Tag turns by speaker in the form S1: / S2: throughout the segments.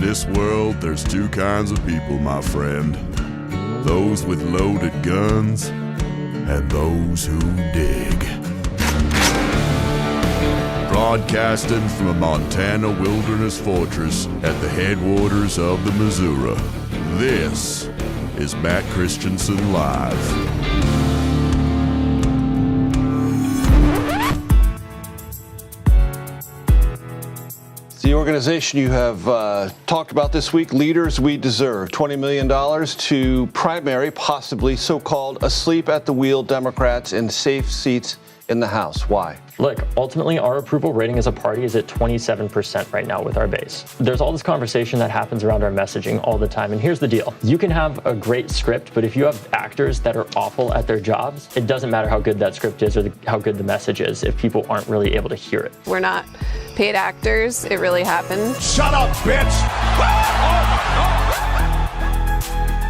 S1: this world, there's two kinds of people, my friend. Those with loaded guns and those who dig. Broadcasting from a Montana wilderness fortress at the headwaters of the Missouri, this is Matt Christiansen Live.
S2: The organization you have talked about this week, Leaders We Deserve, $20 million to primary, possibly so-called asleep at the wheel Democrats in safe seats in the House. Why?
S3: Look, ultimately, our approval rating as a party is at 27% right now with our base. There's all this conversation that happens around our messaging all the time, and here's the deal. You can have a great script, but if you have actors that are awful at their jobs, it doesn't matter how good that script is or how good the message is if people aren't really able to hear it.
S4: We're not paid actors. It really happened.
S5: Shut up, bitch!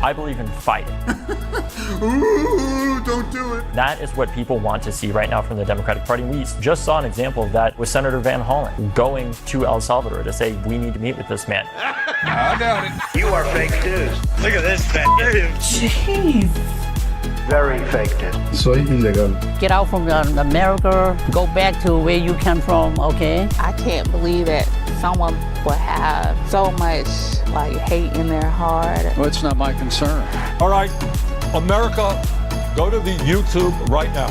S3: I believe in fighting.
S5: Ooh, don't do it.
S3: That is what people want to see right now from the Democratic Party. We just saw an example of that with Senator Van Hollen going to El Salvador to say, we need to meet with this man.
S5: I doubt it.
S6: You are fake news. Look at this fake news.
S7: Jeez.
S6: Very fake news.
S8: Soy ilegal.
S7: Get out from America, go back to where you come from, okay?
S4: I can't believe that someone would have so much hate in their heart.
S8: Well, it's not my concern.
S5: All right, America, go to the YouTube right now.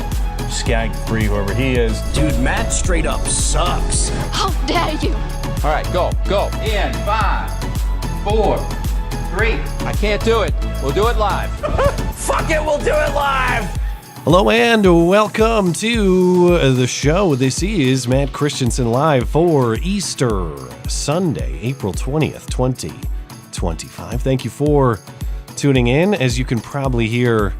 S9: Skag free, whoever he is.
S6: Dude, Matt straight up sucks.
S10: How dare you?
S8: All right, go. In 5, 4, 3. I can't do it. We'll do it live.
S6: Fuck it, we'll do it live.
S11: Hello and welcome to the show. This is Matt Christiansen Live for Easter Sunday, April 20th, 2025. Thank you for tuning in. As you can probably hear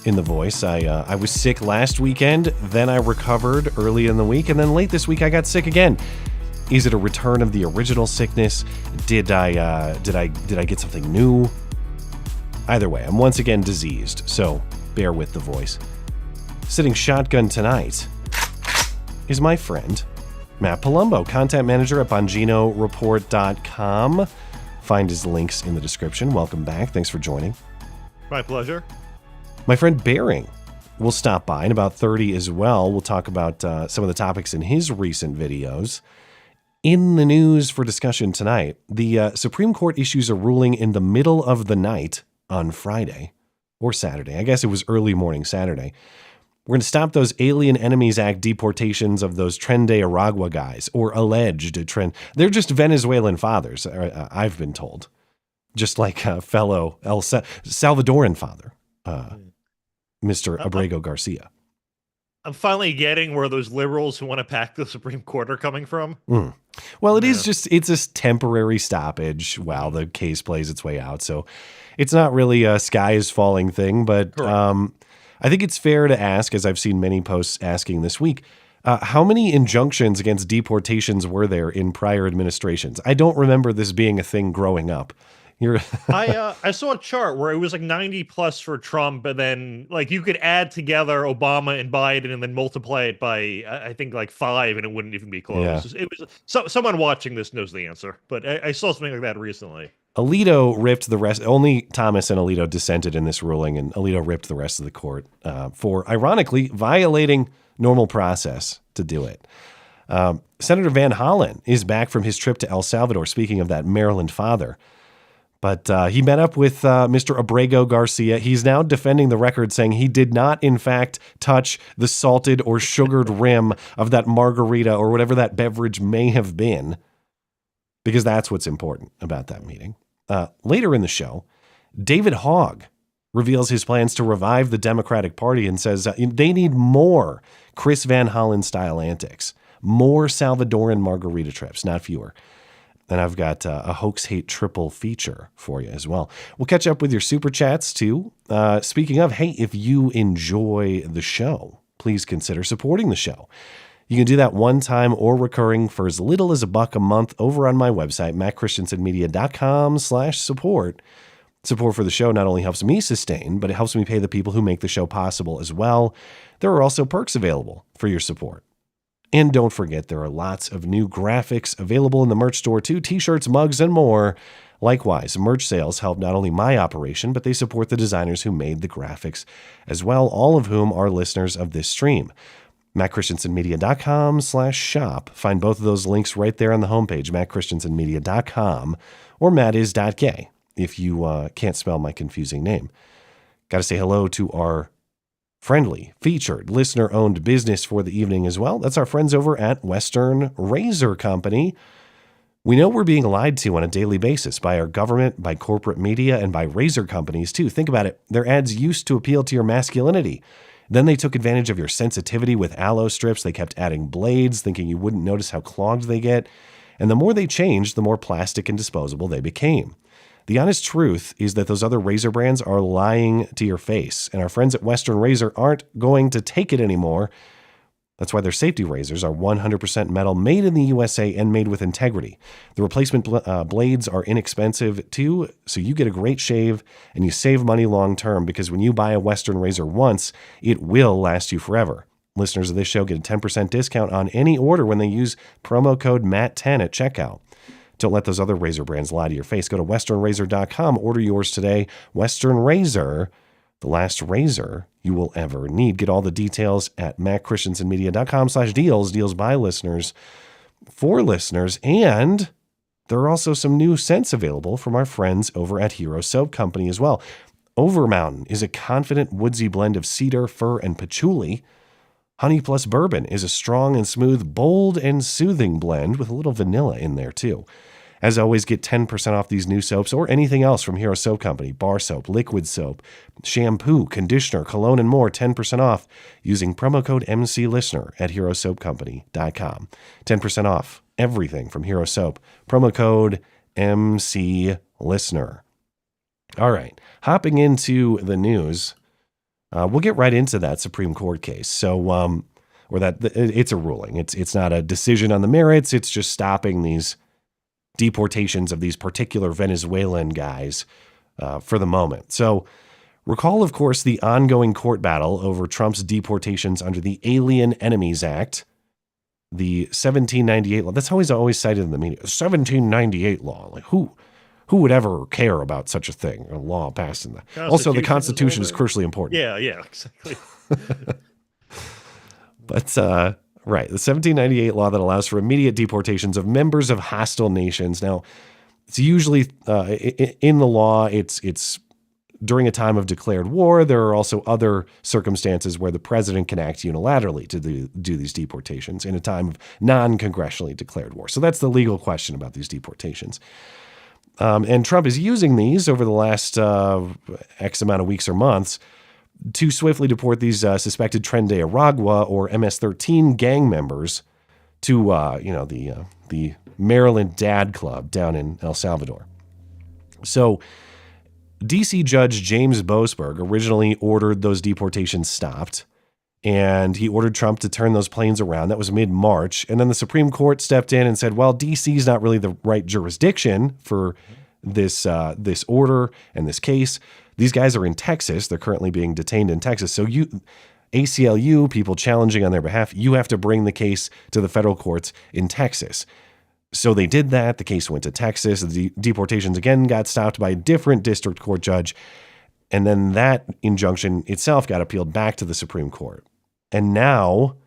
S11: in the voice, I was sick last weekend, then I recovered early in the week, and then late this week I got sick again. Is it a return of the original sickness? Did I get something new? Either way, I'm once again diseased, so bear with the voice. Sitting shotgun tonight is my friend, Matt Palumbo, content manager at BonginoReport.com. Find his links in the description. Welcome back. Thanks for joining.
S12: My pleasure.
S11: My friend Bering will stop by in about 30 as well. We'll talk about some of the topics in his recent videos. In the news for discussion tonight, the Supreme Court issues a ruling in the middle of the night on Friday or Saturday. I guess it was early morning Saturday. We're going to stop those Alien Enemies Act deportations of those Tren de Aragua guys, or alleged Tren. They're just Venezuelan fathers, I've been told. Just like a fellow Salvadoran father, Mr. Abrego Garcia.
S12: I'm finally getting where those liberals who want to pack the Supreme Court are coming from.
S11: Well, it's a temporary stoppage while the case plays its way out. So it's not really a sky is falling thing, but I think it's fair to ask, as I've seen many posts asking this week, how many injunctions against deportations were there in prior administrations? I don't remember this being a thing growing up.
S12: I saw a chart where it was like 90 plus for Trump, but then you could add together Obama and Biden and then multiply it by I think 5, and it wouldn't even be close. Yeah. It was someone watching this knows the answer, but I saw something like that recently.
S11: Alito ripped the rest. Only Thomas and Alito dissented in this ruling, and Alito ripped the rest of the court for, ironically, violating normal process to do it. Senator Van Hollen is back from his trip to El Salvador, speaking of that Maryland father. But he met up with Mr. Abrego Garcia. He's now defending the record, saying he did not, in fact, touch the salted or sugared rim of that margarita or whatever that beverage may have been, because that's what's important about that meeting. Later in the show, David Hogg reveals his plans to revive the Democratic Party and says they need more Chris Van Hollen-style antics, more Salvadoran margarita trips, not fewer. And I've got a Hoax Hate triple feature for you as well. We'll catch up with your super chats too. Speaking of, hey, if you enjoy the show, please consider supporting the show. You can do that one time or recurring for as little as $1 a month over on my website, mattchristiansenmedia.com/support. Support for the show not only helps me sustain, but it helps me pay the people who make the show possible as well. There are also perks available for your support. And don't forget, there are lots of new graphics available in the merch store too, t-shirts, mugs, and more. Likewise, merch sales help not only my operation, but they support the designers who made the graphics as well, all of whom are listeners of this stream. MattChristiansenMedia.com/shop. Find both of those links right there on the homepage, MattChristiansenMedia.com or mattis.gay, if you can't spell my confusing name. Got to say hello to our friendly, featured, listener-owned business for the evening as well. That's our friends over at Western Razor Company. We know we're being lied to on a daily basis by our government, by corporate media, and by razor companies too. Think about it. Their ads used to appeal to your masculinity. Then they took advantage of your sensitivity with aloe strips. They kept adding blades, thinking you wouldn't notice how clogged they get. And the more they changed, the more plastic and disposable they became. The honest truth is that those other razor brands are lying to your face, and our friends at Western Razor aren't going to take it anymore. That's why their safety razors are 100% metal, made in the USA and made with integrity. The replacement blades are inexpensive too, so you get a great shave and you save money long term, because when you buy a Western Razor once, it will last you forever. Listeners of this show get a 10% discount on any order when they use promo code MATT10 at checkout. Don't let those other razor brands lie to your face. Go to westernrazor.com. Order yours today. Western Razor, the last razor you will ever need. Get all the details at mattchristiansenmedia.com/deals. Deals by listeners, for listeners. And there are also some new scents available from our friends over at Hero Soap Company as well. Overmountain is a confident woodsy blend of cedar, fir, and patchouli. Honey plus Bourbon is a strong and smooth, bold and soothing blend with a little vanilla in there too. As always, get 10% off these new soaps or anything else from Hero Soap Company. Bar soap, liquid soap, shampoo, conditioner, cologne, and more. 10% off using promo code MCListener at HeroSoapCompany.com. 10% off everything from Hero Soap. Promo code MCListener. All right, hopping into the news. We'll get right into that Supreme Court case. So, or that it's a ruling. It's not a decision on the merits. It's just stopping these deportations of these particular Venezuelan guys for the moment. So, recall, of course, the ongoing court battle over Trump's deportations under the Alien Enemies Act, the 1798 law. That's always cited in the media. 1798 law. Like who would ever care about such a thing? A law passed in that. Also, the Constitution is crucially important.
S12: Yeah, exactly.
S11: But, right, the 1798 law that allows for immediate deportations of members of hostile nations. Now, it's usually in the law, it's during a time of declared war. There are also other circumstances where the president can act unilaterally to do these deportations in a time of non-congressionally declared war. So that's the legal question about these deportations. And Trump is using these over the last X amount of weeks or months to swiftly deport these suspected Tren de Aragua or MS-13 gang members to, the Maryland Dad Club down in El Salvador. So D.C. Judge James Boasberg originally ordered those deportations stopped, and he ordered Trump to turn those planes around. That was mid-March. And then the Supreme Court stepped in and said, well, D.C. is not really the right jurisdiction for this order and this case. These guys are in Texas. They're currently being detained in Texas. So ACLU, people challenging on their behalf, you have to bring the case to the federal courts in Texas. So they did that. The case went to Texas. The deportations again got stopped by a different district court judge. And then that injunction itself got appealed back to the Supreme Court. And now,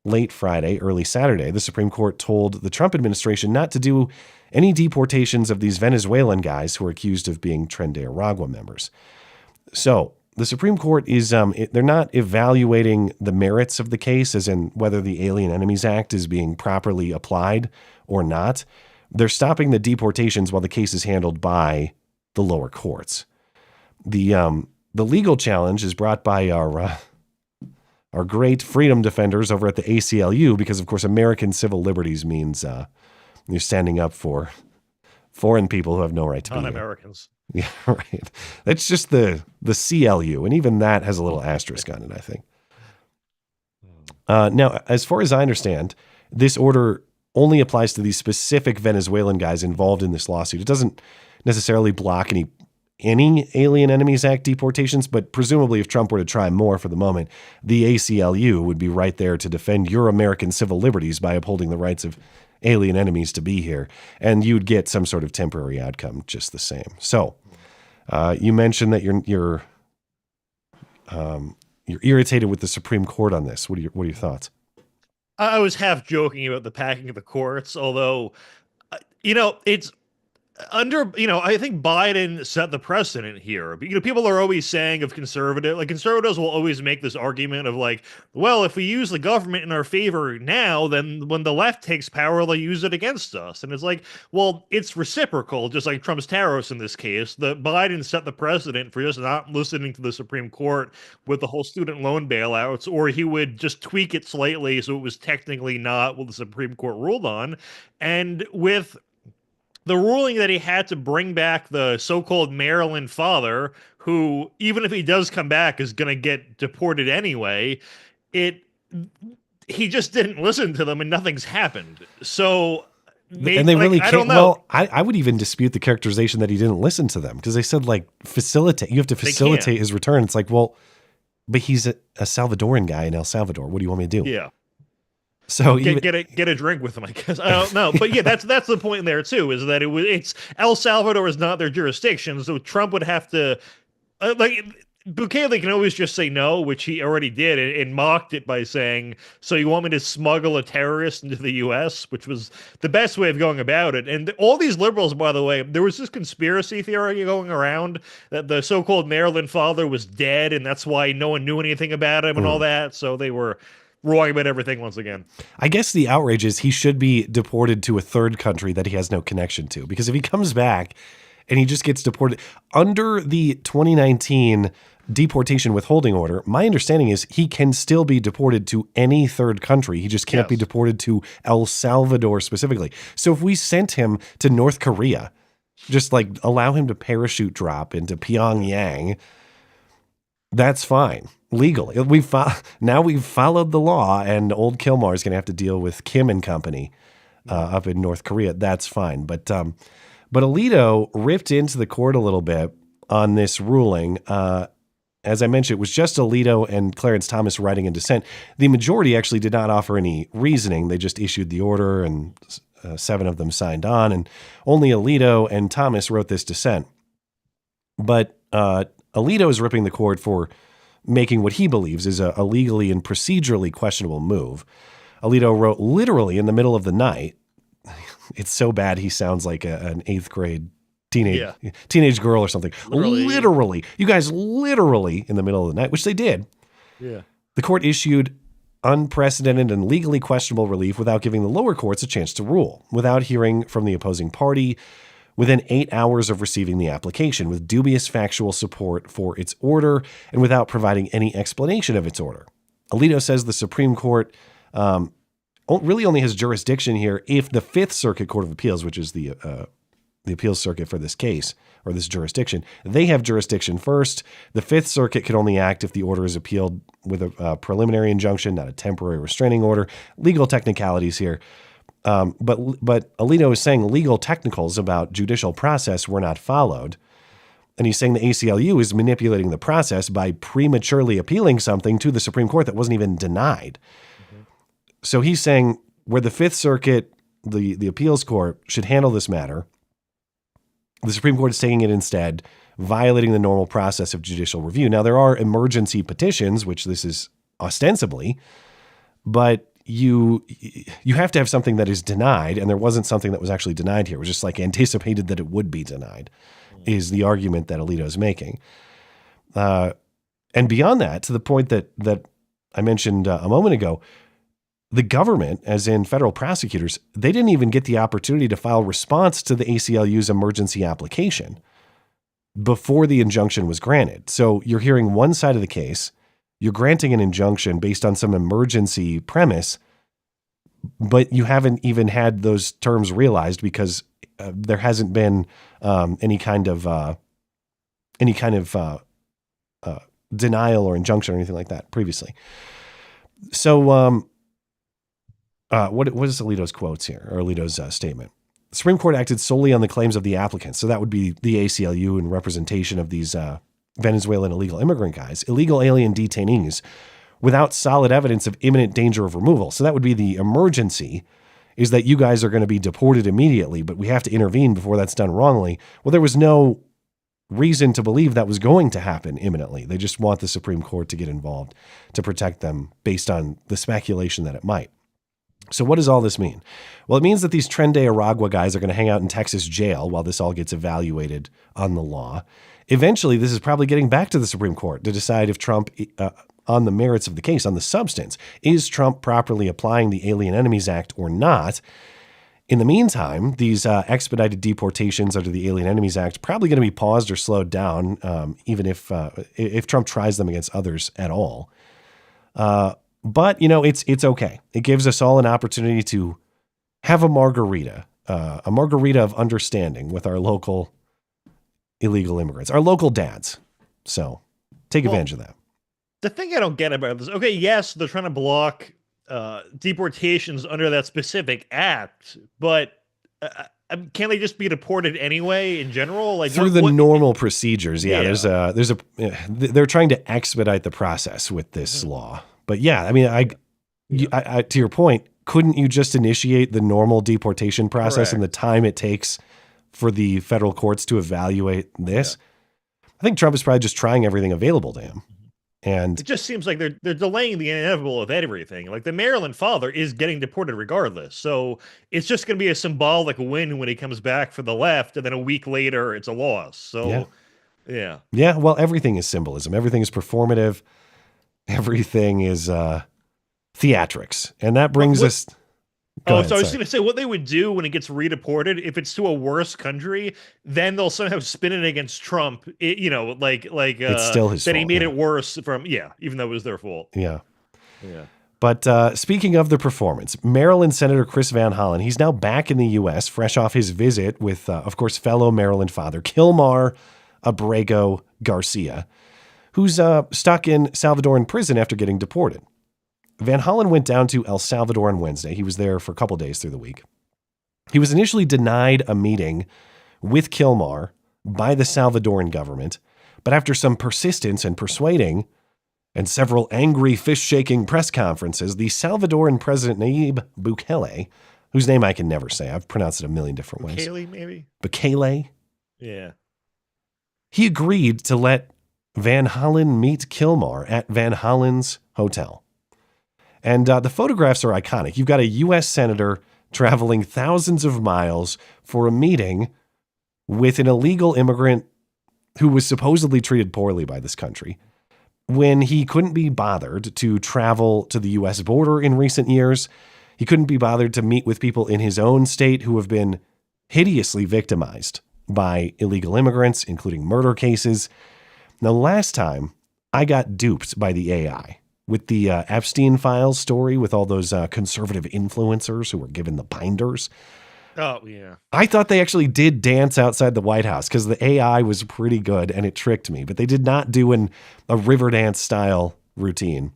S11: late Friday, early Saturday, the Supreme Court told the Trump administration not to do any deportations of these Venezuelan guys who are accused of being Tren de Aragua members. So the Supreme Court is, they're not evaluating the merits of the case, as in whether the Alien Enemies Act is being properly applied or not. They're stopping the deportations while the case is handled by the lower courts. The legal challenge is brought by our great freedom defenders over at the ACLU, because, of course, American civil liberties means you're standing up for foreign people who have no right to be here.
S12: Non-Americans.
S11: Yeah, right. That's just the CLU, and even that has a little asterisk on it, I think. Now, as far as I understand, this order only applies to these specific Venezuelan guys involved in this lawsuit. It doesn't necessarily block any Alien Enemies Act deportations, but presumably if Trump were to try more for the moment, the ACLU would be right there to defend your American civil liberties by upholding the rights of alien enemies to be here, and you'd get some sort of temporary outcome just the same. So, you mentioned that you're irritated with the Supreme Court on this. What are your thoughts?
S12: I was half joking about the packing of the courts, although, it's I think Biden set the precedent here. People are always saying of conservatives will always make this argument of like, well, if we use the government in our favor now, then when the left takes power, they'll use it against us. And it's like, well, it's reciprocal, just like Trump's tariffs in this case. The Biden set the precedent for just not listening to the Supreme Court with the whole student loan bailouts, or he would just tweak it slightly so it was technically not what the Supreme Court ruled on. And with the ruling that he had to bring back the so-called Maryland father, who, even if he does come back, is going to get deported anyway, he just didn't listen to them and nothing's happened. So,
S11: and they really can't. I don't know. Well, I would even dispute the characterization that he didn't listen to them, because they said, like, facilitate. You have to facilitate his return. It's like, well, but he's a Salvadoran guy in El Salvador. What do you want me to do?
S12: Yeah.
S11: So
S12: get a drink with them, I guess. I don't know, but yeah, that's the point there too. Is that it's El Salvador is not their jurisdiction, so Trump would have to Bukele can always just say no, which he already did, and mocked it by saying, "So you want me to smuggle a terrorist into the U.S.?" Which was the best way of going about it. And all these liberals, by the way, there was this conspiracy theory going around that the so-called Maryland father was dead, and that's why no one knew anything about him and all that. So they were wrong about everything once again.
S11: I guess the outrage is he should be deported to a third country that he has no connection to, because if he comes back and he just gets deported under the 2019 deportation withholding order, my understanding is he can still be deported to any third country. He just can't be deported to El Salvador specifically. So if we sent him to North Korea, just like allow him to parachute drop into Pyongyang, that's fine. Legally, now we've followed the law, and old Kilmar is going to have to deal with Kim and company up in North Korea. That's fine, but Alito ripped into the court a little bit on this ruling. As I mentioned, it was just Alito and Clarence Thomas writing in dissent. The majority actually did not offer any reasoning. They just issued the order, and 7 of them signed on, and only Alito and Thomas wrote this dissent. But Alito is ripping the court for making what he believes is a legally and procedurally questionable move. Alito wrote literally in the middle of the night. It's so bad he sounds like an 8th grade teenage girl or something. Literally. You guys, literally in the middle of the night, which they did.
S12: Yeah.
S11: The court issued unprecedented and legally questionable relief without giving the lower courts a chance to rule, without hearing from the opposing party, within 8 hours of receiving the application, with dubious factual support for its order, and without providing any explanation of its order. Alito says the Supreme Court really only has jurisdiction here if the Fifth Circuit Court of Appeals, which is the appeals circuit for this case, or this jurisdiction, they have jurisdiction first. The Fifth Circuit can only act if the order is appealed with a preliminary injunction, not a temporary restraining order. Legal technicalities here. But Alito is saying legal technicals about judicial process were not followed. And he's saying the ACLU is manipulating the process by prematurely appealing something to the Supreme Court that wasn't even denied. Mm-hmm. So he's saying where the Fifth Circuit, the appeals court, should handle this matter, the Supreme Court is taking it instead, violating the normal process of judicial review. Now, there are emergency petitions, which this is ostensibly, but you have to have something that is denied, and there wasn't something that was actually denied here. It was just like anticipated that it would be denied, is the argument that Alito is making. And beyond that, to the point that I mentioned a moment ago, the government, as in federal prosecutors, they didn't even get the opportunity to file response to the ACLU's emergency application before the injunction was granted. So you're hearing one side of the case, you're granting an injunction based on some emergency premise, but you haven't even had those terms realized because there hasn't been any kind of denial or injunction or anything like that previously. So what is Alito's quotes here, or Alito's statement? The Supreme Court acted solely on the claims of the applicants. So that would be the ACLU in representation of these Venezuelan illegal immigrant guys, illegal alien detainees, without solid evidence of imminent danger of removal. So that would be the emergency, is that you guys are going to be deported immediately, but we have to intervene before that's done wrongly. Well, there was no reason to believe that was going to happen imminently. They just want the Supreme Court to get involved to protect them based on the speculation that it might. So what does all this mean? Well, it means that these Tren de Aragua guys are going to hang out in Texas jail while this all gets evaluated on the law. Eventually, this is probably getting back to the Supreme Court to decide if Trump, on the merits of the case, on the substance, is Trump properly applying the Alien Enemies Act or not? In the meantime, these expedited deportations under the Alien Enemies Act probably going to be paused or slowed down, even if Trump tries them against others at all. But, it's okay. It gives us all an opportunity to have a margarita of understanding with our local illegal immigrants, our local dads. So take advantage of that.
S12: The thing I don't get about this, okay, yes, they're trying to block deportations under that specific act, but can't they just be deported anyway in general? Like
S11: through the normal procedures? Yeah. They're trying to expedite the process with this law. But yeah, I mean, I to your point, couldn't you just initiate the normal deportation process in the time it takes for the federal courts to evaluate this? Yeah. I think Trump is probably just trying everything available to him. And
S12: it just seems like they're delaying the inevitable of everything. Like the Maryland father is getting deported regardless. So it's just going to be a symbolic win when he comes back for the left. And then a week later, it's a loss. So, yeah.
S11: Yeah. Well, everything is symbolism. Everything is performative. Everything is theatrics. And that brings us...
S12: So I was going to say, what they would do when it gets redeported, if it's to a worse country, then they'll somehow spin it against Trump. It's
S11: still his
S12: that
S11: fault,
S12: he made it worse even though it was their fault.
S11: Yeah. But speaking of the performance, Maryland Senator Chris Van Hollen, he's now back in the U.S., fresh off his visit with, of course, fellow Maryland father Kilmar Abrego Garcia, who's stuck in Salvadoran prison after getting deported. Van Hollen went down to El Salvador on Wednesday. He was there for a couple days through the week. He was initially denied a meeting with Kilmar by the Salvadoran government, but after some persistence and persuading and several angry fist-shaking press conferences, the Salvadoran President Nayib Bukele, whose name I can never say, I've pronounced it a million different ways.
S12: Bukele, maybe?
S11: Bukele?
S12: Yeah.
S11: He agreed to let Van Hollen meet Kilmar at Van Hollen's hotel. And the photographs are iconic. You've got a U.S. senator traveling thousands of miles for a meeting with an illegal immigrant who was supposedly treated poorly by this country when he couldn't be bothered to travel to the U.S. border in recent years. He couldn't be bothered to meet with people in his own state who have been hideously victimized by illegal immigrants, including murder cases. Now, last time I got duped by the AI with the Epstein Files story with all those conservative influencers who were given the binders.
S12: Oh, yeah.
S11: I thought they actually did dance outside the White House because the AI was pretty good and it tricked me, but they did not do a river dance style routine.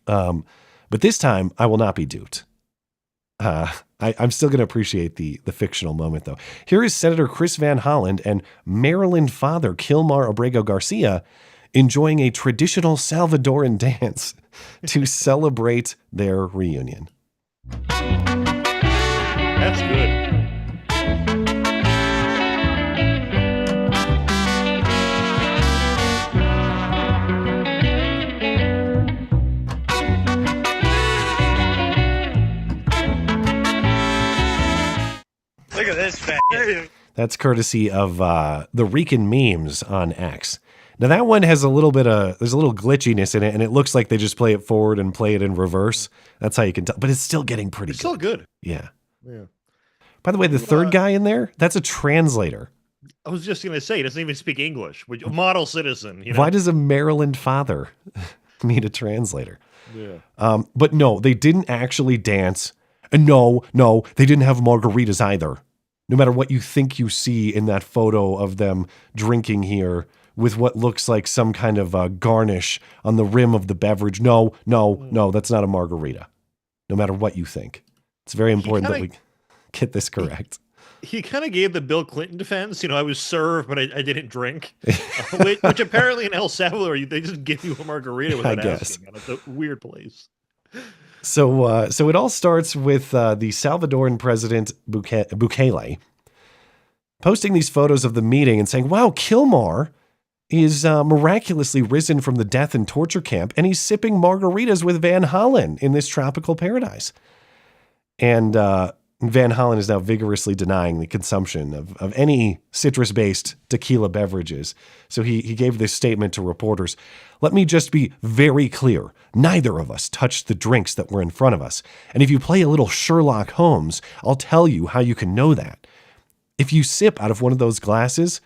S11: But this time I will not be duped. I'm still going to appreciate the fictional moment, though. Here is Senator Chris Van Hollen and Maryland father Kilmar Abrego Garcia enjoying a traditional Salvadoran dance to celebrate their reunion.
S12: That's good.
S6: Look at this fat.
S11: That's courtesy of the Rican memes on X. Now that one has a little bit there's a little glitchiness in it, and it looks like they just play it forward and play it in reverse. That's how you can tell, but it's still getting pretty good.
S12: Still good.
S11: Yeah.
S12: Yeah.
S11: By the way, the third guy in there, that's a translator.
S12: I was just going to say, he doesn't even speak English. Model citizen. You know?
S11: Why does a Maryland father need a translator?
S12: Yeah.
S11: But no, they didn't actually dance. And no, they didn't have margaritas either. No matter what you think you see in that photo of them drinking here with what looks like some kind of garnish on the rim of the beverage. No, that's not a margarita. No matter what you think. It's very important that we get this correct.
S12: He kind of gave the Bill Clinton defense. I was served, but I didn't drink. Which apparently in El Salvador, they just give you a margarita without asking. It's a weird place.
S11: So it all starts with the Salvadoran president, Bukele, posting these photos of the meeting and saying, wow, Kilmar is miraculously risen from the death and torture camp, and he's sipping margaritas with Van Hollen in this tropical paradise. And Van Hollen is now vigorously denying the consumption of any citrus-based tequila beverages. So he gave this statement to reporters. Let me just be very clear. Neither of us touched the drinks that were in front of us. And if you play a little Sherlock Holmes, I'll tell you how you can know that. If you sip out of one of those glasses,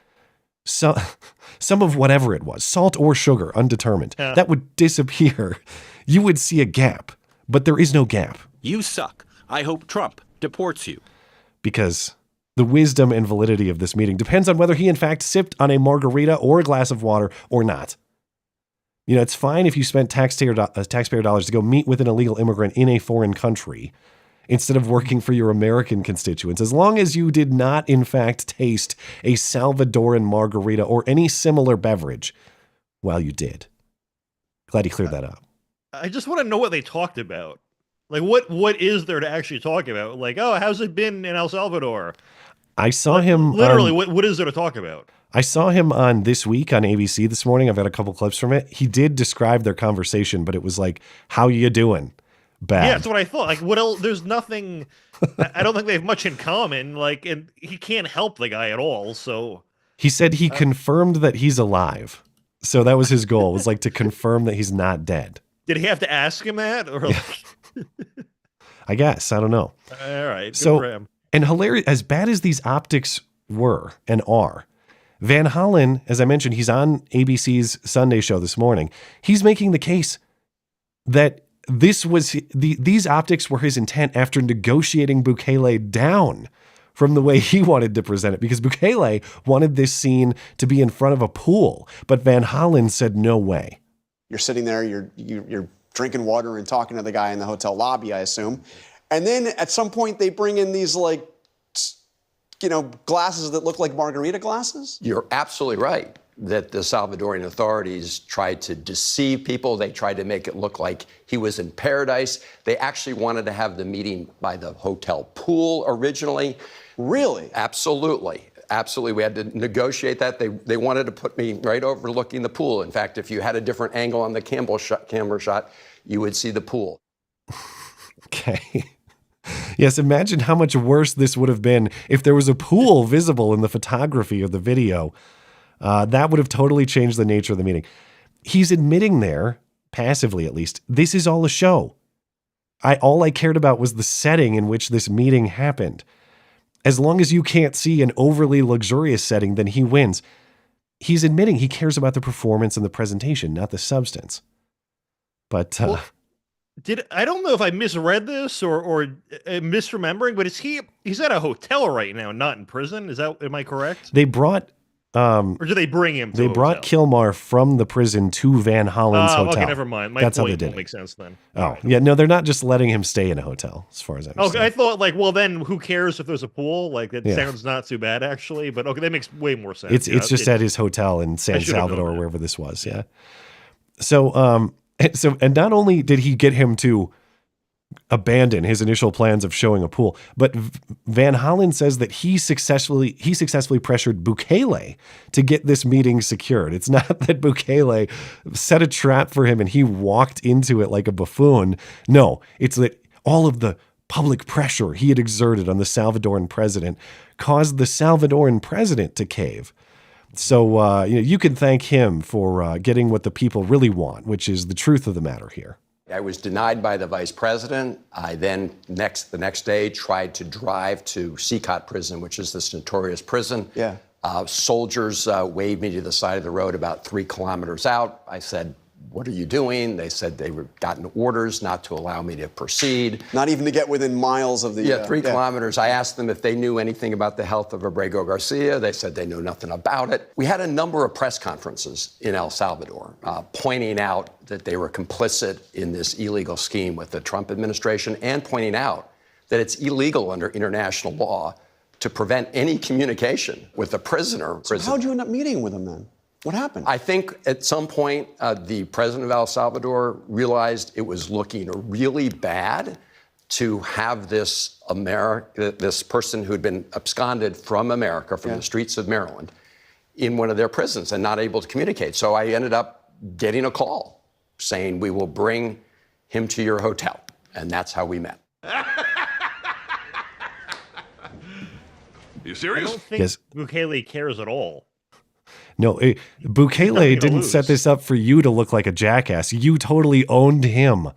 S11: some of whatever it was, salt or sugar, undetermined, that would disappear. You would see a gap, but there is no gap.
S10: You suck. I hope Trump deports you.
S11: Because the wisdom and validity of this meeting depends on whether he in fact sipped on a margarita or a glass of water or not. It's fine if you spent taxpayer dollars to go meet with an illegal immigrant in a foreign country instead of working for your American constituents, as long as you did not, in fact, taste a Salvadoran margarita or any similar beverage while you did. Glad he cleared that up.
S12: I just want to know what they talked about. Like, what is there to actually talk about? Like, oh, how's it been in El Salvador?
S11: I saw him...
S12: Literally, what is there to talk about?
S11: I saw him on This Week on ABC this morning. I've got a couple clips from it. He did describe their conversation, but it was like, how you doing? Bad.
S12: Yeah, that's what I thought. Like, what else? There's nothing. I don't think they have much in common. Like, and he can't help the guy at all. So
S11: he said he confirmed that he's alive. So that was his goal. Was like to confirm that he's not dead.
S12: Did he have to ask him that, or? Like...
S11: I guess I don't know.
S12: All right. Good
S11: so
S12: for him.
S11: And hilarious, as bad as these optics were and are, Van Hollen, as I mentioned, he's on ABC's Sunday show this morning. He's making the case that these optics were his intent after negotiating Bukele down from the way he wanted to present it, because Bukele wanted this scene to be in front of a pool, but Van Hollen said no way.
S13: You're sitting there, you're drinking water and talking to the guy in the hotel lobby, I assume, and then at some point they bring in these glasses that look like margarita glasses.
S14: You're absolutely right that the Salvadoran authorities tried to deceive people. They tried to make it look like he was in paradise. They actually wanted to have the meeting by the hotel pool originally.
S13: Really?
S14: Absolutely. Absolutely. We had to negotiate that. They wanted to put me right overlooking the pool. In fact, if you had a different angle on the camera shot, you would see the pool.
S11: Okay. Yes, imagine how much worse this would have been if there was a pool visible in the photography of the video. That would have totally changed the nature of the meeting. He's admitting there, passively at least, this is all a show. All I cared about was the setting in which this meeting happened. As long as you can't see an overly luxurious setting, then he wins. He's admitting he cares about the performance and the presentation, not the substance. But
S12: I don't know if I misread this or misremembering, but he's at a hotel right now, not in prison. Am I correct?
S11: They brought
S12: or did they bring him?
S11: They brought Kilmar from the prison to Van Hollen's hotel.
S12: Okay, never mind.
S11: That's how they did
S12: it.
S11: It
S12: Makes sense then.
S11: Oh, yeah, no, they're not just letting him stay in a hotel, as far as I understand.
S12: Okay, I thought well then who cares if there's a pool? Like that sounds not too bad actually, but okay, that makes way more sense.
S11: It's just at his hotel in San Salvador, wherever this was. Yeah. So and not only did he get him to abandon his initial plans of showing a pool, but Van Hollen says that he successfully pressured Bukele to get this meeting secured. It's not that Bukele set a trap for him and he walked into it like a buffoon. No, it's that all of the public pressure he had exerted on the Salvadoran president caused the Salvadoran president to cave. So you can thank him for getting what the people really want, which is the truth of the matter here.
S14: I was denied by the vice president. I then, the next day, tried to drive to SCOTUS prison, which is this notorious prison.
S13: Yeah.
S14: Soldiers waved me to the side of the road about 3 kilometers out. I said, "What are you doing?" They said they were gotten orders not to allow me to proceed.
S13: Not even to get within miles of the...
S14: Yeah, 3 kilometers. I asked them if they knew anything about the health of Abrego Garcia. They said they knew nothing about it. We had a number of press conferences in El Salvador pointing out that they were complicit in this illegal scheme with the Trump administration and pointing out that it's illegal under international law to prevent any communication with a prisoner.
S13: So how'd you end up meeting with him then? What happened?
S14: I think at some point, the president of El Salvador realized it was looking really bad to have this person who'd been absconded from America, from the streets of Maryland, in one of their prisons and not able to communicate. So I ended up getting a call saying, we will bring him to your hotel. And that's how we met.
S10: You serious?
S12: I don't think Bukele cares at all.
S11: No, Bukele didn't set this up for you to look like a jackass. You totally owned him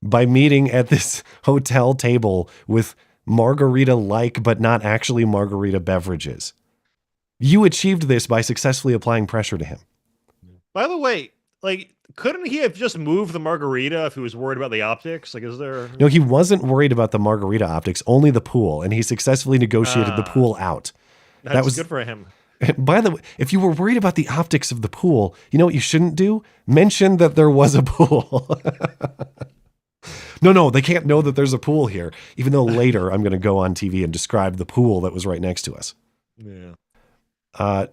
S11: by meeting at this hotel table with margarita-like but not actually margarita beverages. You achieved this by successfully applying pressure to him.
S12: By the way, like, couldn't he have just moved the margarita if he was worried about the optics? Like, is there...
S11: No, he wasn't worried about the margarita optics, only the pool, and he successfully negotiated the pool out.
S12: That was good for him.
S11: By the way, if you were worried about the optics of the pool, you know what you shouldn't do? Mention that there was a pool. No, they can't know that there's a pool here, even though later I'm going to go on TV and describe the pool that was right next to us.
S12: Yeah.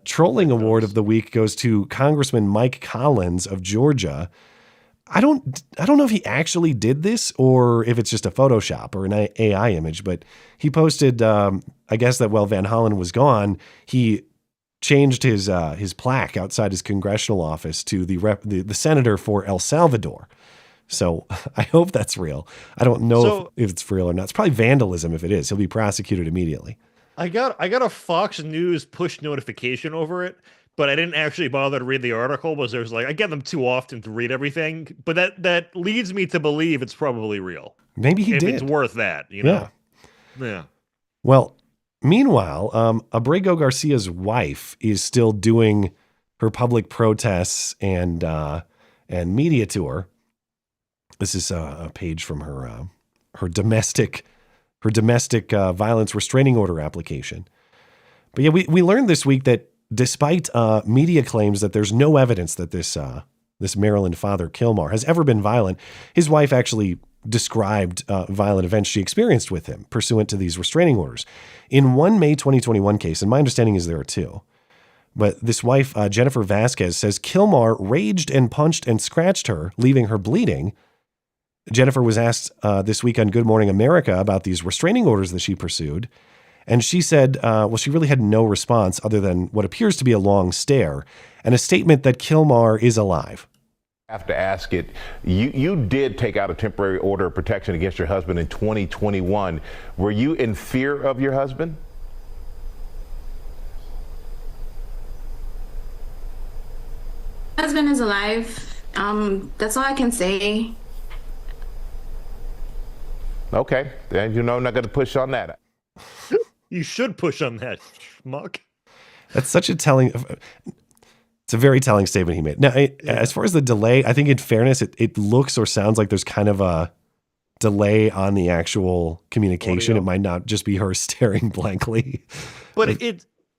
S11: Trolling award of the week goes to Congressman Mike Collins of Georgia. I don't know if he actually did this or if it's just a Photoshop or an AI image, but he posted, I guess that while Van Hollen was gone, he changed his plaque outside his congressional office to the senator for El Salvador. So I hope that's real. I don't know if it's real or not. It's probably vandalism if it is. He'll be prosecuted immediately.
S12: I got a Fox News push notification over it, but I didn't actually bother to read the article because there's like, I get them too often to read everything, but that leads me to believe it's probably real.
S11: Maybe he did.
S12: If it's worth that, you know? Yeah.
S11: Well, meanwhile, Abrego Garcia's wife is still doing her public protests and media tour. This is a page from her domestic violence restraining order application. But yeah, we learned this week that despite media claims that there's no evidence that this Maryland father Kilmar has ever been violent, his wife actually described violent events she experienced with him pursuant to these restraining orders. In one May 2021 case, and my understanding is there are two, but this wife, Jennifer Vasquez, says Kilmar raged and punched and scratched her, leaving her bleeding. Jennifer was asked this week on Good Morning America about these restraining orders that she pursued. And she said, she really had no response other than what appears to be a long stare and a statement that Kilmar is alive.
S15: I have to ask it. You did take out a temporary order of protection against your husband in 2021. Were you in fear of your husband?
S16: My husband is alive. That's all I can say.
S15: Okay, then I'm not going to push on that.
S12: You should push on that, schmuck.
S11: That's such a telling. It's a very telling statement he made. Now, as far as the delay, I think in fairness, it looks or sounds like there's kind of a delay on the actual communication. Audio. It might not just be her staring blankly.
S12: But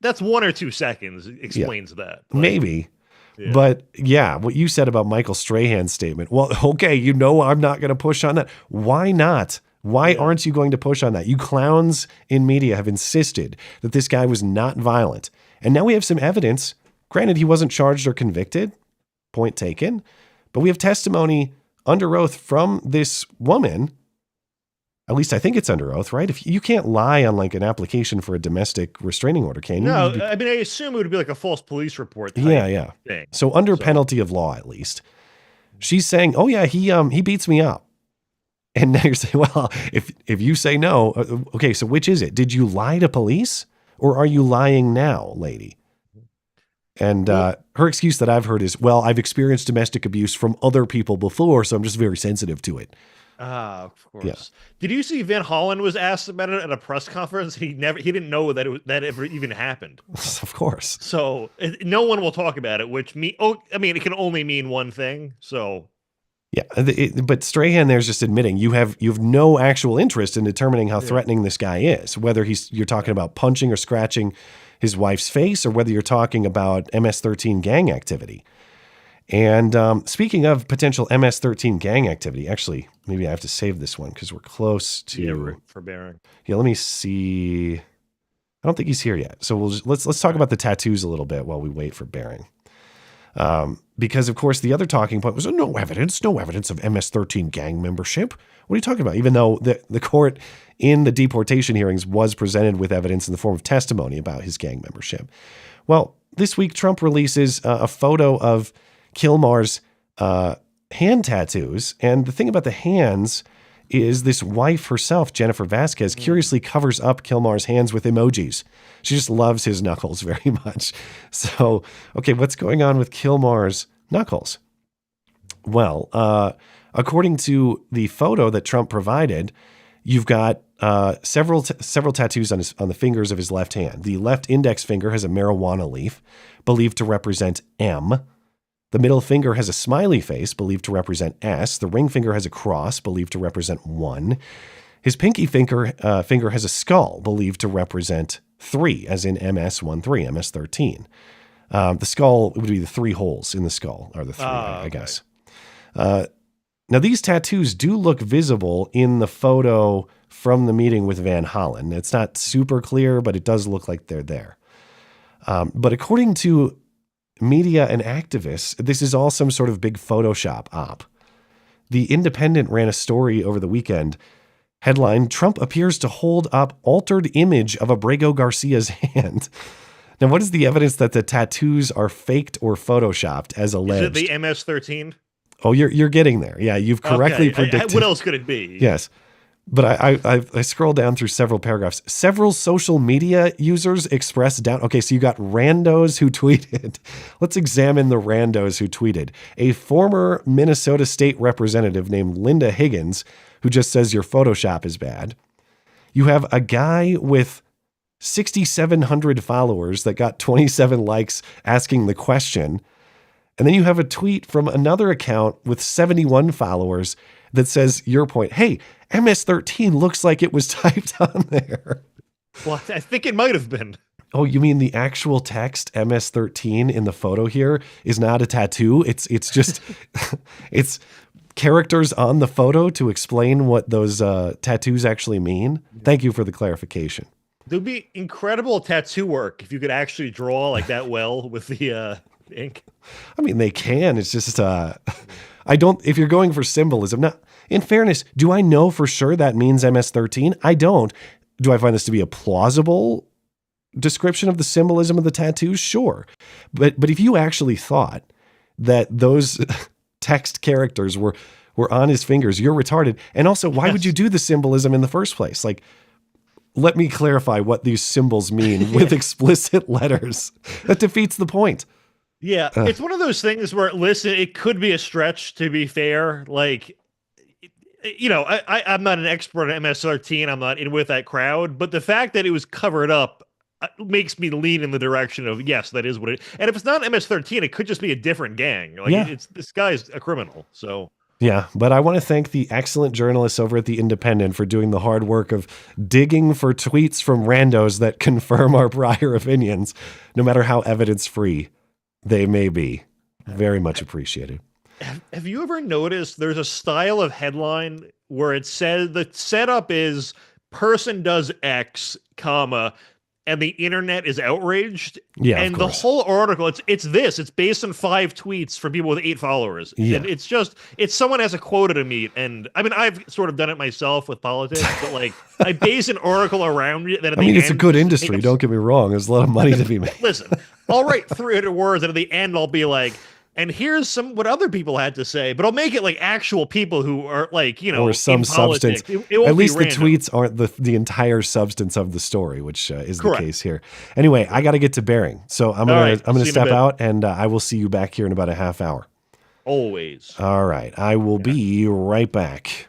S12: that's 1 or 2 seconds explains that. Like,
S11: maybe. Yeah. But yeah, what you said about Michael Strahan's statement. Well, okay, I'm not going to push on that. Why not? Why aren't you going to push on that? You clowns in media have insisted that this guy was not violent. And now we have some evidence. Granted, he wasn't charged or convicted. Point taken. But we have testimony under oath from this woman. At least I think it's under oath, right? If you can't lie on like an application for a domestic restraining order, can you?
S12: No, I mean, I assume it would be like a false police report type thing.
S11: So under penalty of law, at least. She's saying, oh yeah, he beats me up. And now you're saying, well, if you say no, okay, so which is it? Did you lie to police or are you lying now, lady? And her excuse that I've heard is, well, I've experienced domestic abuse from other people before, so I'm just very sensitive to it.
S12: Of course. Yeah. Did you see Van Hollen was asked about it at a press conference? He didn't know that ever even happened.
S11: Of course.
S12: So no one will talk about it, which it can only mean one thing. So.
S11: Yeah, but Strahan there's just admitting you have no actual interest in determining how threatening this guy is, whether you're talking about punching or scratching his wife's face or whether you're talking about MS-13 gang activity. And speaking of potential MS-13 gang activity, actually, maybe I have to save this one because we're close to
S12: for Barron.
S11: Yeah, let me see. I don't think he's here yet, so let's talk about the tattoos a little bit while we wait for Barron. Because of course the other talking point was no evidence of MS-13 gang membership. What are you talking about? Even though the court in the deportation hearings was presented with evidence in the form of testimony about his gang membership. Well, this week Trump releases a photo of Kilmar's hand tattoos, and the thing about the hands is this wife herself, Jennifer Vasquez, curiously covers up Kilmar's hands with emojis. She just loves his knuckles very much. So, okay, what's going on with Kilmar's knuckles? Well, according to the photo that Trump provided, you've got several tattoos on the fingers of his left hand. The left index finger has a marijuana leaf, believed to represent M. The middle finger has a smiley face, believed to represent S. The ring finger has a cross, believed to represent 1. His pinky finger has a skull, believed to represent 3, as in MS-13, MS-13. The skull would be the 3 holes in the skull, or the 3, I guess. Now, these tattoos do look visible in the photo from the meeting with Van Hollen. It's not super clear, but it does look like they're there. But according to media and activists, this is all some sort of big Photoshop op. The Independent ran a story over the weekend. Headline, Trump appears to hold up altered image of Abrego Garcia's hand. Now, what is the evidence that the tattoos are faked or Photoshopped as alleged?
S12: Is it the MS-13?
S11: Oh, you're getting there. Yeah, you've correctly predicted.
S12: What else could it be?
S11: Yes. But I scrolled down through several paragraphs. Several social media users expressed doubt. Okay, so you got randos who tweeted. Let's examine the randos who tweeted. A former Minnesota state representative named Linda Higgins, who just says your Photoshop is bad. You have a guy with 6,700 followers that got 27 likes asking the question. And then you have a tweet from another account with 71 followers that says your point. Hey, MS-13 looks like it was typed on there.
S12: Well, I think it might have been.
S11: Oh, you mean the actual text MS-13 in the photo here is not a tattoo? It's just it's characters on the photo to explain what those tattoos actually mean. Thank you for the clarification.
S12: There'd be incredible tattoo work if you could actually draw like that well with the ink.
S11: I mean, they can. It's just if you're going for symbolism. Now, in fairness, do I know for sure that means MS-13? I don't. Do I find this to be a plausible description of the symbolism of the tattoos? Sure. But if you actually thought that those text characters were on his fingers, you're retarded. And also, why would you do the symbolism in the first place? Like, let me clarify what these symbols mean with explicit letters. That defeats the point.
S12: Yeah, it's one of those things where, listen, it could be a stretch, to be fair. Like, you know, I'm not an expert on MS-13. I'm not in with that crowd. But the fact that it was covered up makes me lean in the direction of, yes, that is what it is. And if it's not MS-13, it could just be a different gang. Like, this guy's a criminal, so...
S11: Yeah, but I want to thank the excellent journalists over at The Independent for doing the hard work of digging for tweets from randos that confirm our prior opinions, no matter how evidence-free they may be. Very much appreciated.
S12: Have you ever noticed there's a style of headline where it says the setup is person does X, comma, and the internet is outraged?
S11: Yeah,
S12: and the whole article, it's based on 5 tweets from people with 8 followers.
S11: Yeah.
S12: And it's someone has a quota to meet. And I mean, I've sort of done it myself with politics, but like I base an article around it. Then
S11: It's a good industry. Don't get me wrong. There's a lot of money to be made.
S12: Listen, I'll write 300 words, and at the end, I'll be like, and here's what other people had to say, but I'll make it like actual people who are like, you know,
S11: or some
S12: in
S11: substance.
S12: Politics. It won't
S11: At least
S12: be
S11: the
S12: random.
S11: tweets aren't the entire substance of the story, which is
S12: Correct.
S11: the case here. Anyway, I got to get to Bering, so I'm gonna step out, and I will see you back here in about a half hour.
S12: Always.
S11: All right, I will be right back.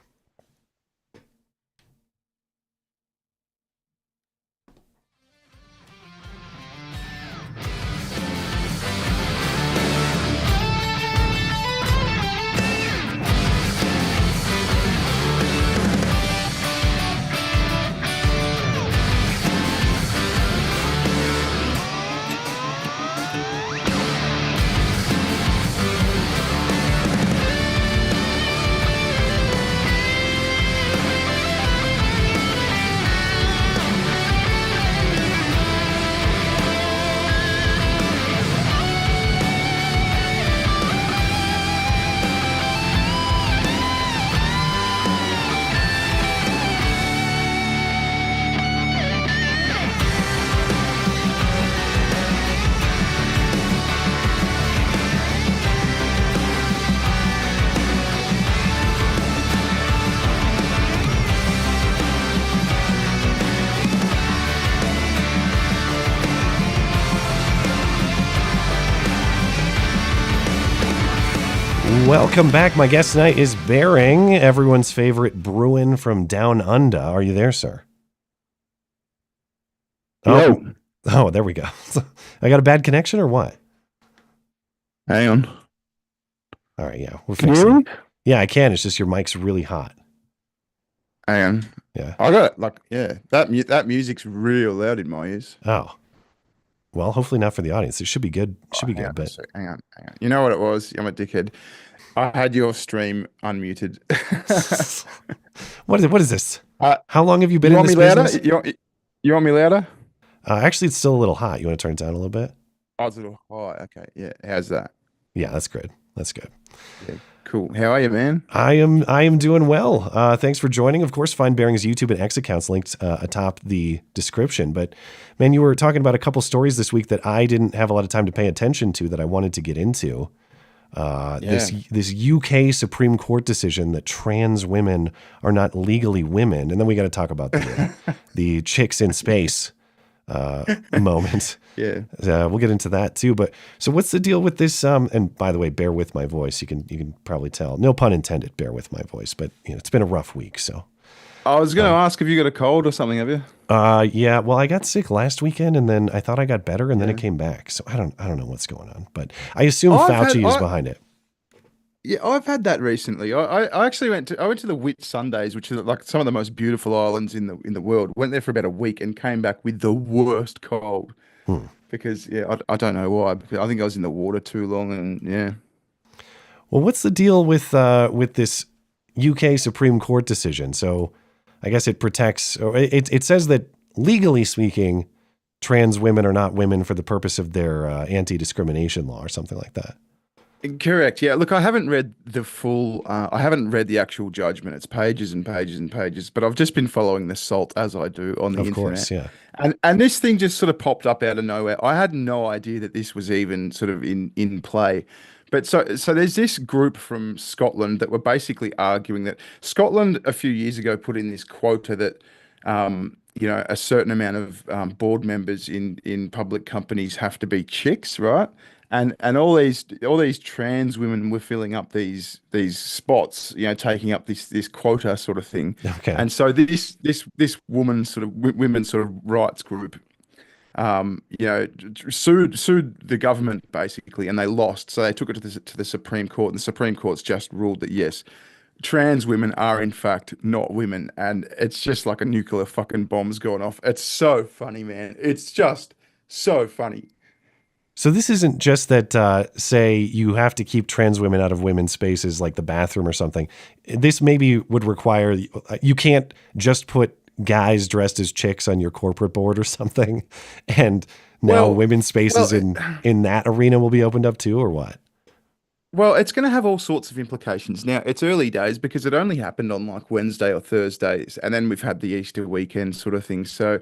S11: Welcome back. My guest tonight is Bering, everyone's favorite Bruin from Down Under. Are you there, sir? Oh, there we go. I got a bad connection or what?
S17: Hang on.
S11: All right, yeah. We're fixing it. Yeah, I can. It's just your mic's really hot.
S17: Hang on.
S11: Yeah.
S17: I got that music's real loud in my ears.
S11: Oh. Well, hopefully not for the audience. It should be good. But
S17: hang on. You know what it was? I'm a dickhead. I had your stream unmuted.
S11: What is this? How long have you been in this business?
S17: You want me louder?
S11: Actually, it's still a little hot. You want to turn it down a little bit?
S17: Oh, it's a little high. Okay. Yeah. How's that?
S11: Yeah, that's good. That's good.
S17: Yeah, cool. How are you, man?
S11: I am doing well. Thanks for joining. Of course, find Bering's YouTube and X accounts linked atop the description. But man, you were talking about a couple stories this week that I didn't have a lot of time to pay attention to that I wanted to get into. This UK Supreme Court decision that trans women are not legally women, and then we got to talk about the chicks in space moment.
S17: Yeah.
S11: We'll get into that too. But so what's the deal with this? And by the way, bear with my voice. You can probably tell. No pun intended. Bear with my voice. But it's been a rough week. So
S17: I was going to ask if you got a cold or something. Have you?
S11: Yeah. Well, I got sick last weekend, and then I thought I got better, and then it came back. So I don't know what's going on. But I assume Fauci is behind it.
S17: Yeah, I've had that recently. I actually went to the Whit Sundays, which is like some of the most beautiful islands in the world. Went there for about a week and came back with the worst cold. Because I don't know why. Because I think I was in the water too long, and yeah.
S11: Well, what's the deal with this UK Supreme Court decision? So, I guess it protects. Or it says that legally speaking, trans women are not women for the purpose of their anti-discrimination law or something like that.
S17: Correct. Yeah. Look, I haven't read the full. I haven't read the actual judgment. It's pages and pages and pages. But I've just been following the salt as I do on the internet. Of course, yeah. And this thing just sort of popped up out of nowhere. I had no idea that this was even sort of in play. But so there's this group from Scotland that were basically arguing that Scotland a few years ago put in this quota that a certain amount of board members in public companies have to be chicks, right? And all these trans women were filling up these spots, taking up this quota sort of thing.
S11: Okay.
S17: And so this woman women's sort of rights group, sued the government basically, and they lost. So they took it to the Supreme Court, and the Supreme Court's just ruled that yes, trans women are in fact not women, and it's just like a nuclear fucking bomb's gone off. It's so funny, man. It's just so funny.
S11: So this isn't just that, say, you have to keep trans women out of women's spaces like the bathroom or something. This maybe would require, you can't just put guys dressed as chicks on your corporate board or something. And now women's spaces in that arena will be opened up too, or what?
S17: Well, it's going to have all sorts of implications. Now, it's early days because it only happened on like Wednesday or Thursdays. And then we've had the Easter weekend sort of thing. So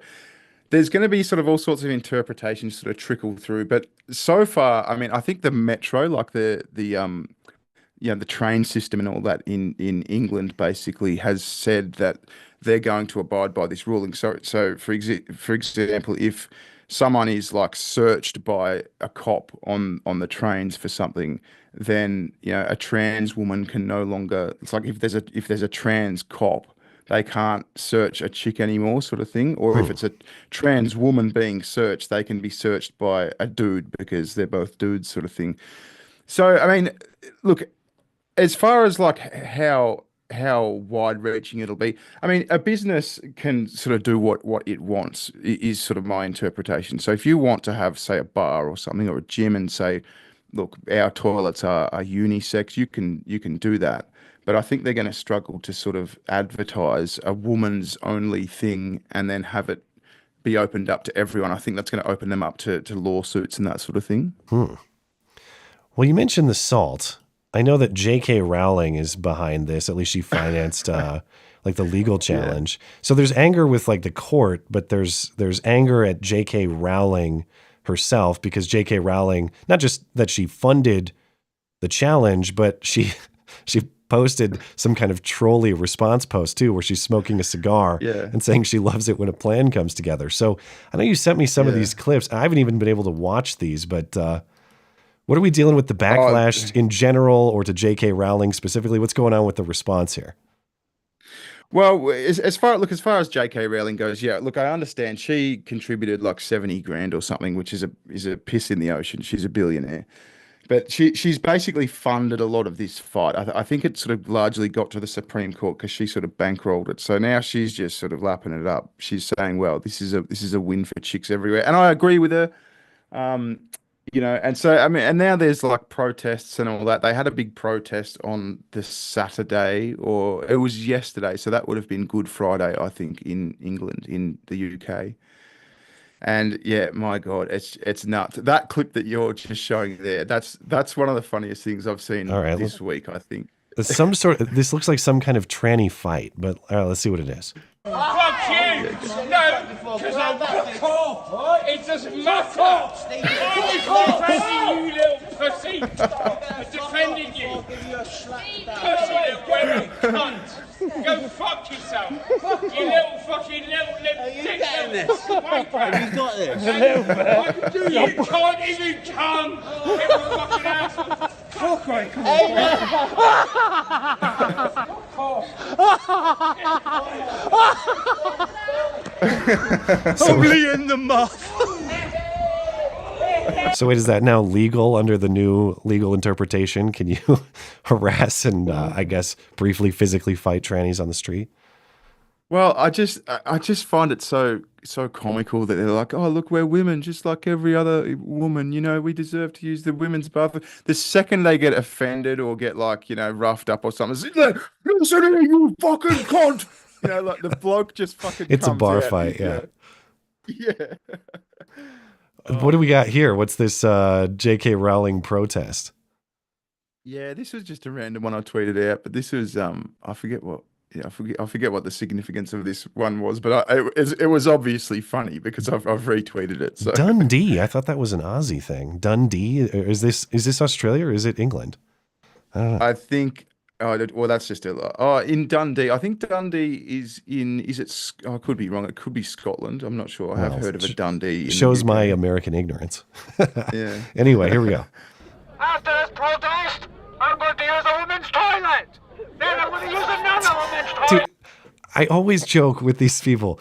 S17: there's going to be sort of all sorts of interpretations sort of trickle through, but so far, I mean, I think the metro, like the train system and all that in England, basically has said that they're going to abide by this ruling. So for example, if someone is like searched by a cop on the trains for something, then a trans woman can no longer. It's like if there's a trans cop, they can't search a chick anymore, sort of thing. Or if it's a trans woman being searched, they can be searched by a dude because they're both dudes, sort of thing. So, I mean, look, as far as like how wide-reaching it'll be, I mean, a business can sort of do what it wants, is sort of my interpretation. So if you want to have, say, a bar or something, or a gym, and say, look, our toilets are unisex, you can do that. But I think they're going to struggle to sort of advertise a woman's only thing and then have it be opened up to everyone. I think that's going to open them up to lawsuits and that sort of thing.
S11: Well, you mentioned the salt. I know that J.K. Rowling is behind this. At least she financed like the legal challenge. Yeah. So there's anger with like the court, but there's anger at J.K. Rowling herself, because J.K. Rowling, not just that she funded the challenge, but she posted some kind of trolley response post too, where she's smoking a cigar and saying she loves it when a plan comes together. So I know you sent me some of these clips. I haven't even been able to watch these, but What are we dealing with the backlash in general or to J.K. Rowling specifically? What's going on with the response here?
S17: Well, as far as J.K. Rowling goes, yeah, look, I understand she contributed like 70 grand or something, which is a piss in the ocean. She's a billionaire. But she's basically funded a lot of this fight. I think it sort of largely got to the Supreme Court because she sort of bankrolled it. So now she's just sort of lapping it up. She's saying, "Well, this is a win for chicks everywhere," and I agree with her. And so I mean, and now there's like protests and all that. They had a big protest on the Saturday, or it was yesterday, so that would have been Good Friday, I think, in England, in the UK. And yeah, my God, it's nuts. That clip that you're just showing there, that's one of the funniest things I've seen this week, I think.
S11: This looks like some kind of tranny fight, but all right, let's see what it is.
S8: Fuck you! No, because I'm cool. It doesn't matter. I was defending you, little pussy. I defended you. Pussy, little wearing cunt. Go fuck yourself. You little fucking little dick.
S6: You got this.
S8: You can't even come. You're a fucking asshole. Fuck right, come
S6: Only in the mouth.
S11: So wait, is that now legal under the new legal interpretation? Can you harass and I guess briefly physically fight trannies on the street?
S17: Well, I just find it so comical that they're like, oh, look, we're women just like every other woman. You know, we deserve to use the women's bathroom. The second they get offended or get like, roughed up or something, it's like, listen to you fucking cunt. Like the bloke just fucking
S11: It's
S17: comes
S11: a bar
S17: out,
S11: fight, yeah.
S17: Yeah.
S11: What do we got here? What's this J.K. Rowling protest?
S17: Yeah, this was just a random one I tweeted out, but this was I forget what the significance of this one was, but it was obviously funny because I've retweeted it. So.
S11: Dundee, I thought that was an Aussie thing. Dundee, is this Australia or is it England? I don't know.
S17: I think. Well, that's just in Dundee. I think Dundee is in. Is it? I could be wrong. It could be Scotland. I'm not sure. I have heard of a Dundee.
S11: Shows my American ignorance.
S17: Yeah.
S11: Anyway, here we go.
S8: After this protest, I'm going to use a women's toilet. Then I'm going to use another women's toilet.
S11: Dude, I always joke with these people,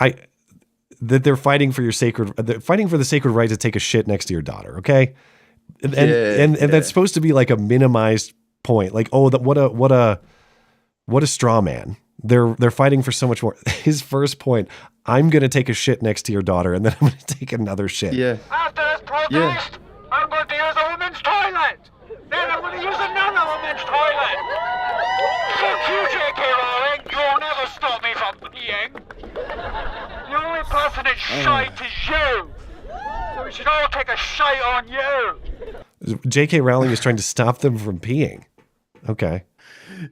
S11: that they're fighting for the sacred right to take a shit next to your daughter. Okay, and that's supposed to be like a minimized point. Like, oh, what a straw man. They're fighting for so much more. His first point: I'm going to take a shit next to your daughter, and then I'm going to take another shit.
S17: Yeah.
S8: After this protest, I'm going to use a women's toilet. Then I'm going to use another women's toilet. Fuck you, J.K. Rowling. You'll never stop me from peeing. The only person that's shite is you. So we should all take a shite on you.
S11: J.K. Rowling is trying to stop them from peeing. Okay.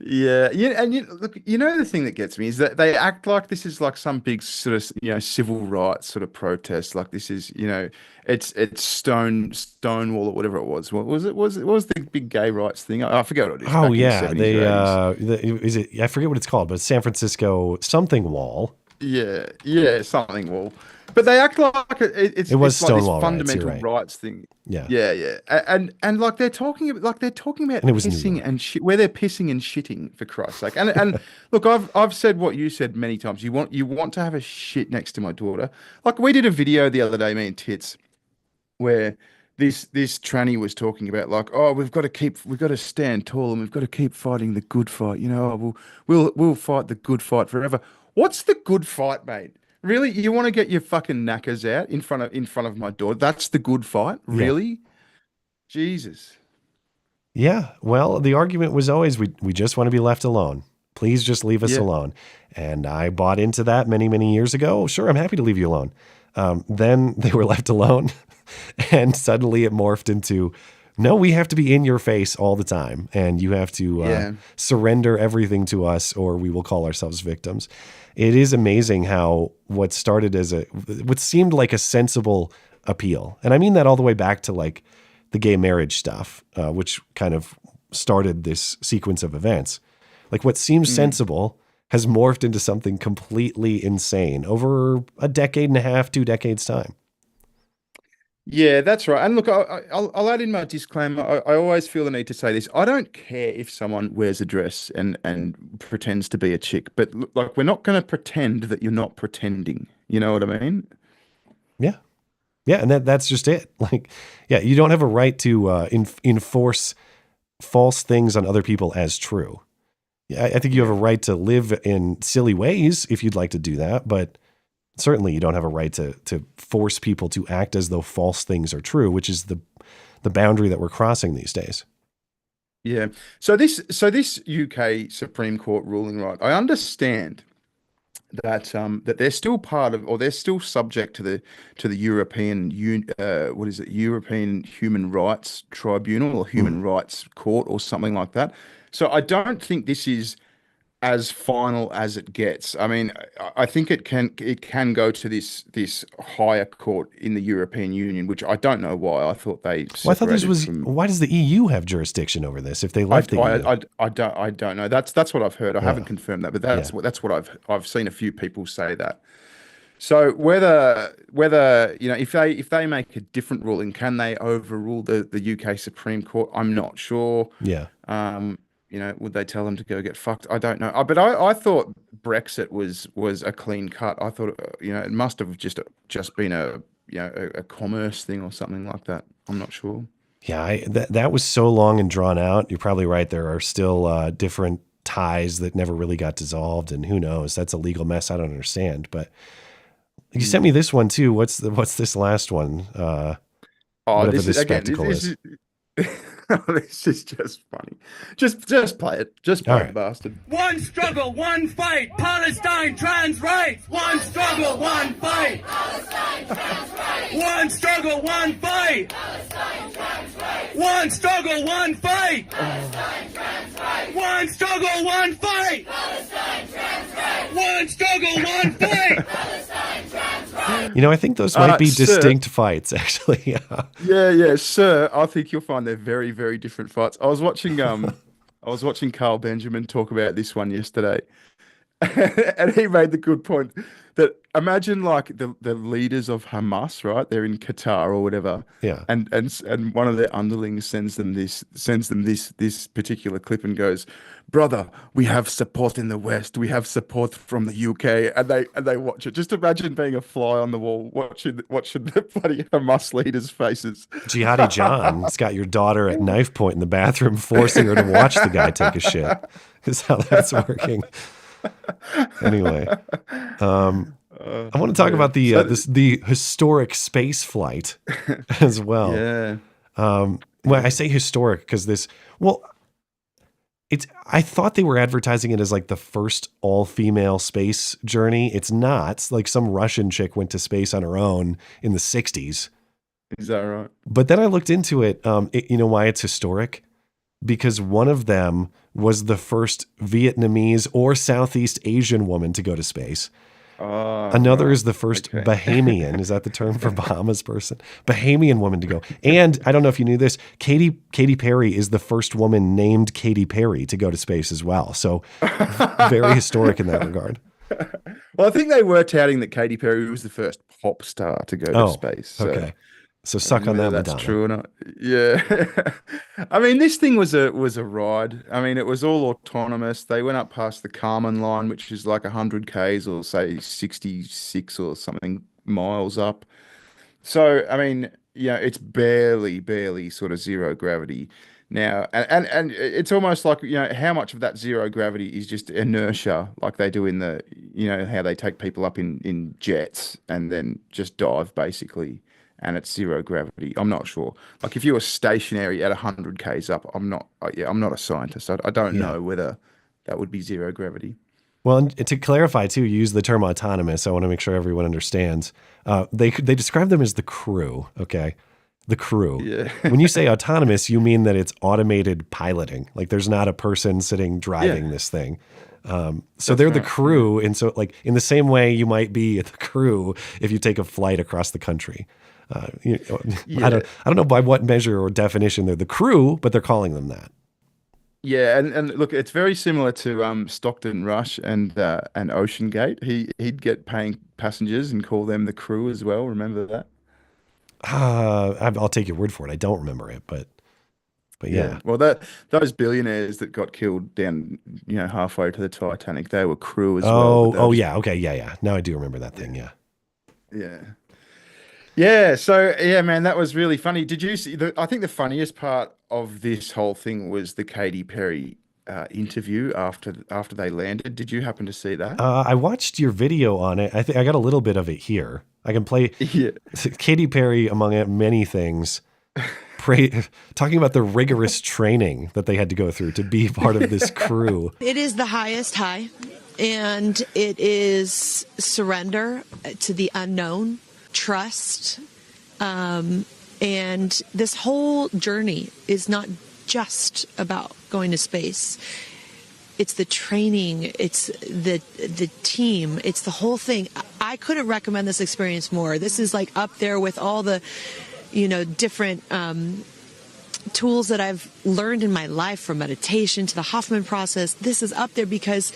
S17: Yeah, and look, the thing that gets me is that they act like this is like some big sort of civil rights sort of protest. Like this is it's Stonewall or whatever it was. What was it? Was the big gay rights thing? I forget what it is.
S11: Oh yeah, is it? I forget what it's called, but San Francisco something wall.
S17: Yeah, something wall. But they act like it's
S11: was
S17: Stonewall
S11: like
S17: fundamental
S11: rights,
S17: rights thing.
S11: Yeah.
S17: And like they're talking about pissing and shit, where they're pissing and shitting, for Christ's sake. And look, I've said what you said many times. You want to have a shit next to my daughter. Like we did a video the other day, me and Tits, where this tranny was talking about like, oh, we've got to stand tall and we've got to keep fighting the good fight. We'll fight the good fight forever. What's the good fight, mate? Really, you want to get your fucking knackers out in front of my daughter? That's the good fight, really? Yeah. Jesus.
S11: Yeah. Well, the argument was always we just want to be left alone. Please just leave us alone. And I bought into that many, many years ago. Sure, I'm happy to leave you alone. Then they were left alone, and suddenly it morphed into, no, we have to be in your face all the time, and you have to surrender everything to us, or we will call ourselves victims. It is amazing how what started as what seemed like a sensible appeal, and I mean that all the way back to like the gay marriage stuff, which kind of started this sequence of events. Like what seems sensible has morphed into something completely insane over a decade and a half, 2 decades time.
S17: Yeah, that's right. And look, I'll add in my disclaimer. I always feel the need to say this. I don't care if someone wears a dress and pretends to be a chick, but like, we're not going to pretend that you're not pretending. You know what I mean?
S11: Yeah. Yeah. And that's just it. Like, yeah, you don't have a right to enforce false things on other people as true. Yeah, I think you have a right to live in silly ways if you'd like to do that, but certainly you don't have a right to force people to act as though false things are true, which is the boundary that we're crossing these days.
S17: Yeah. So this UK Supreme Court ruling, right? I understand that that they're still part of, or they're still subject to the European European Human Rights Tribunal or Human Rights Court or something like that. So I don't think this is as final as it gets. I mean, I think it can go to this higher court in the European Union, which I don't know why. I thought they.
S11: Well, I thought this was. Why does the EU have jurisdiction over this if they left the EU?
S17: I don't know. That's what I've heard. I haven't confirmed that, but that's what I've seen a few people say that. So whether if they make a different ruling, can they overrule the UK Supreme Court? I'm not sure.
S11: Yeah.
S17: Would they tell them to go get fucked? I don't know. But I thought Brexit was a clean cut. I thought, it must have just been a commerce thing or something like that. I'm not sure.
S11: Yeah, that was so long and drawn out. You're probably right. There are still different ties that never really got dissolved, and who knows? That's a legal mess I don't understand. But you sent me this one too. What's this last one? Whatever this spectacle is.
S17: This is just funny. Just play it. Just play it, bastard.
S6: One struggle, one fight. Palestine trans rights. One struggle, one fight. Palestine trans rights. One struggle, one fight. Palestine trans rights. One struggle, one fight. Palestine trans rights. One struggle, one fight. Palestine trans rights. One struggle, one fight. Palestine trans rights.
S11: I think those might be distinct fights, actually.
S17: Yeah, sir. I think you'll find they're very, very different fights. I was watching Carl Benjamin talk about this one yesterday, and he made the good point that imagine like the leaders of Hamas, right? They're in Qatar or whatever.
S11: Yeah.
S17: And one of their underlings sends them this particular clip and goes, "Brother, we have support in the West. We have support from the UK." And they watch it. Just imagine being a fly on the wall watching the bloody Hamas leaders' faces.
S11: Jihadi John's got your daughter at knife point in the bathroom, forcing her to watch the guy take a shit. Is how that's working. Anyway, I want to talk about the historic space flight as well.
S17: Yeah.
S11: Well, I say historic because I thought they were advertising it as like the first all-female space journey. It's not. It's like some Russian chick went to space on her own in the 60s.
S17: Is that right?
S11: But then I looked into it. You know why it's historic? Because one of them was the first Vietnamese or Southeast Asian woman to go to space. Another is the first Bahamian. Is that the term for Bahamas person? Bahamian woman to go. And I don't know if you knew this, Katy Perry is the first woman named Katy Perry to go to space as well. So very historic in that regard.
S17: Well, I think they were touting that Katy Perry was the first pop star to go to space. So.
S11: Okay. So suck on that,
S17: That's
S11: Madonna.
S17: true or not? Yeah. I mean, this thing was a ride. I mean, it was all autonomous. They went up past the Kármán line, which is like 100 Ks or say 66 or something miles up. So, I mean, it's barely sort of zero gravity now. And it's almost like, how much of that zero gravity is just inertia, like they do in the, how they take people up in jets and then just dive basically. And it's zero gravity. I'm not sure. Like if you were stationary at 100 Ks up, I'm not a scientist. I don't know whether that would be zero gravity.
S11: Well, and to clarify too, you use the term autonomous. I want to make sure everyone understands. They describe them as the crew. Okay. The crew.
S17: Yeah.
S11: When you say autonomous, you mean that it's automated piloting. Like there's not a person sitting driving this thing. So they're the crew. And so like in the same way you might be the crew if you take a flight across the country. I don't know by what measure or definition they're the crew, but they're calling them that.
S17: Yeah, and look, it's very similar to Stockton Rush and Ocean Gate. He'd get paying passengers and call them the crew as well. Remember that?
S11: I'll take your word for it. I don't remember it, but yeah.
S17: Well, those billionaires that got killed down, halfway to the Titanic, they were crew as well.
S11: Oh, yeah. Okay, yeah. Now I do remember that thing. Yeah.
S17: Yeah. Yeah. So yeah, man, that was really funny. Did you see? I think the funniest part of this whole thing was the Katy Perry interview after they landed. Did you happen to see that?
S11: I watched your video on it. I think I got a little bit of it here. I can play Katy Perry, among many things, talking about the rigorous training that they had to go through to be part of this crew.
S18: It is the highest high, and it is surrender to the unknown, trust, and this whole journey is not just about going to space. It's the training, it's the team, it's the whole thing. I couldn't recommend this experience more. This is like up there with all the, different tools that I've learned in my life, from meditation to the Hoffman process. This is up there because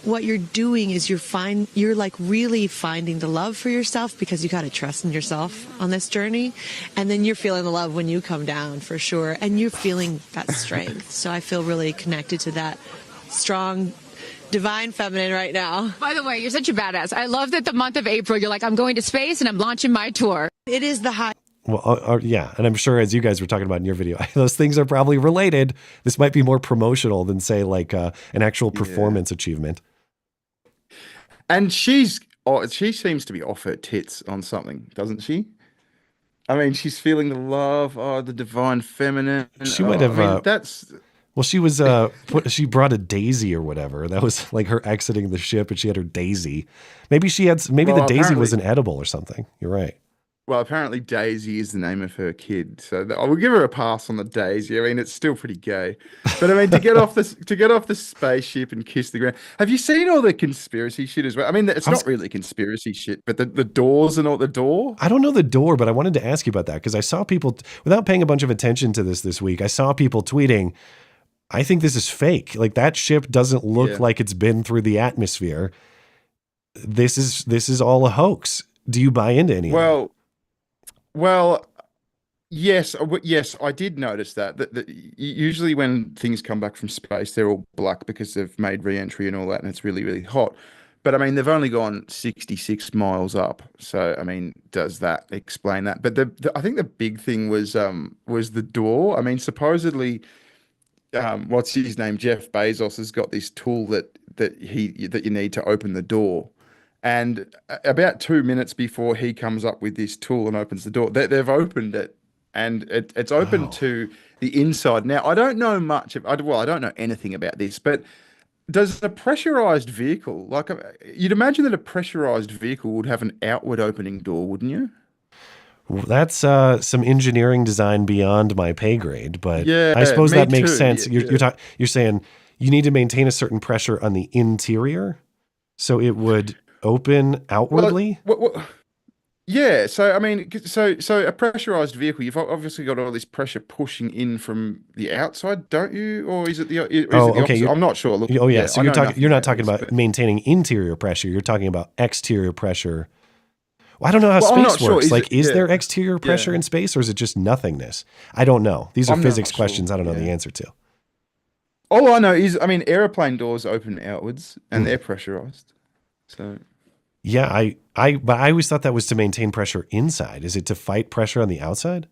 S18: what you're doing is you're like really finding the love for yourself, because you got to trust in yourself on this journey. And then you're feeling the love when you come down, for sure. And you're feeling that strength. So I feel really connected to that strong, divine feminine right now.
S19: By the way, you're such a badass. I love that the month of April, you're like, I'm going to space and I'm launching my tour.
S18: It is the high.
S11: Well, yeah. And I'm sure, as you guys were talking about in your video, those things are probably related. This might be more promotional than, say, like an actual performance achievement.
S17: And she seems to be off her tits on something, doesn't she? I mean, she's feeling the love, the divine feminine.
S11: She might have.
S17: That's.
S11: Well, she was. She brought a daisy or whatever. That was like her exiting the ship, and she had her daisy. Maybe she had. Maybe the daisy was an edible or something. You're right.
S17: Well, apparently Daisy is the name of her kid, so I will give her a pass on the Daisy. I mean, it's still pretty gay, but I mean, to get off the spaceship and kiss the ground. Have you seen all the conspiracy shit as well? I mean, it's not really conspiracy shit, but the doors and all the door.
S11: I don't know the door, but I wanted to ask you about that because I saw people, without paying a bunch of attention to this week, I saw people tweeting, I think this is fake. Like, that ship doesn't look like it's been through the atmosphere. This is all a hoax. Do you buy into any of it?
S17: Well, yes, I did notice that usually when things come back from space, they're all black because they've made re-entry and all that, and it's really, really hot. But I mean, they've only gone 66 miles up, so I mean, does that explain that? But I think the big thing was the door. I mean, supposedly, what's his name? Jeff Bezos has got this tool that you need to open the door. And about 2 minutes before he comes up with this tool and opens the door, they've opened it, and it's open to the inside. Now, I don't know much. I don't know anything about this, but does a pressurized vehicle, like you'd imagine that a pressurized vehicle would have an outward opening door, wouldn't you?
S11: That's some engineering design beyond my pay grade, but I suppose that makes sense. You're saying you need to maintain a certain pressure on the interior, so it would open outwardly?
S17: Yeah. So I mean, so a pressurized vehicle, you've obviously got all this pressure pushing in from the outside, don't you? Or is it the?
S11: Okay.
S17: I'm not sure. Look,
S11: So you're not talking about maintaining interior pressure. You're talking about exterior pressure. Well, I don't know how space works. Is there exterior pressure in space, or is it just nothingness? I don't know. These are physics questions I don't know the answer to.
S17: All I know is, I mean, airplane doors open outwards and they're pressurized. So.
S11: Yeah, but I always thought that was to maintain pressure inside. Is it to fight pressure on the outside?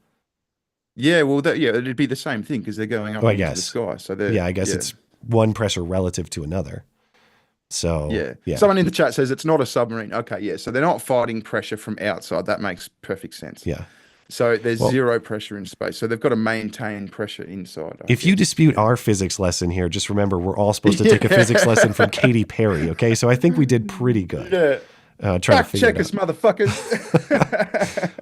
S17: Yeah, well, it'd be the same thing because they're going up into the sky. So
S11: I guess it's one pressure relative to another. So
S17: yeah. Someone in the chat says it's not a submarine. Okay, yeah. So they're not fighting pressure from outside. That makes perfect sense.
S11: Yeah.
S17: So there's zero pressure in space. So they've got to maintain pressure inside.
S11: If you dispute our physics lesson here, just remember we're all supposed to take a physics lesson from Katy Perry. Okay, so I think we did pretty good.
S17: Yeah.
S11: Fact
S17: check us, motherfuckers.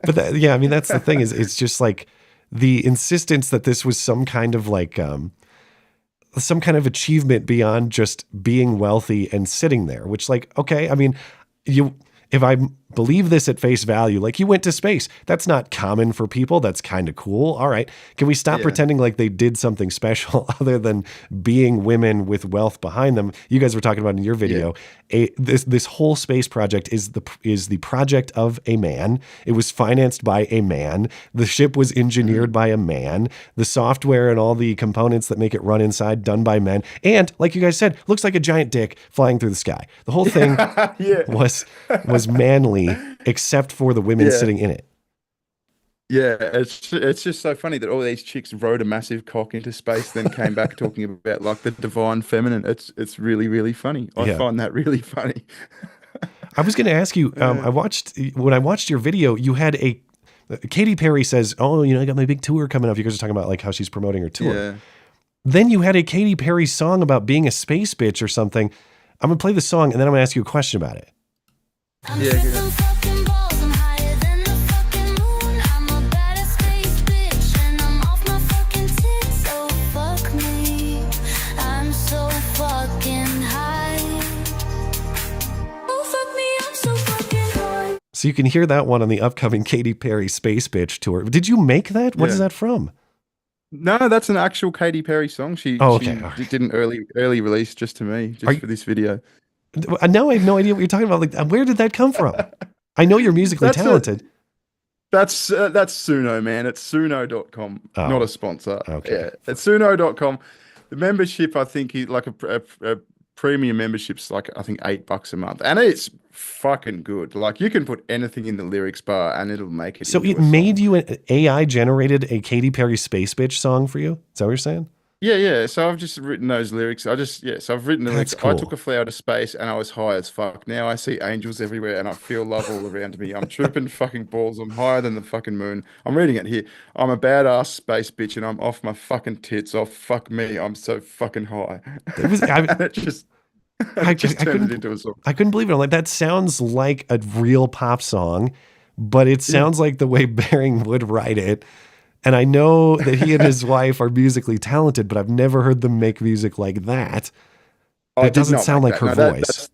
S11: But I mean, that's the thing is, it's just like the insistence that this was some kind of some kind of achievement beyond just being wealthy and sitting there. Which, like, okay, I mean, if I'm believe this at face value. Like, you went to space. That's not common for people. That's kind of cool. All right. Can we stop pretending like they did something special other than being women with wealth behind them? You guys were talking about in your video, this whole space project is the project of a man. It was financed by a man. The ship was engineered by a man. The software and all the components that make it run inside done by men. And like you guys said, looks like a giant dick flying through the sky. The whole thing was manly, except for the women sitting in it.
S17: Yeah, it's just so funny that all these chicks rode a massive cock into space, then came back talking about like the divine feminine. It's really, really funny. I find that really funny.
S11: I was going to ask you, when I watched your video, you had Katy Perry says, "Oh, I got my big tour coming up." You guys are talking about like how she's promoting her tour.
S17: Yeah.
S11: Then you had a Katy Perry song about being a space bitch or something. I'm going to play the song and then I'm going to ask you a question about it.
S17: Yeah.
S11: So you can hear that one on the upcoming Katy Perry Space Bitch tour. Did you make that? What is that from?
S17: No, that's an actual Katy Perry song. She did an early release just to me, for this video.
S11: Now I have no idea what you're talking about. Like, where did that come from? I know you're musically talented.
S17: That's Suno, man. It's Suno.com, not a sponsor.
S11: Okay.
S17: Yeah, it's Suno.com. The membership, I think, is like a premium membership's like, I think, $8 a month, and it's fucking good. Like, you can put anything in the lyrics bar and it'll make it.
S11: So it made you an AI generated a Katy Perry Space Bitch song for you? Is that what you're saying?
S17: Yeah. So I've just written those lyrics. So I've written the lyrics.
S11: Cool.
S17: I took a flower to space and I was high as fuck. Now I see angels everywhere and I feel love all around me. I'm trooping fucking balls. I'm higher than the fucking moon. I'm reading it here. I'm a badass space bitch and I'm off my fucking tits off. Fuck me. I'm so fucking high.
S11: I couldn't believe it. I'm like, that sounds like a real pop song, but it sounds like the way Baring would write it. And I know that he and his wife are musically talented, but I've never heard them make music like that. It doesn't sound like her voice.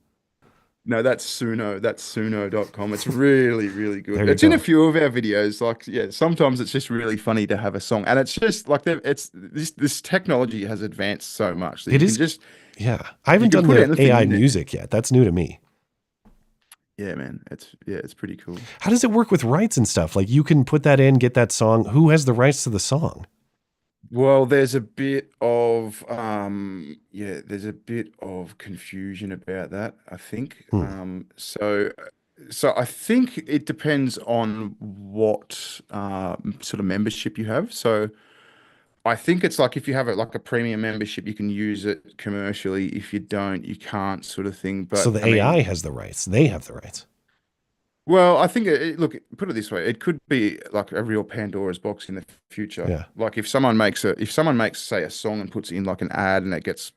S17: That's Suno. That's Suno.com. It's really, really good. It's
S11: go.
S17: in a few of our videos. Like, sometimes it's just really funny to have a song. And it's just like, this technology has advanced so much. That
S11: it is just, I haven't done the AI music yet. That's new to me.
S17: Yeah, man. It's pretty cool.
S11: How does it work with rights and stuff? Like, you can put that in, get that song. Who has the rights to the song?
S17: Well, there's a bit of confusion about that, I think. So I think it depends on what sort of membership you have. So I think it's like, if you have it like a premium membership, you can use it commercially. If you don't, you can't, sort of thing. But
S11: so the AI has the rights. They have the rights.
S17: Well, I think, look, put it this way: it could be like a real Pandora's box in the future.
S11: Yeah.
S17: Like, if someone makes, say, a song and puts it in like an ad, and it gets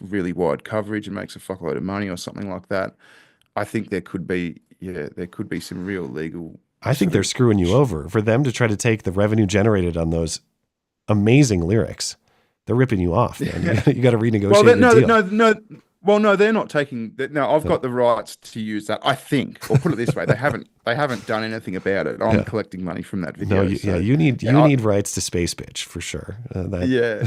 S17: really wide coverage and makes a fuckload of money or something like that, I think there could be some real legal.
S11: I think they're screwing you over for them to try to take the revenue generated on those amazing lyrics. They're ripping you off, man. You got to renegotiate the deal.
S17: Well, no, they're not taking that. No, I've got the rights to use that, I think. Or put it this way, they haven't done anything about it. I'm collecting money from that video.
S11: No, you need rights to Space Bitch for sure.
S17: Yeah.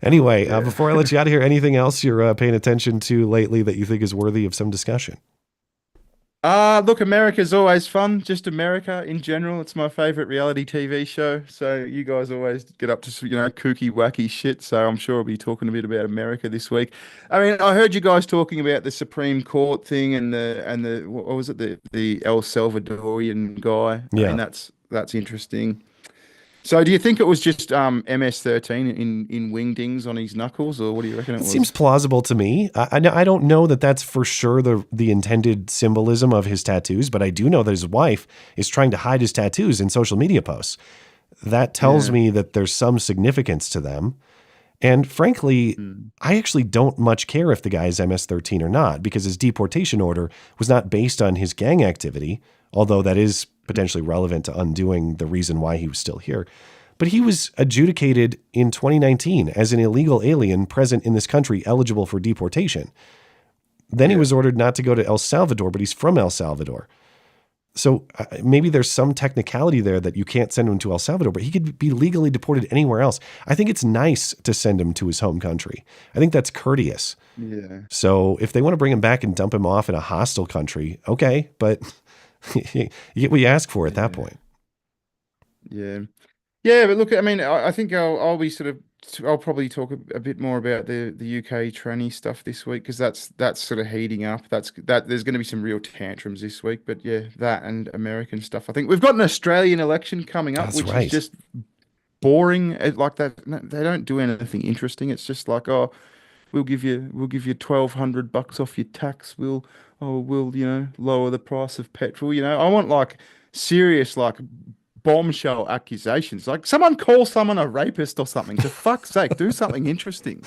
S11: Anyway, before I let you out of here, anything else you're paying attention to lately that you think is worthy of some discussion?
S17: Look, America's always fun. Just America in general. It's my favorite reality TV show. So you guys always get up to, kooky, wacky shit. So I'm sure I'll be talking a bit about America this week. I mean, I heard you guys talking about the Supreme Court thing and the what was it? The El Salvadorian guy.
S11: Yeah.
S17: I mean, that's interesting. So do you think it was just MS-13 in wingdings on his knuckles, or what do you reckon it was?
S11: It seems plausible to me. I don't know that that's for sure the intended symbolism of his tattoos, but I do know that his wife is trying to hide his tattoos in social media posts. That tells me that there's some significance to them. And frankly, I actually don't much care if the guy is MS-13 or not, because his deportation order was not based on his gang activity, although that is potentially relevant to undoing the reason why he was still here. But he was adjudicated in 2019 as an illegal alien present in this country eligible for deportation. Then he was ordered not to go to El Salvador, but he's from El Salvador. So maybe there's some technicality there that you can't send him to El Salvador, but he could be legally deported anywhere else. I think it's nice to send him to his home country. I think that's courteous.
S17: Yeah.
S11: So if they want to bring him back and dump him off in a hostile country, okay, but you get what you ask for at that point.
S17: Yeah. Yeah, but look, I mean, I think I'll be sort of, I'll probably talk a bit more about the UK tranny stuff this week, because that's sort of heating up. That there's going to be some real tantrums this week. But yeah, that and American stuff. I think we've got an Australian election coming up, which is just boring. Like that, they don't do anything interesting. It's just like, oh, we'll give you $1,200 off your tax. We'll lower the price of petrol. I want like serious bombshell accusations. Like someone call someone a rapist or something. For fuck's sake, do something interesting.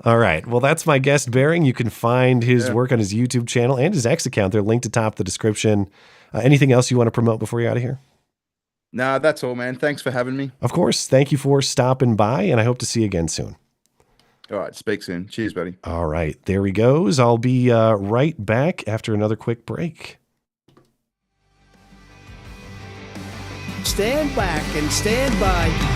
S11: All right. Well, that's my guest Bearing. You can find his work on his YouTube channel and his X account. They're linked atop the description. Anything else you want to promote before you're out of here?
S17: Nah, that's all, man. Thanks for having me.
S11: Of course. Thank you for stopping by, and I hope to see you again soon.
S17: All right. Speak soon. Cheers, buddy.
S11: All right. There he goes. I'll be right back after another quick break.
S20: Stand back and stand by.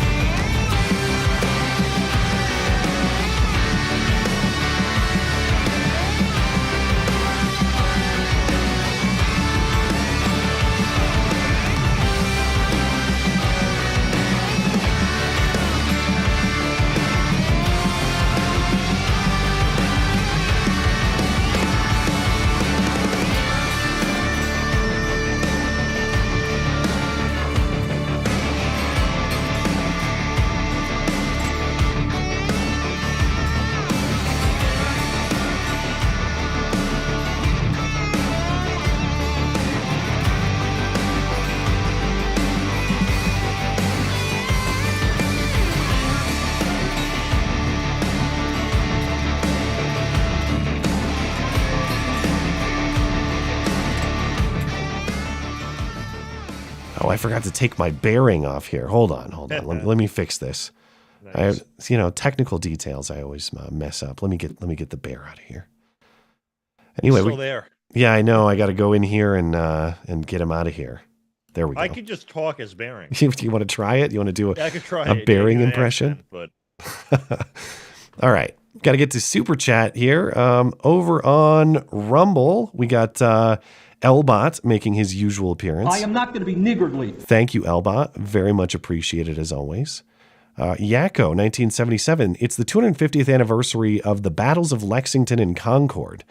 S11: I forgot to take my bearing off here. Hold on. Let me fix this. Nice. I have, technical details I always mess up. Let me get the bear out of here. Anyway,
S12: still there.
S11: Yeah, I know. I got to go in here and get him out of here. There we go.
S12: I could just talk as Bearing.
S11: Do you want to try it? You want to do
S12: I could try
S11: a Bearing impression?
S12: Accent,
S11: but all right. Got to get to Super Chat here. Over on Rumble, we got Elbot making his usual appearance.
S20: I am not going to be niggardly.
S11: Thank you, Elbot. Very much appreciated as always. Yakko, 1977. It's the 250th anniversary of the battles of Lexington and Concord.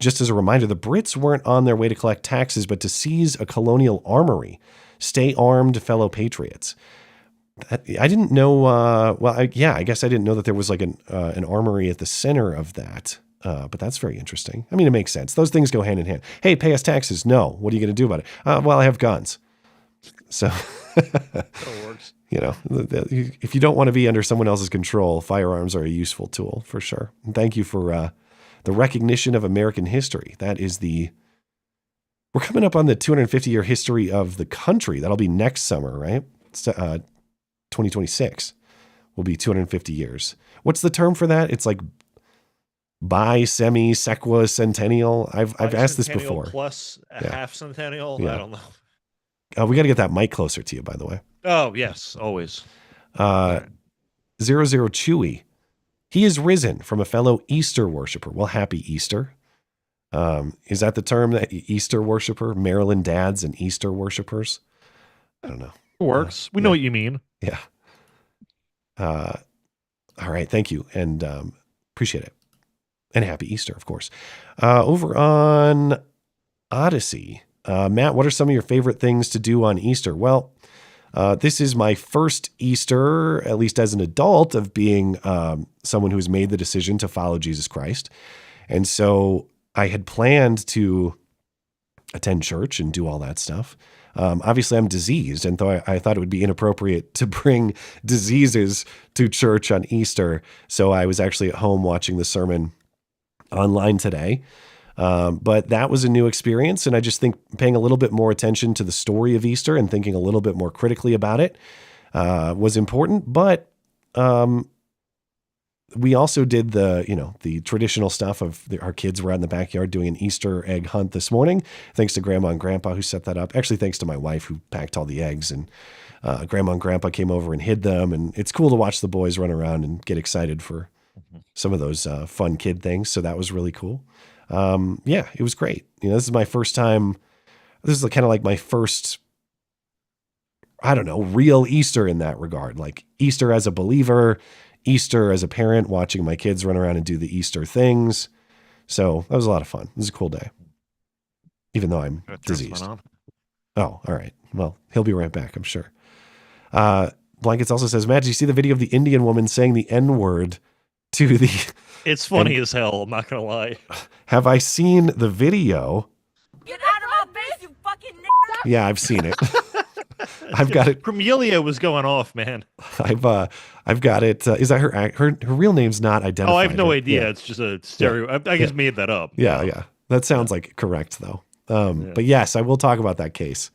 S11: Just as a reminder, the Brits weren't on their way to collect taxes, but to seize a colonial armory. Stay armed, fellow patriots. I didn't know. I guess I didn't know that there was like an armory at the center of that. But that's very interesting. I mean, it makes sense. Those things go hand in hand. Hey, pay us taxes. No. What are you going to do about it? Well, I have guns. So,
S12: that works.
S11: If you don't want to be under someone else's control, firearms are a useful tool for sure. And thank you for the recognition of American history. We're coming up on the 250-year history of the country. That'll be next summer, right? 2026 will be 250 years. What's the term for that? It's like bi-, sequa, centennial. I've asked this before.
S12: Plus a half centennial.
S11: Yeah.
S12: I don't know.
S11: We got to get that mic closer to you, by the way.
S12: Oh yes, always.
S11: 00 Chewy. He is risen from a fellow Easter worshiper. Well, happy Easter. Is that the term, that Easter worshiper? Maryland dads and Easter worshipers? I don't know.
S12: It works. We know what you mean.
S11: Yeah. All right. Thank you. And appreciate it. And happy Easter, of course. Over on Odyssey, Matt, what are some of your favorite things to do on Easter? Well, this is my first Easter, at least as an adult, of being someone who's made the decision to follow Jesus Christ. And so I had planned to attend church and do all that stuff. Obviously, I'm diseased, and I thought it would be inappropriate to bring diseases to church on Easter. So I was actually at home watching the sermon online today. But that was a new experience, and I just think paying a little bit more attention to the story of Easter and thinking a little bit more critically about it was important. But we also did the traditional stuff of our kids were out in the backyard doing an Easter egg hunt this morning. Thanks to Grandma and Grandpa who set that up. Actually, thanks to my wife who packed all the eggs, and Grandma and Grandpa came over and hid them. And it's cool to watch the boys run around and get excited for some of those fun kid things. So that was really cool. Yeah, it was great. This is my first time. This is kind of like my first, I don't know, real Easter in that regard. Like Easter as a believer, Easter as a parent, watching my kids run around and do the Easter things. So that was a lot of fun. It was a cool day, even though I'm diseased. Oh, all right. Well, he'll be right back, I'm sure. Blankets also says, Matt, did you see the video of the Indian woman saying the N-word to the...
S12: It's funny as hell, I'm not going to lie.
S11: Have I seen the video?
S6: Get out of my face, you fucking nigger!
S11: Yeah, I've seen it. I've got it.
S12: Promelia was going off, man.
S11: I've got it. Is that her real name's not identified?
S12: Oh, I have no idea.
S11: Yeah.
S12: It's just a stereo.
S11: Yeah.
S12: I just made that up.
S11: Yeah. That sounds like correct, though. But yes, I will talk about that case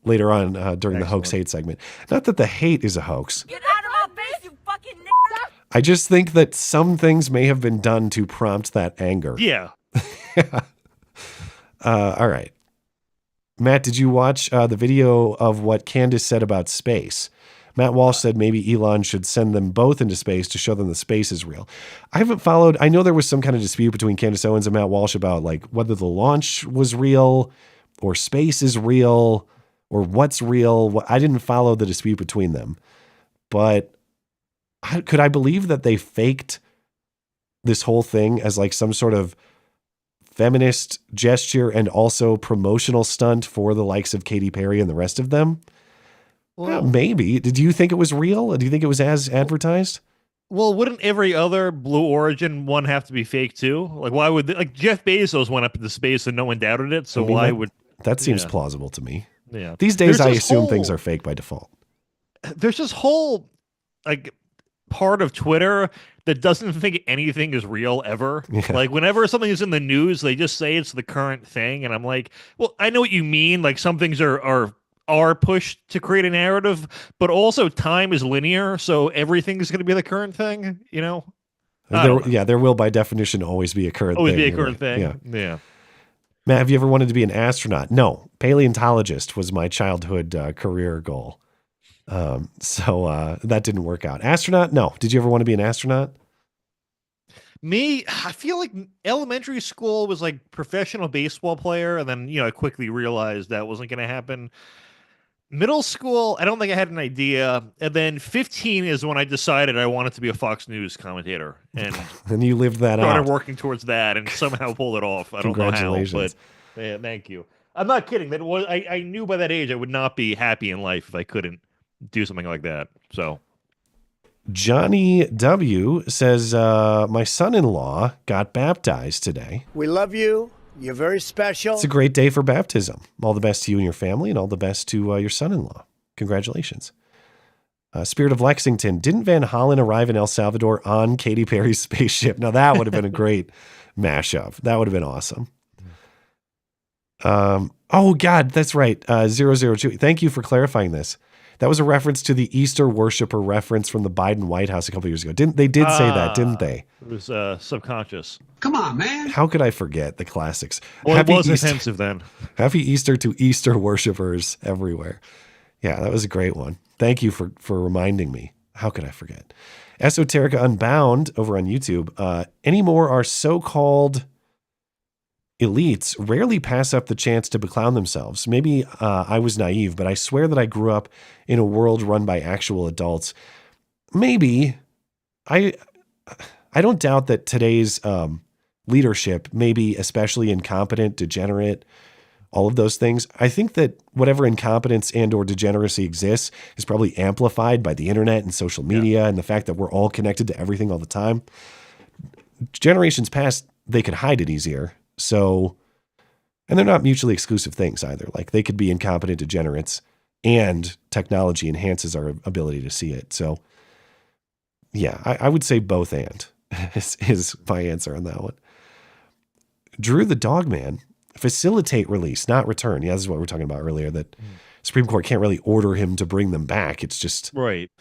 S11: later on during the hoax hate segment. Not that the hate is a hoax.
S6: Get out of my face, you fucking nigger!
S11: I just think that some things may have been done to prompt that anger.
S12: Yeah.
S11: All right. Matt, did you watch the video of what Candace said about space? Matt Walsh said maybe Elon should send them both into space to show them the space is real. I haven't followed. I know there was some kind of dispute between Candace Owens and Matt Walsh about like whether the launch was real or space is real or what's real. I didn't follow the dispute between them, but could I believe that they faked this whole thing as like some sort of feminist gesture and also promotional stunt for the likes of Katy Perry and the rest of them? Well, maybe. Did you think it was real? Do you think it was as advertised?
S12: Well, wouldn't every other Blue Origin one have to be fake too? Like, why would like Jeff Bezos went up into space and no one doubted it? So
S11: that seems plausible to me?
S12: Yeah.
S11: These days, I assume things are fake by default.
S12: There's this whole like part of Twitter that doesn't think anything is real ever. Yeah. Like whenever something is in the news, they just say it's the current thing, and I'm like, well, I know what you mean. Like some things are pushed to create a narrative, but also time is linear, so everything is going to be the current thing. There will by definition always be a current thing.
S11: Yeah. Matt, have you ever wanted to be an astronaut? No, paleontologist was my childhood career goal. So that didn't work out. Astronaut? No. Did you ever want to be an astronaut?
S12: Me, I feel like elementary school was like professional baseball player, and then I quickly realized that wasn't going to happen. Middle school, I don't think I had an idea, and then 15 is when I decided I wanted to be a Fox News commentator, and
S11: and you lived that
S12: started
S11: out.
S12: Working towards that, and somehow pulled it off. I don't know how, but yeah, thank you. I'm not kidding. That was I knew by that age I would not be happy in life if I couldn't do something like that. So
S11: Johnny W says, my son-in-law got baptized today.
S20: We love you. You're very special.
S11: It's a great day for baptism. All the best to you and your family, and all the best to your son-in-law. Congratulations. Spirit of Lexington. Didn't Van Hollen arrive in El Salvador on Katy Perry's spaceship? Now that would have been a great mashup. That would have been awesome. Oh God, that's right. 002. Thank you for clarifying this. That was a reference to the Easter worshiper reference from the Biden White House a couple years ago. They did say that, didn't they?
S12: It was subconscious.
S20: Come on, man.
S11: How could I forget the classics?
S12: Well, it was offensive then.
S11: Happy Easter to Easter worshipers everywhere. Yeah, that was a great one. Thank you for reminding me. How could I forget? Esoterica Unbound over on YouTube. Anymore are so-called elites rarely pass up the chance to beclown themselves. Maybe I was naive, but I swear that I grew up in a world run by actual adults. Maybe. I don't doubt that today's leadership may be especially incompetent, degenerate, all of those things. I think that whatever incompetence and or degeneracy exists is probably amplified by the internet and social media and the fact that we're all connected to everything all the time. Generations past, they could hide it easier. So, and they're not mutually exclusive things either. Like they could be incompetent degenerates and technology enhances our ability to see it. So yeah, I would say both and is my answer on that one. Drew the Dogman, facilitate release, not return. Yeah, this is what we were talking about earlier, that Supreme Court can't really order him to bring them back. It's just
S12: right.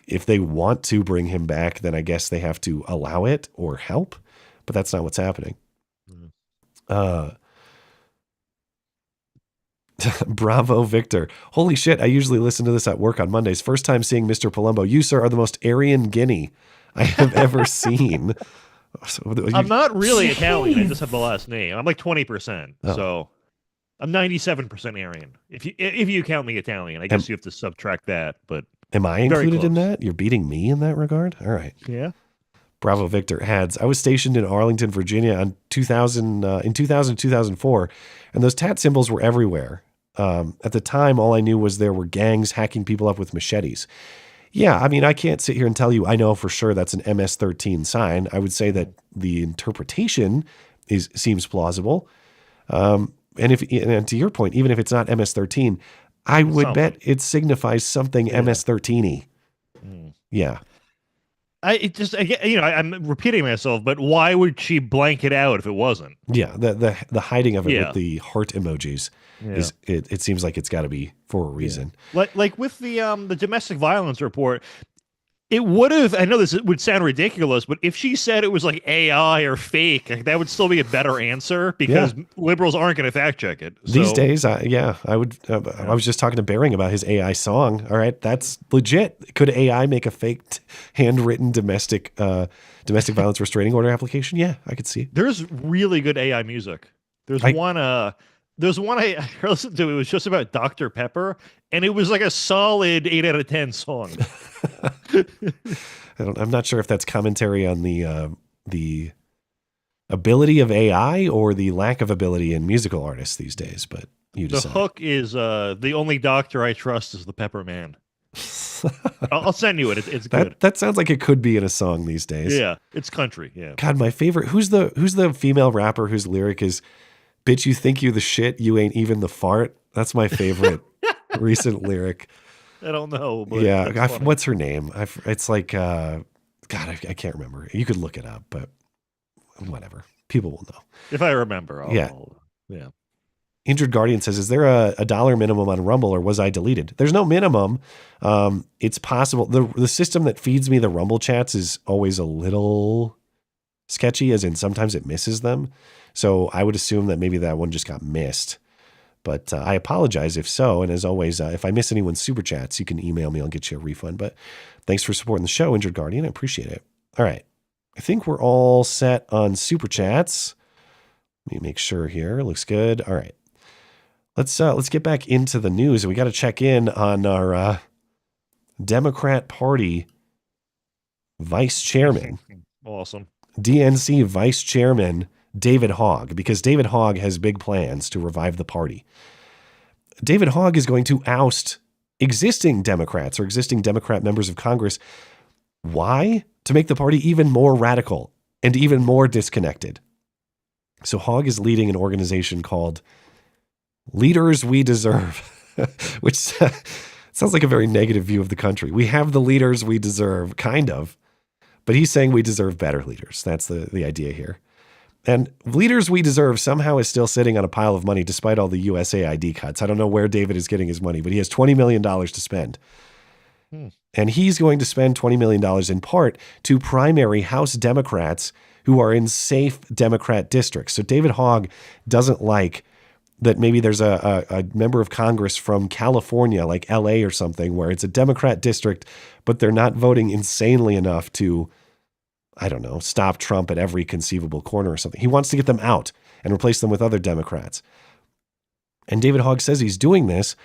S11: if they want to bring him back, then I guess they have to allow it or help, but that's not what's happening. Bravo, Victor. Holy shit, I usually listen to this at work on Mondays. First time seeing Mr. Palumbo. You, sir, are the most Aryan Guinea I have ever seen.
S12: I'm not really Italian. I just have the last name. I'm like 20%. So I'm 97% Aryan. If you count me Italian, I guess you have to subtract that. But
S11: am I included in that? You're beating me in that regard? All right.
S12: Yeah.
S11: Bravo, Victor. Hads. I was stationed in Arlington, Virginia in 2004, and those tat symbols were everywhere. At the time, all I knew was there were gangs hacking people up with machetes. Yeah, I mean, I can't sit here and tell you I know for sure that's an MS-13 sign. I would say that the interpretation seems plausible. And to your point, even if it's not MS-13, I would bet it signifies something MS-13-y. Yeah.
S12: I'm repeating myself, but why would she blank it out if it wasn't?
S11: Yeah, the hiding of it with the heart emojis is it seems like it's got to be for a reason.
S12: Like with the domestic violence report, it would have. I know this would sound ridiculous, but if she said it was like AI or fake, that would still be a better answer because liberals aren't going to fact check it. So.
S11: These days, I would. I was just talking to Bering about his AI song. All right, that's legit. Could AI make a fake handwritten domestic violence restraining order application? Yeah, I could see.
S12: There's really good AI music. There's one I listened to. It was just about Dr. Pepper, and it was like a solid 8 out of 10 song.
S11: I'm not sure if that's commentary on the ability of AI or the lack of ability in musical artists these days, but you decide.
S12: The hook is the only doctor I trust is the Pepper Man. I'll send you it. It's good.
S11: That sounds like it could be in a song these days.
S12: Yeah, it's country. Yeah.
S11: God, my favorite. Who's the female rapper whose lyric is, "Bitch, you think you the shit, you ain't even the fart." That's my favorite recent lyric.
S12: I don't know. But
S11: yeah, what's her name? It's like, God, I can't remember. You could look it up, but whatever. People will know.
S12: If I remember,
S11: yeah. Injured Guardian says, is there a dollar minimum on Rumble or was I deleted? There's no minimum. It's possible. The system that feeds me the Rumble chats is always a little sketchy, as in sometimes it misses them. So I would assume that maybe that one just got missed. But I apologize if so. And as always, if I miss anyone's super chats, you can email me. I'll get you a refund. But thanks for supporting the show, Injured Guardian. I appreciate it. All right. I think we're all set on super chats. Let me make sure here. Looks good. All right. Let's get back into the news. We got to check in on our Democrat Party vice chairman.
S12: Awesome.
S11: DNC vice chairman David Hogg, because David Hogg has big plans to revive the party. David Hogg is going to oust existing Democrats or existing Democrat members of Congress. Why? To make the party even more radical and even more disconnected. So Hogg is leading an organization called Leaders We Deserve, which sounds like a very negative view of the country. We have the leaders we deserve, kind of, but he's saying we deserve better leaders. That's the idea here. And Leaders We Deserve somehow is still sitting on a pile of money despite all the USAID cuts. I don't know where David is getting his money, but he has $20 million to spend. And he's going to spend $20 million in part to primary House Democrats who are in safe Democrat districts. So David Hogg doesn't like that maybe there's a member of Congress from California, like LA or something, where it's a Democrat district, but they're not voting insanely enough to, I don't know, stop Trump at every conceivable corner or something. He wants to get them out and replace them with other Democrats. And David Hogg says he's doing this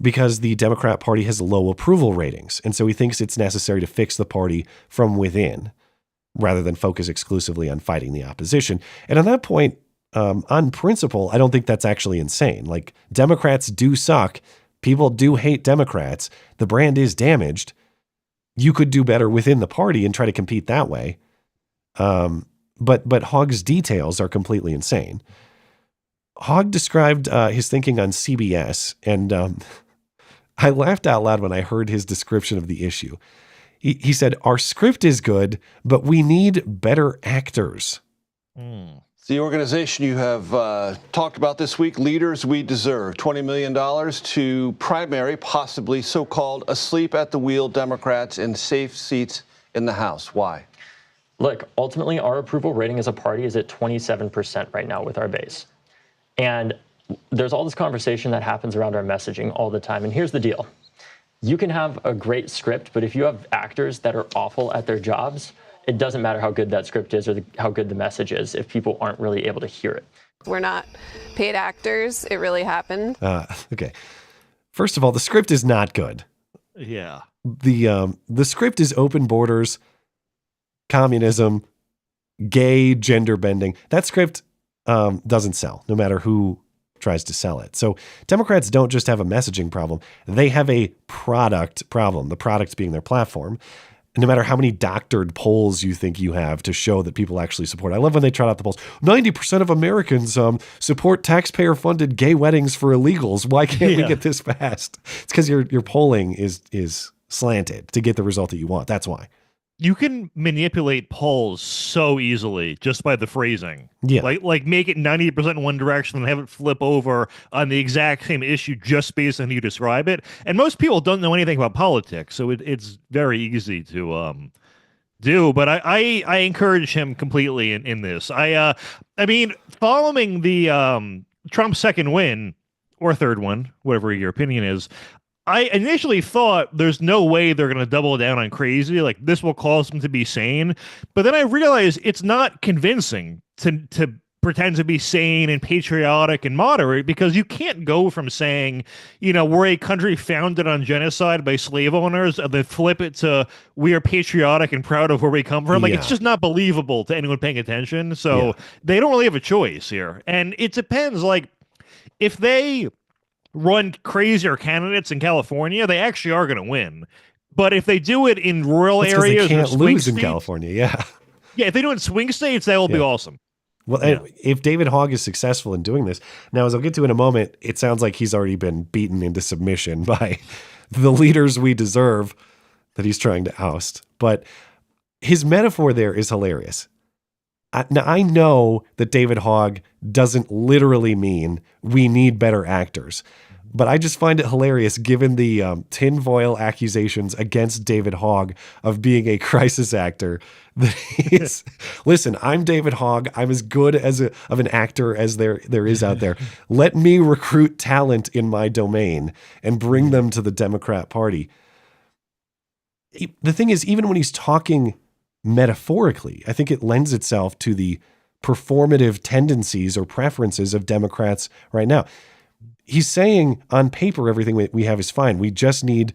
S11: because the Democrat Party has low approval ratings. And so he thinks it's necessary to fix the party from within rather than focus exclusively on fighting the opposition. And on that point, on principle, I don't think that's actually insane. Like, Democrats do suck. People do hate Democrats. The brand is damaged. You could do better within the party and try to compete that way. But Hogg's details are completely insane. Hogg described his thinking on CBS, and I laughed out loud when I heard his description of the issue. He said, our script is good, but we need better actors.
S2: The organization you have talked about this week, Leaders We Deserve, $20 million to primary, possibly so-called asleep at the wheel Democrats in safe seats in the House. Why?
S3: Look, ultimately, our approval rating as a party is at 27% right now with our base. And there's all this conversation that happens around our messaging all the time. And here's the deal. You can have a great script, but if you have actors that are awful at their jobs, it doesn't matter how good that script is or how good the message is if people aren't really able to hear it.
S21: We're not paid actors. It really happened.
S11: Okay. First of all, the script is not good.
S12: Yeah.
S11: The script is open borders, communism, gay, gender bending. That script doesn't sell, no matter who tries to sell it. So Democrats don't just have a messaging problem. They have a product problem, the product being their platform. And no matter how many doctored polls you think you have to show that people actually support. I love when they trot out the polls. 90% of Americans support taxpayer-funded gay weddings for illegals. Why can't we get this passed? It's because your polling is slanted to get the result that you want. That's why.
S12: You can manipulate polls so easily just by the phrasing.
S11: Yeah.
S12: Like make it 90% in one direction and have it flip over on the exact same issue just based on how you describe it. And most people don't know anything about politics, so it's very easy to do. But I encourage him completely in this. I mean, following the Trump second win or third one, whatever your opinion is, I initially thought there's no way they're going to double down on crazy. Like, this will cause them to be sane. But then I realized it's not convincing to pretend to be sane and patriotic and moderate, because you can't go from saying, you know, we're a country founded on genocide by slave owners, and then flip it to we are patriotic and proud of where we come from. Like, it's just not believable to anyone paying attention. So they don't really have a choice here. And it depends. Like, if they run crazier candidates in California, they actually are going to win. But if they do it in rural areas,
S11: they can't lose
S12: states,
S11: in California. Yeah.
S12: If they do it in swing states, that will be awesome.
S11: Well, if David Hogg is successful in doing this, now, as I'll get to in a moment, it sounds like he's already been beaten into submission by the leaders we deserve that he's trying to oust. But his metaphor there is hilarious. Now, I know that David Hogg doesn't literally mean we need better actors, but I just find it hilarious given the tinfoil accusations against David Hogg of being a crisis actor. That he's, listen, I'm David Hogg. I'm as good of an actor as there is out there. Let me recruit talent in my domain and bring them to the Democrat Party. The thing is, even when he's talking metaphorically, I think it lends itself to the performative tendencies or preferences of Democrats right now. He's saying on paper, everything we have is fine. We just need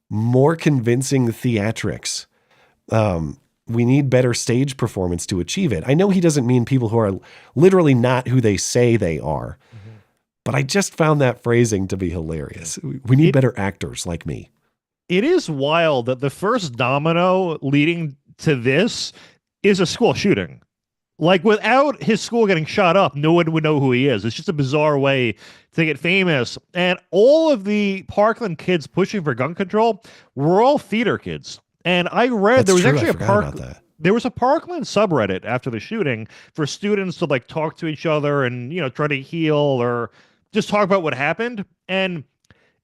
S11: more convincing theatrics. We need better stage performance to achieve it. I know he doesn't mean people who are literally not who they say they are, but I just found that phrasing to be hilarious. We need better actors like me.
S12: It is wild that the first domino leading to this is a school shooting. Like, without his school getting shot up, no one would know who he is. It's just a bizarre way to get famous. And all of the Parkland kids pushing for gun control were all theater kids. And I read there was actually there was a Parkland subreddit after the shooting for students to like talk to each other and, you know, try to heal or just talk about what happened. And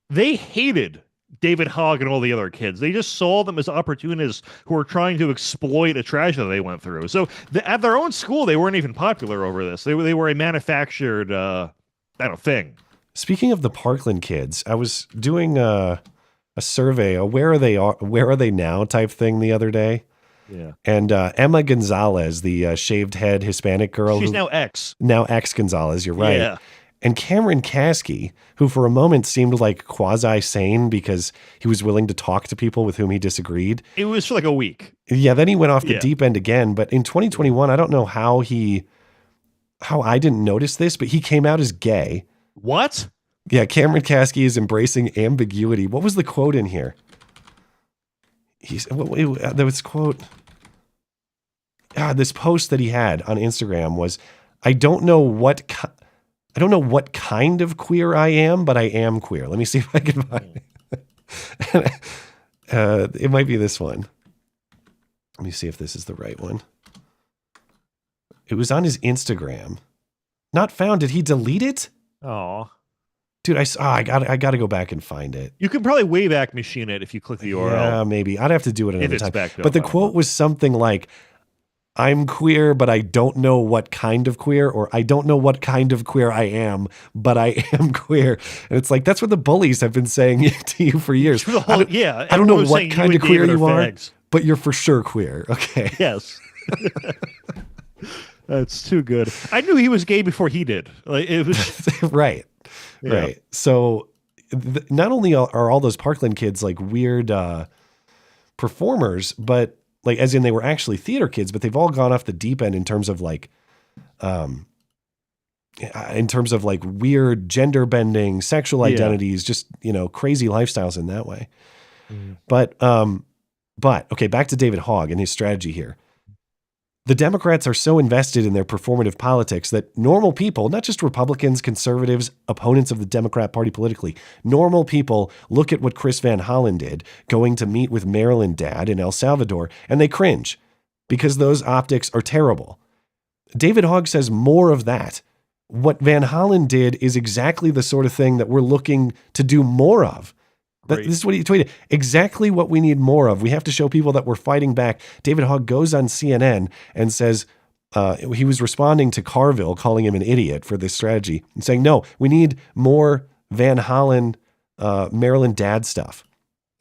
S12: they hated David Hogg and all the other kids. They just saw them as opportunists who were trying to exploit a tragedy they went through. So at their own school, they weren't even popular over this. They were a manufactured thing.
S11: Speaking of the Parkland kids, I was doing a survey, a where are they now type thing the other day.
S12: Yeah.
S11: And Emma Gonzalez, the shaved head Hispanic girl.
S12: She's now ex
S11: Gonzalez, you're right.
S12: Yeah.
S11: And Cameron Kasky, who for a moment seemed like quasi-sane because he was willing to talk to people with whom he disagreed.
S12: It was for like a week.
S11: Yeah, then he went off the deep end again. But in 2021, I don't know how I didn't notice this, but he came out as gay.
S12: What?
S11: Yeah, Cameron Kasky is embracing ambiguity. What was the quote in here? There was a quote. This post that he had on Instagram was, I don't know what kind of queer I am, but I am queer. Let me see if I can find it. It might be this one. Let me see if this is the right one. It was on his Instagram. Not found. Did he delete it?
S12: Oh,
S11: dude, I got to go back and find it.
S12: You can probably Wayback Machine it if you click the URL.
S11: Yeah, maybe. I'd have to do it another
S12: it's
S11: time.
S12: backed up,
S11: But the
S12: I don't
S11: quote was something like, I'm queer, but I don't know what kind of queer, or I don't know what kind of queer I am, but I am queer. And it's like, that's what the bullies have been saying to you for years.
S12: The whole- yeah,
S11: I don't know
S12: everyone was
S11: what
S12: saying
S11: kind
S12: you
S11: of
S12: and
S11: queer
S12: David
S11: you
S12: are
S11: are,
S12: fags.
S11: but you're for sure queer. Okay.
S12: Yes. That's too good. I knew he was gay before he did. Like it was
S11: Right.
S12: Yeah.
S11: Right. So not only are all those Parkland kids like weird performers, but like as in they were actually theater kids, but they've all gone off the deep end in terms of like weird gender bending, sexual
S12: Yeah.
S11: identities, just, you know, crazy lifestyles in that way. But okay, back to David Hogg and his strategy here. The Democrats are so invested in their performative politics that normal people, not just Republicans, conservatives, opponents of the Democrat Party politically, normal people look at what Chris Van Hollen did, going to meet with Maryland Dad in El Salvador, and they cringe because those optics are terrible. David Hogg says more of that. What Van Hollen did is exactly the sort of thing that we're looking to do more of. This is what he tweeted. Exactly what we need more of. We have to show people that we're fighting back. David Hogg goes on CNN and says he was responding to Carville, calling him an idiot for this strategy, and saying, no, we need more Van Hollen, Maryland Dad stuff.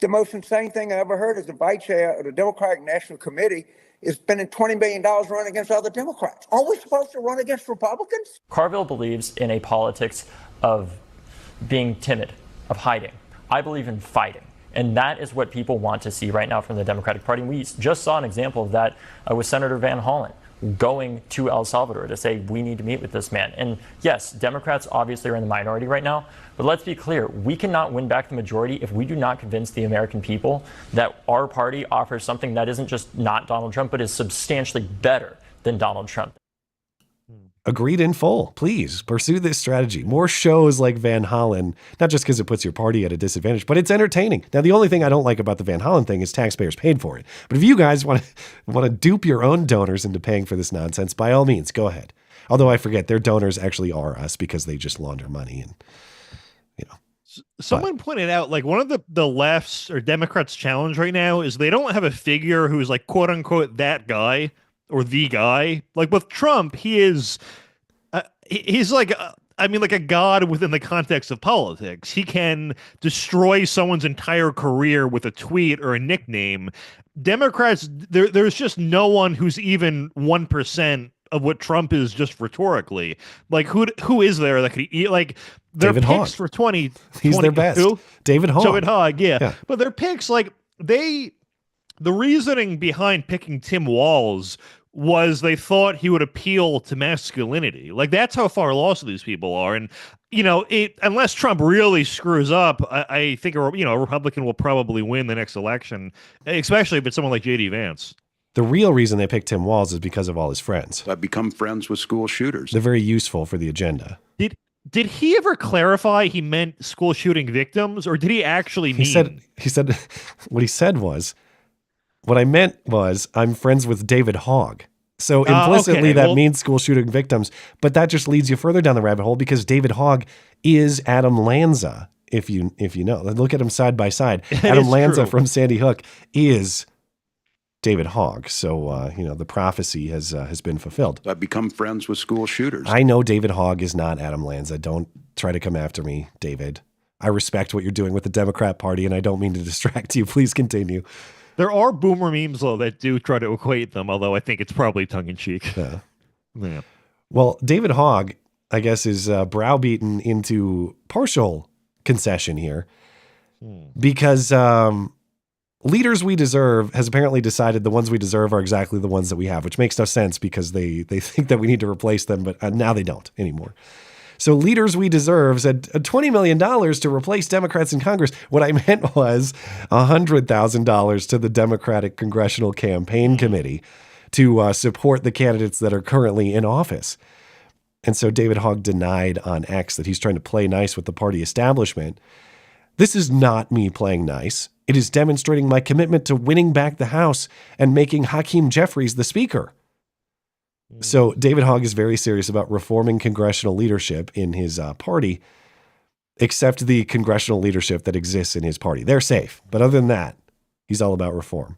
S1: The most insane thing I ever heard is the vice chair of the Democratic National Committee is spending $20 million running against other Democrats. Aren't we supposed to run against Republicans?
S3: Carville believes in a politics of being timid, of hiding. I believe in fighting. And that is what people want to see right now from the Democratic Party. We just saw an example of that with Senator Van Hollen going to El Salvador to say, we need to meet with this man. And yes, Democrats obviously are in the minority right now, but let's be clear, we cannot win back the majority if we do not convince the American people that our party offers something that isn't just not Donald Trump, but is substantially better than Donald Trump.
S11: Agreed in full. Please pursue this strategy. More shows like Van Hollen, not just because it puts your party at a disadvantage, but it's entertaining. Now, the only thing I don't like about the Van Hollen thing is taxpayers paid for it. But if you guys want to dupe your own donors into paying for this nonsense, by all means, go ahead. Although I forget, their donors actually are us because they just launder money and, you know.
S12: Someone pointed out, like, one of the left's or Democrats' challenge right now is they don't have a figure who's like, quote unquote, that guy or the guy. Like with Trump, he's like, like a god within the context of politics. He can destroy someone's entire career with a tweet or a nickname. Democrats, there's just no one who's even 1% of what Trump is just rhetorically. Like who is there that could eat? Like their
S11: David
S12: picks
S11: Hogg.
S12: for 20.
S11: He's their best.
S12: Who?
S11: David Hogg.
S12: David Hogg, yeah.
S11: Yeah.
S12: But their picks, like the reasoning behind picking Tim Walz was they thought he would appeal to masculinity. Like that's how far lost these people are. And unless Trump really screws up, I think a Republican will probably win the next election, especially if it's someone like J.D. Vance.
S11: The real reason they picked Tim Walz is because of all his friends.
S22: I've become friends with school shooters.
S11: They're very useful for the agenda.
S12: Did he ever clarify he meant school shooting victims, or did he actually mean?
S11: He said what he said was, what I meant was I'm friends with David Hogg. So implicitly that means school shooting victims, but that just leads you further down the rabbit hole because David Hogg is Adam Lanza. If you know, look at them side by side. Adam Lanza from Sandy Hook is David Hogg. So, the prophecy has been fulfilled.
S22: I've become friends with school shooters.
S11: I know David Hogg is not Adam Lanza. Don't try to come after me, David. I respect what you're doing with the Democrat Party, and I don't mean to distract you. Please continue.
S12: There are boomer memes, though, that do try to equate them, although I think it's probably tongue-in-cheek. Yeah.
S11: Well, David Hogg, I guess, is browbeaten into partial concession here because Leaders We Deserve has apparently decided the ones we deserve are exactly the ones that we have, which makes no sense because they think that we need to replace them, but now they don't anymore. So Leaders We Deserve said $20 million to replace Democrats in Congress. What I meant was $100,000 to the Democratic Congressional Campaign Committee to support the candidates that are currently in office. And so David Hogg denied on X that he's trying to play nice with the party establishment. This is not me playing nice. It is demonstrating my commitment to winning back the House and making Hakeem Jeffries the Speaker. So David Hogg is very serious about reforming congressional leadership in his party, except the congressional leadership that exists in his party. They're safe. But other than that, he's all about reform.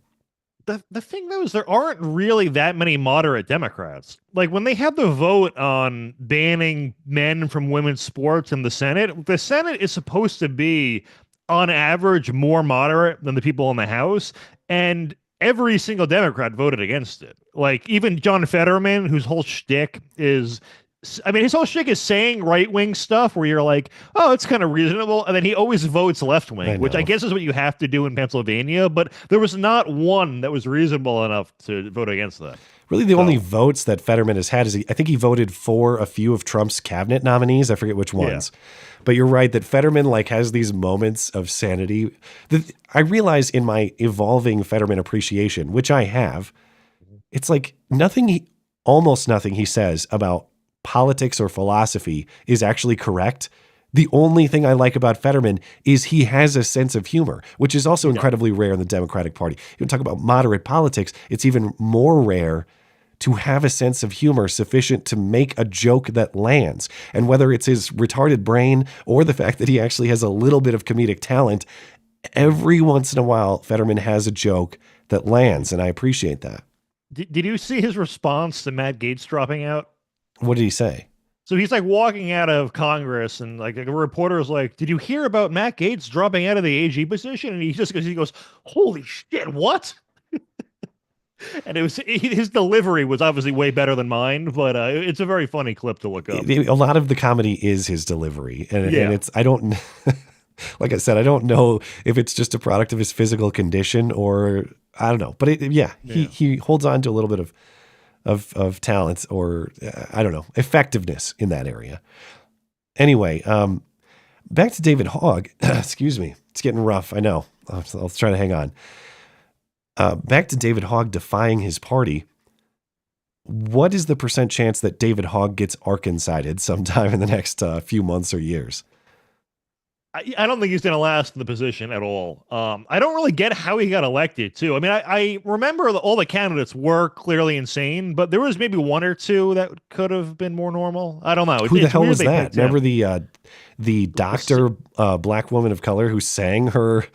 S12: The thing, though, is there aren't really that many moderate Democrats. Like, when they had the vote on banning men from women's sports in the Senate is supposed to be, on average, more moderate than the people in the House. And every single Democrat voted against it. Like, even John Fetterman, whose whole shtick is... his whole shtick is saying right-wing stuff where you're like, oh, it's kind of reasonable. And then he always votes left-wing, which I guess is what you have to do in Pennsylvania. But there was not one that was reasonable enough to vote against that.
S11: Really, the only votes that Fetterman has had is I think he voted for a few of Trump's cabinet nominees. I forget which ones. But you're right that Fetterman has these moments of sanity. I realize in my evolving Fetterman appreciation, which I have, it's like almost nothing he says about politics or philosophy is actually correct. The only thing I like about Fetterman is he has a sense of humor, which is also incredibly rare in the Democratic Party. You talk about moderate politics, it's even more rare to have a sense of humor sufficient to make a joke that lands. And whether it's his retarded brain or the fact that he actually has a little bit of comedic talent, every once in a while, Fetterman has a joke that lands, and I appreciate that.
S12: Did you see his response to Matt Gaetz dropping out?
S11: What did he say?
S12: So he's like walking out of Congress, and like a reporter is like, "Did you hear about Matt Gaetz dropping out of the AG position?" And he goes, "Holy shit, what?" And his delivery was obviously way better than mine, but it's a very funny clip to look up.
S11: A lot of the comedy is his delivery, and it's I don't like I said, I don't know if it's just a product of his physical condition or I don't know, but he holds on to a little bit of talent or I don't know, effectiveness in that area. Anyway, back to David Hogg. Excuse me. It's getting rough. I know. I'll try to hang on. Back to David Hogg defying his party. What is the % chance that David Hogg gets Arkansided sometime in the next few months or years?
S12: I don't think he's going to last in the position at all. I don't really get how he got elected, too. I mean, I remember all the candidates were clearly insane, but there was maybe one or two that could have been more normal. I don't know.
S11: Who the hell was that? Remember the doctor, black woman of color who sang her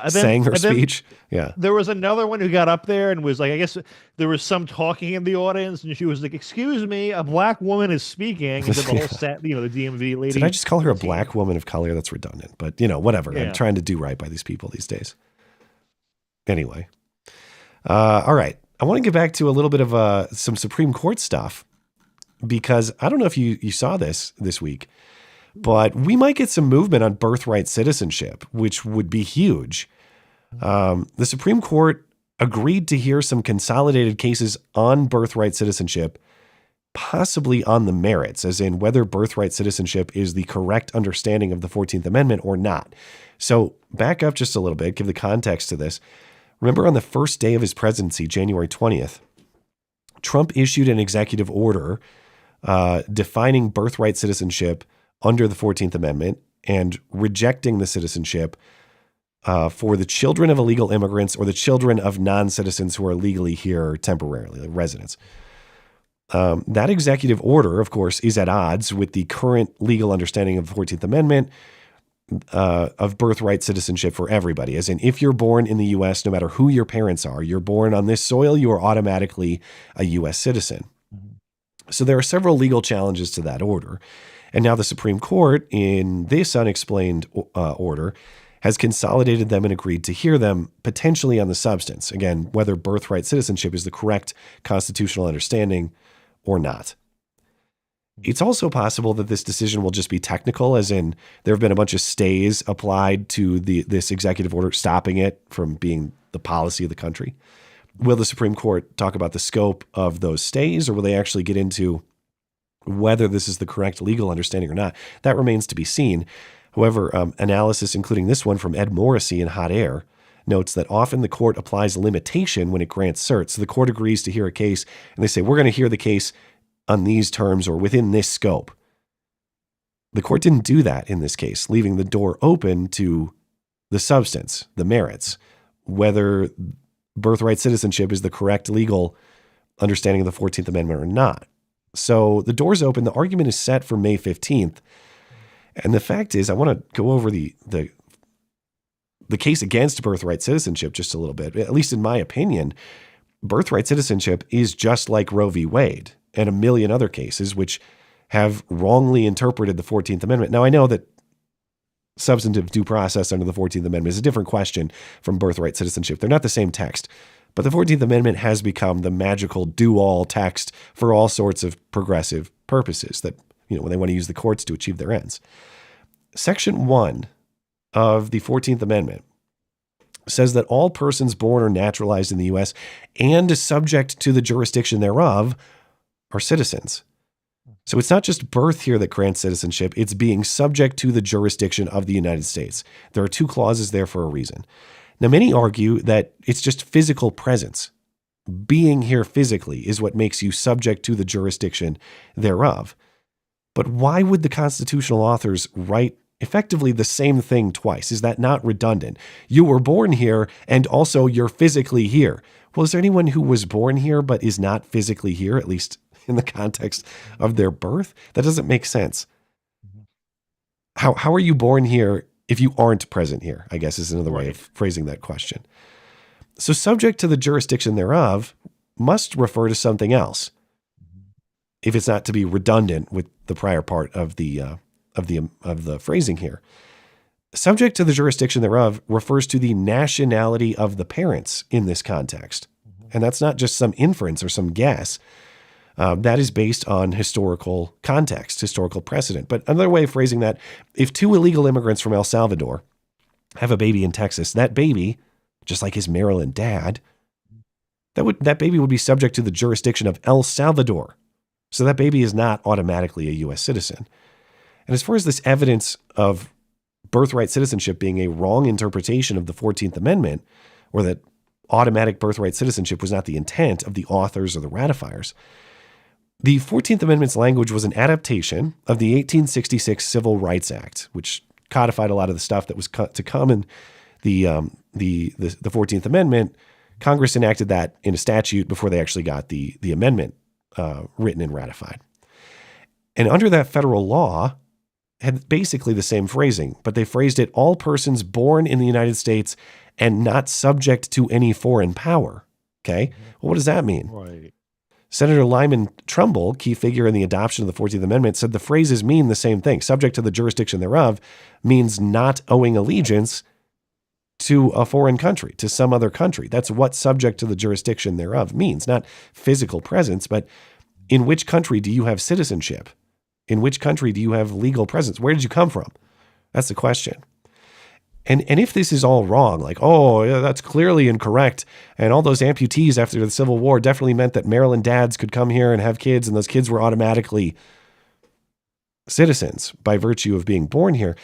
S11: speech? Yeah.
S12: There was another one who got up there and was like, I guess there was some talking in the audience, and she was like, "Excuse me, a black woman is speaking." And the whole set, the DMV lady.
S11: Did I just call her a black woman of color? That's redundant, but whatever. Yeah. I'm trying to do right by these people these days. Anyway. All right. I want to get back to a little bit of some Supreme Court stuff, because I don't know if you saw this week, but we might get some movement on birthright citizenship, which would be huge. The Supreme Court agreed to hear some consolidated cases on birthright citizenship, possibly on the merits, as in whether birthright citizenship is the correct understanding of the 14th Amendment or not. So back up just a little bit, give the context to this. Remember, on the first day of his presidency, January 20th, Trump issued an executive order defining birthright citizenship under the 14th Amendment and rejecting the citizenship for the children of illegal immigrants or the children of non-citizens who are legally here temporarily, like residents. That executive order, of course, is at odds with the current legal understanding of the 14th Amendment of birthright citizenship for everybody. As in, if you're born in the U.S., no matter who your parents are, you're born on this soil, you are automatically a U.S. citizen. So there are several legal challenges to that order. And now the Supreme Court, in this unexplained order, has consolidated them and agreed to hear them potentially on the substance. Again, whether birthright citizenship is the correct constitutional understanding or not. It's also possible that this decision will just be technical, as in there have been a bunch of stays applied to this executive order, stopping it from being the policy of the country. Will the Supreme Court talk about the scope of those stays, or will they actually get into whether this is the correct legal understanding or not? That remains to be seen. However, analysis, including this one from Ed Morrissey in Hot Air, notes that often the court applies limitation when it grants cert. So the court agrees to hear a case, and they say, we're going to hear the case on these terms or within this scope. The court didn't do that in this case, leaving the door open to the substance, the merits, whether birthright citizenship is the correct legal understanding of the 14th Amendment or not. So the door's open. The argument is set for May 15th. And the fact is, I want to go over the case against birthright citizenship just a little bit. At least in my opinion, birthright citizenship is just like Roe v. Wade and a million other cases which have wrongly interpreted the 14th Amendment. Now, I know that substantive due process under the 14th Amendment is a different question from birthright citizenship. They're not the same text. But the 14th Amendment has become the magical do-all text for all sorts of progressive purposes that, when they want to use the courts to achieve their ends. Section 1 of the 14th Amendment says that all persons born or naturalized in the U.S. and subject to the jurisdiction thereof are citizens. So it's not just birth here that grants citizenship, it's being subject to the jurisdiction of the United States. There are two clauses there for a reason. Now, many argue that it's just physical presence. Being here physically is what makes you subject to the jurisdiction thereof. But why would the constitutional authors write effectively the same thing twice? Is that not redundant? You were born here and also you're physically here. Well, is there anyone who was born here but is not physically here, at least in the context of their birth? That doesn't make sense. How are you born here if you aren't present here, I guess is another way of phrasing that question. So subject to the jurisdiction thereof must refer to something else, if it's not to be redundant with the prior part of the phrasing here. Subject to the jurisdiction thereof refers to the nationality of the parents in this context. And that's not just some inference or some guess. That is based on historical context, historical precedent. But another way of phrasing that, if two illegal immigrants from El Salvador have a baby in Texas, that baby, just like his Maryland dad, that baby would be subject to the jurisdiction of El Salvador. So that baby is not automatically a U.S. citizen. And as far as this evidence of birthright citizenship being a wrong interpretation of the 14th Amendment, or that automatic birthright citizenship was not the intent of the authors or the ratifiers, the 14th Amendment's language was an adaptation of the 1866 Civil Rights Act, which codified a lot of the stuff that was to come in the 14th Amendment. Congress enacted that in a statute before they actually got the amendment written and ratified. And under that federal law had basically the same phrasing, but they phrased it all persons born in the United States and not subject to any foreign power. Okay. Well, what does that mean?
S12: Right.
S11: Senator Lyman Trumbull, key figure in the adoption of the 14th Amendment, said the phrases mean the same thing. Subject to the jurisdiction thereof means not owing allegiance to a foreign country, to some other country. That's what subject to the jurisdiction thereof means, not physical presence, but in which country do you have citizenship? In which country do you have legal presence? Where did you come from? That's the question. And if this is all wrong, like, oh, yeah, that's clearly incorrect, and all those amputees after the Civil War definitely meant that Maryland dads could come here and have kids, and those kids were automatically citizens by virtue of being born here,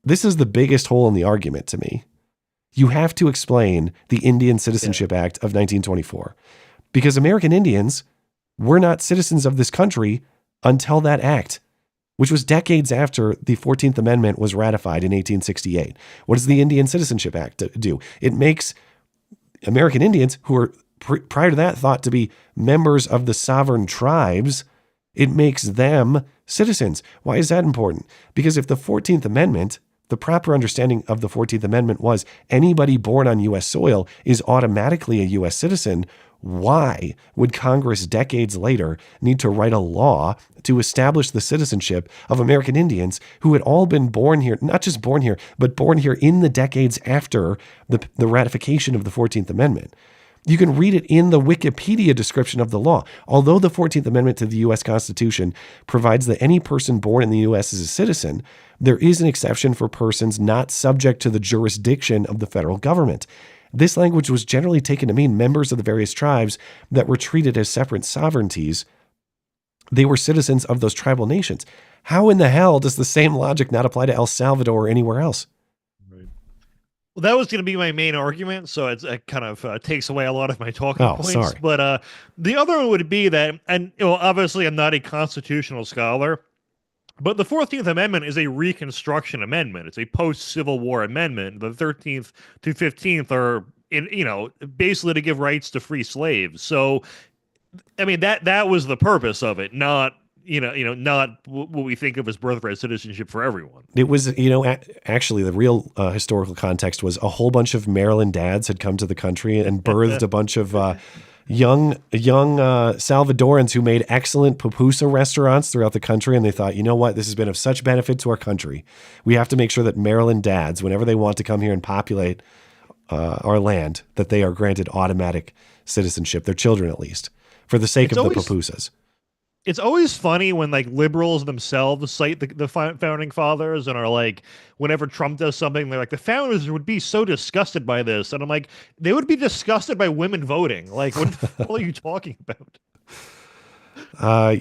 S11: this is the biggest hole in the argument to me. You have to explain the Indian Citizenship Act of 1924, because American Indians were not citizens of this country until that act, which was decades after the 14th Amendment was ratified in 1868. What does the Indian Citizenship Act do? It makes American Indians, who were prior to that thought to be members of the sovereign tribes, it makes them citizens. Why is that important? Because if the 14th Amendment, the proper understanding of the 14th Amendment was anybody born on U.S. soil is automatically a U.S. citizen, why would Congress decades later need to write a law to establish the citizenship of American Indians who had all been born here, not just born here, but born here in the decades after the ratification of the 14th Amendment? You can read it in the Wikipedia description of the law. Although the 14th Amendment to the U.S. Constitution provides that any person born in the U.S. is a citizen, there is an exception for persons not subject to the jurisdiction of the federal government. This language was generally taken to mean members of the various tribes that were treated as separate sovereignties. They were citizens of those tribal nations. How in the hell does the same logic not apply to El Salvador or anywhere else?
S12: Well, that was going to be my main argument, so it kind of takes away a lot of my talking points.
S11: Sorry.
S12: But the other one would be that, and obviously I'm not a constitutional scholar, but the 14th Amendment is a Reconstruction Amendment. It's a post-Civil War amendment. The 13th to 15th are, basically to give rights to free slaves. So I mean, that was the purpose of it, not not what we think of as birthright citizenship for everyone.
S11: It was, actually the real historical context was a whole bunch of Maryland dads had come to the country and birthed a bunch of young Salvadorans who made excellent pupusa restaurants throughout the country. And they thought, you know what, this has been of such benefit to our country. We have to make sure that Maryland dads, whenever they want to come here and populate our land, that they are granted automatic citizenship, their children at least, for the sake of the pupusas.
S12: It's always funny when like liberals themselves cite the founding fathers and are like, whenever Trump does something, they're like, the founders would be so disgusted by this. And I'm like, they would be disgusted by women voting. Like, what the hell are you talking about?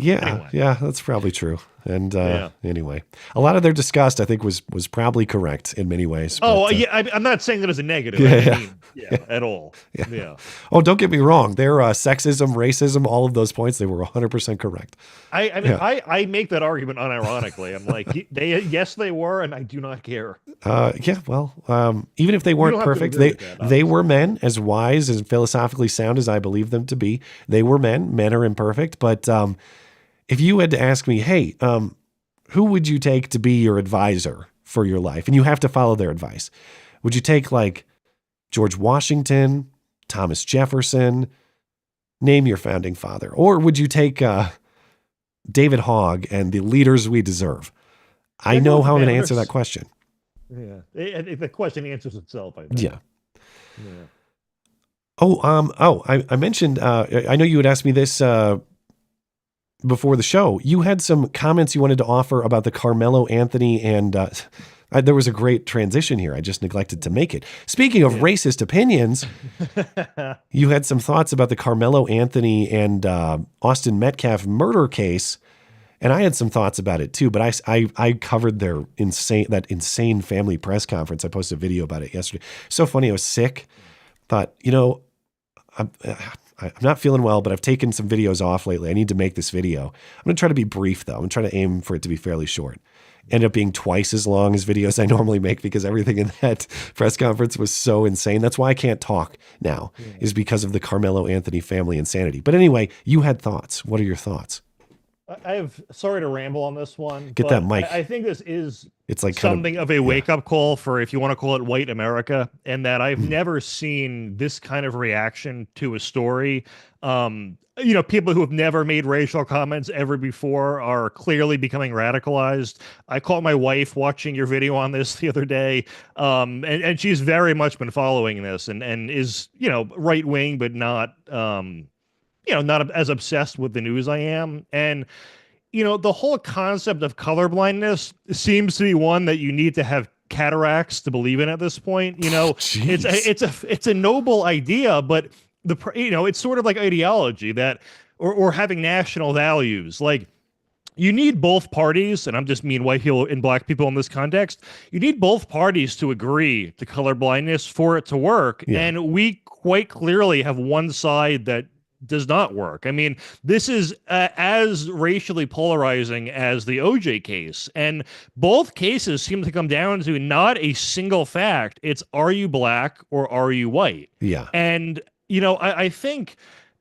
S11: Yeah, that's probably true. And anyway, a lot of their disgust, I think, was probably correct in many ways.
S12: But, I'm not saying that as a negative. At all. Yeah.
S11: Oh, don't get me wrong. Their sexism, racism, all of those points, they were 100% correct.
S12: I make that argument unironically. I'm like, yes, they were, and I do not care.
S11: Even if they weren't perfect, they were men, as wise and philosophically sound as I believe them to be. They were men. Men are imperfect. But if you had to ask me, hey, who would you take to be your advisor for your life? And you have to follow their advice. Would you take like George Washington, Thomas Jefferson, name your founding father? Or would you take David Hogg and the leaders we deserve? I know how I'm going to answer that question.
S12: Yeah. The question answers itself, I think.
S11: Yeah. I mentioned, I know you had asked me this before the show. You had some comments you wanted to offer about the Karmelo Anthony and there was a great transition here. I just neglected to make it. Speaking of racist opinions, you had some thoughts about the Karmelo Anthony and Austin Metcalf murder case, and I had some thoughts about it too. But I covered their insane family press conference. I posted a video about it yesterday. So funny. I was sick. Thought, I'm not feeling well, but I've taken some videos off lately. I need to make this video. I'm going to try to be brief though. I'm trying to aim for it to be fairly short. Ended up being twice as long as videos I normally make because everything in that press conference was so insane. That's why I can't talk now, is because of the Karmelo Anthony family insanity. But anyway, you had thoughts. What are your thoughts?
S12: Sorry to ramble on this one.
S11: Get that mic.
S12: I think this is
S11: like
S12: something of a wake-up call for, if you want to call it, white America, and that I've never seen this kind of reaction to a story. People who have never made racial comments ever before are clearly becoming radicalized. I caught my wife watching your video on this the other day, and she's very much been following this and is, right-wing, but not, not as obsessed with the news I am. And, the whole concept of colorblindness seems to be one that you need to have cataracts to believe in at this point. It's a noble idea, but it's sort of like ideology that, or having national values. Like, you need both parties, and I'm just mean white people and black people in this context. You need both parties to agree to colorblindness for it to work. Yeah. And we quite clearly have one side that does not work. I mean, this is as racially polarizing as the OJ case. And both cases seem to come down to not a single fact. It's, are you black or are you white?
S11: Yeah.
S12: And, I think,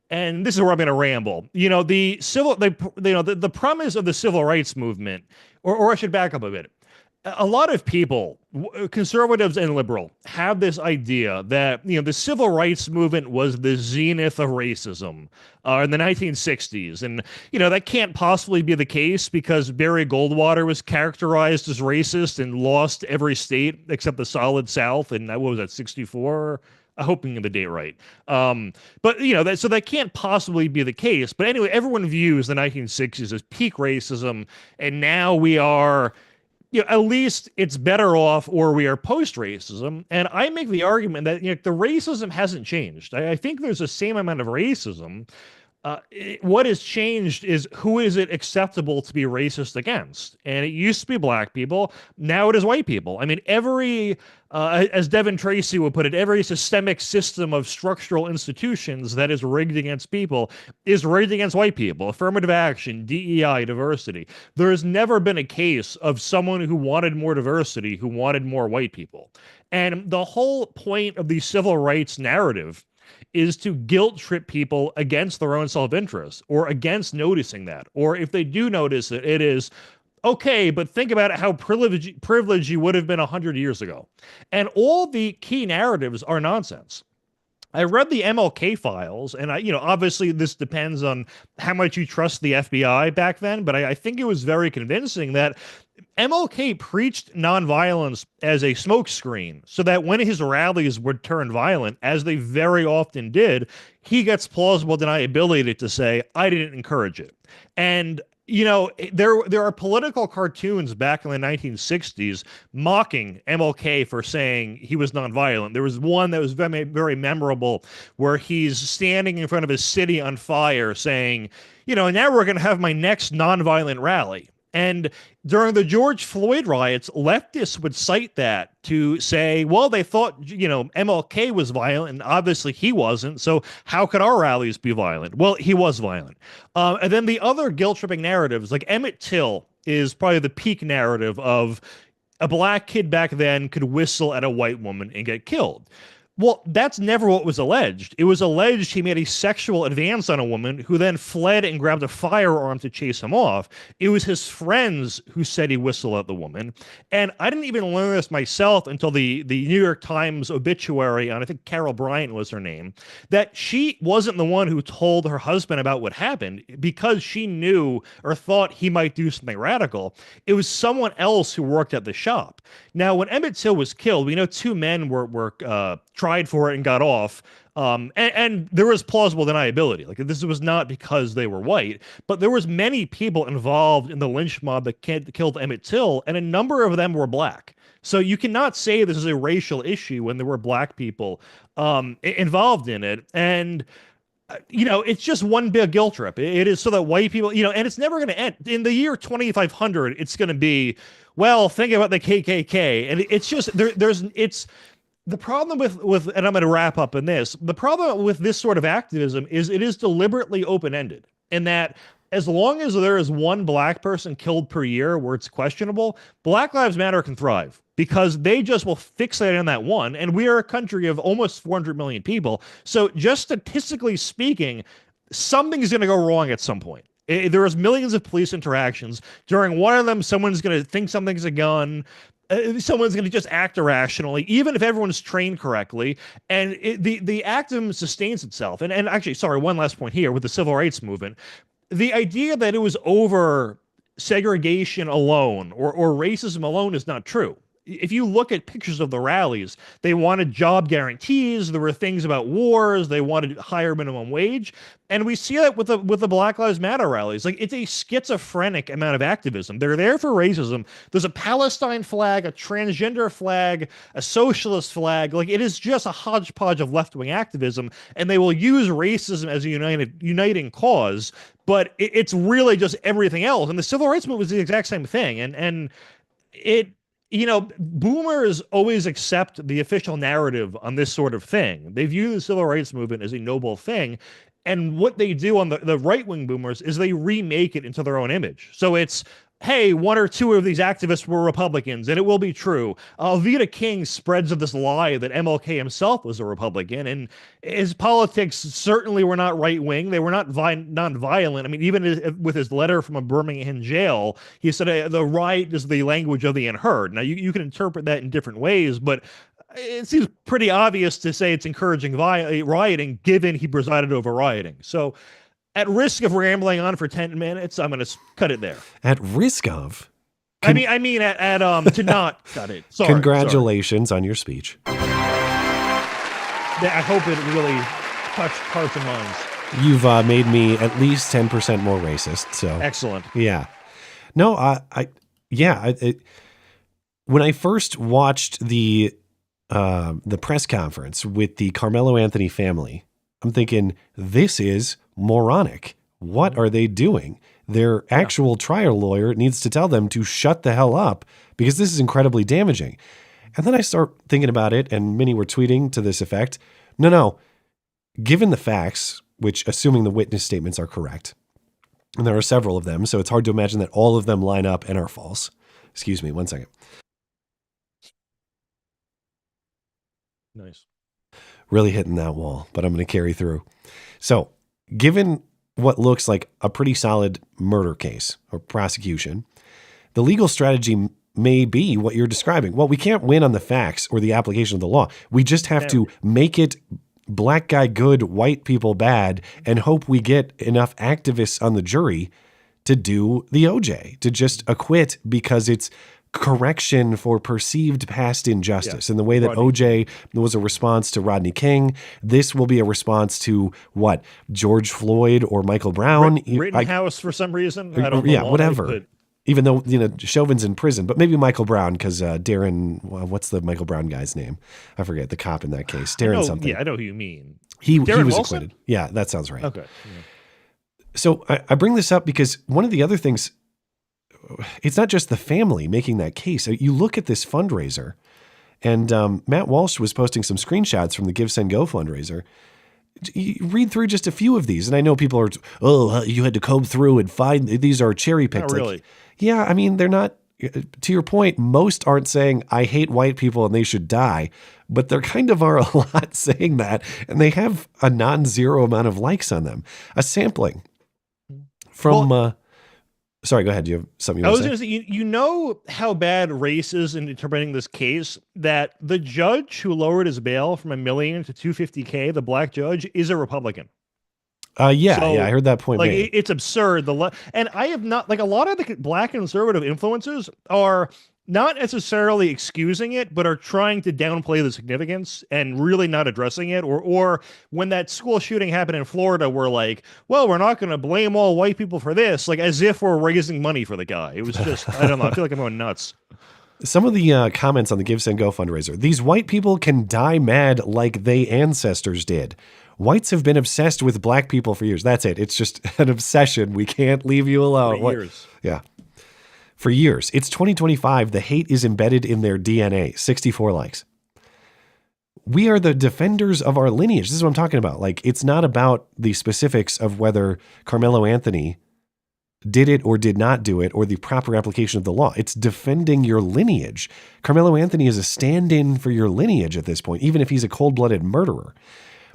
S12: and this is where I'm going to ramble, the premise of the civil rights movement, or I should back up a bit. A lot of people, conservatives and liberal, have this idea that, the civil rights movement was the zenith of racism in the 1960s. And, that can't possibly be the case because Barry Goldwater was characterized as racist and lost every state except the solid South. And what was that, 64? I'm hoping the date right. But, so that can't possibly be the case. But anyway, everyone views the 1960s as peak racism. And now we are, at least it's better off, or we are post-racism. And I make the argument that, the racism hasn't changed. I think there's the same amount of racism. What has changed is who is it acceptable to be racist against? And it used to be black people. Now it is white people. I mean, as Devin Tracy would put it, every systemic system of structural institutions that is rigged against people is rigged against white people. Affirmative action, DEI, diversity. There has never been a case of someone who wanted more diversity, who wanted more white people. And the whole point of the civil rights narrative is to guilt trip people against their own self-interest or against noticing that. Or if they do notice it, it is, okay, but think about how privileged you would have been 100 years ago. And all the key narratives are nonsense. I read the MLK files, and obviously this depends on how much you trust the FBI back then, but I think it was very convincing that MLK preached nonviolence as a smokescreen so that when his rallies would turn violent, as they very often did, he gets plausible deniability to say, I didn't encourage it. And there are political cartoons back in the 1960s mocking MLK for saying he was nonviolent. There was one that was very, very memorable where he's standing in front of his city on fire saying, now we're going to have my next nonviolent rally. And during the George Floyd riots, leftists would cite that to say, well, they thought, MLK was violent, and obviously he wasn't, so how could our rallies be violent? Well, he was violent. And then the other guilt-tripping narratives, like Emmett Till is probably the peak narrative of a black kid back then could whistle at a white woman and get killed. Well, that's never what was alleged. It was alleged he made a sexual advance on a woman who then fled and grabbed a firearm to chase him off. It was his friends who said he whistled at the woman. And I didn't even learn this myself until the New York Times obituary on, I think Carol Bryant was her name, that she wasn't the one who told her husband about what happened because she knew or thought he might do something radical. It was someone else who worked at the shop. Now, when Emmett Till was killed, we know two men were tried for it and got off. And there was plausible deniability. Like, this was not because they were white, but there was many people involved in the lynch mob that killed Emmett Till, and a number of them were black. So you cannot say this is a racial issue when there were black people involved in it. And it's just one big guilt trip. It is so that white people, and it's never going to end. In the year 2500, it's going to be, well, think about the KKK. And it's just, it's the problem with, and I'm going to wrap up in this, the problem with this sort of activism is it is deliberately open-ended in that as long as there is one black person killed per year where it's questionable, Black Lives Matter can thrive because they just will fixate on that one. And we are a country of almost 400 million people. So just statistically speaking, something's going to go wrong at some point. There is millions of police interactions. During one of them, someone's going to think something's a gun. Someone's going to just act irrationally, even if everyone's trained correctly. And the activism sustains itself. And actually, sorry, one last point here with the civil rights movement. The idea that it was over segregation alone or racism alone is not true. If you look at pictures of the rallies, they wanted job guarantees. There were things about wars. They wanted higher minimum wage. And we see that with the Black Lives Matter rallies. Like, it's a schizophrenic amount of activism. They're there for racism. There's a Palestine flag, a transgender flag, a socialist flag. Like, it is just a hodgepodge of left-wing activism. And they will use racism as a uniting cause. But it's really just everything else. And the civil rights movement was the exact same thing. And it... boomers always accept the official narrative on this sort of thing. They view the civil rights movement as a noble thing. And what they do on the right-wing boomers is they remake it into their own image. So it's, hey, one or two of these activists were Republicans, and it will be true. Alveda King spreads of this lie that MLK himself was a Republican, and his politics certainly were not right-wing. They were not non-violent. I mean, even with his letter from a Birmingham jail, he said the right is the language of the unheard. Now, you can interpret that in different ways, but it seems pretty obvious to say it's encouraging rioting, given he presided over rioting. So, at risk of rambling on for 10 minutes, I'm going to cut it there.
S11: At risk of?
S12: I mean, to not cut it. Sorry.
S11: Congratulations on your speech.
S12: I hope it really touched hearts and minds.
S11: You've made me at least 10% more racist. So
S12: excellent.
S11: Yeah. No, when I first watched the press conference with the Karmelo Anthony family, I'm thinking, this is moronic. What are they doing? Their actual trial lawyer needs to tell them to shut the hell up because this is incredibly damaging. And then I start thinking about it, and many were tweeting to this effect. No. Given the facts, which assuming the witness statements are correct, and there are several of them, so it's hard to imagine that all of them line up and are false. Excuse me, 1 second.
S12: Nice.
S11: really hitting that wall, but I'm going to carry through. So given what looks like a pretty solid murder case or prosecution, the legal strategy may be what you're describing. Well, we can't win on the facts or the application of the law. We just have to make it black guy good, white people bad, and hope we get enough activists on the jury to do the OJ, to just acquit because it's correction for perceived past injustice. In the way that OJ was a response to Rodney King, this will be a response to what? George Floyd or Michael Brown?
S12: Rittenhouse for some reason? I don't know.
S11: Yeah,
S12: why,
S11: whatever.
S12: but-
S11: Even though, Chauvin's in prison, but maybe Michael Brown, because Darren, what's the Michael Brown guy's name? I forget, the cop in that case. Darren something.
S12: Yeah, I know who you mean.
S11: He
S12: Darren
S11: was
S12: Wilson?
S11: acquitted. Yeah, that sounds right.
S12: Okay.
S11: So I bring this up because one of the other things, it's not just the family making that case. You look at this fundraiser, and Matt Walsh was posting some screenshots from the Give, Send, Go fundraiser. You read through just a few of these, and I know people are, you had to comb through and find, these are cherry-picked.
S12: Not really.
S11: Yeah, I mean, they're not, to your point, most aren't saying, I hate white people and they should die, but there kind of are a lot saying that, and they have a non-zero amount of likes on them. A sampling from, sorry, go ahead. Do you have something you
S12: I
S11: want
S12: was
S11: to
S12: going
S11: say?
S12: to say, you know how bad race is in interpreting this case, that the judge who lowered his bail from $1 million to $250K, the black judge, is a Republican.
S11: Yeah, I heard that point
S12: Like,
S11: made.
S12: it's absurd. And I have not, like, a lot of the black conservative influencers are not necessarily excusing it, but are trying to downplay the significance and really not addressing it. Or when that school shooting happened in Florida, we're like, well, we're not going to blame all white people for this, like as if we're raising money for the guy. It was just, I don't know. I feel like I'm going nuts.
S11: Some of the comments on the Give, Send, Go fundraiser. These white people can die mad like they ancestors did. Whites have been obsessed with black people for years. That's it. It's just an obsession. We can't leave you alone.
S12: For years.
S11: Yeah. For years. It's 2025. The hate is embedded in their DNA. 64 likes. We are the defenders of our lineage. This is what I'm talking about. Like, it's not about the specifics of whether Karmelo Anthony did it or did not do it or the proper application of the law. It's defending your lineage. Karmelo Anthony is a stand-in for your lineage at this point, even if he's a cold-blooded murderer.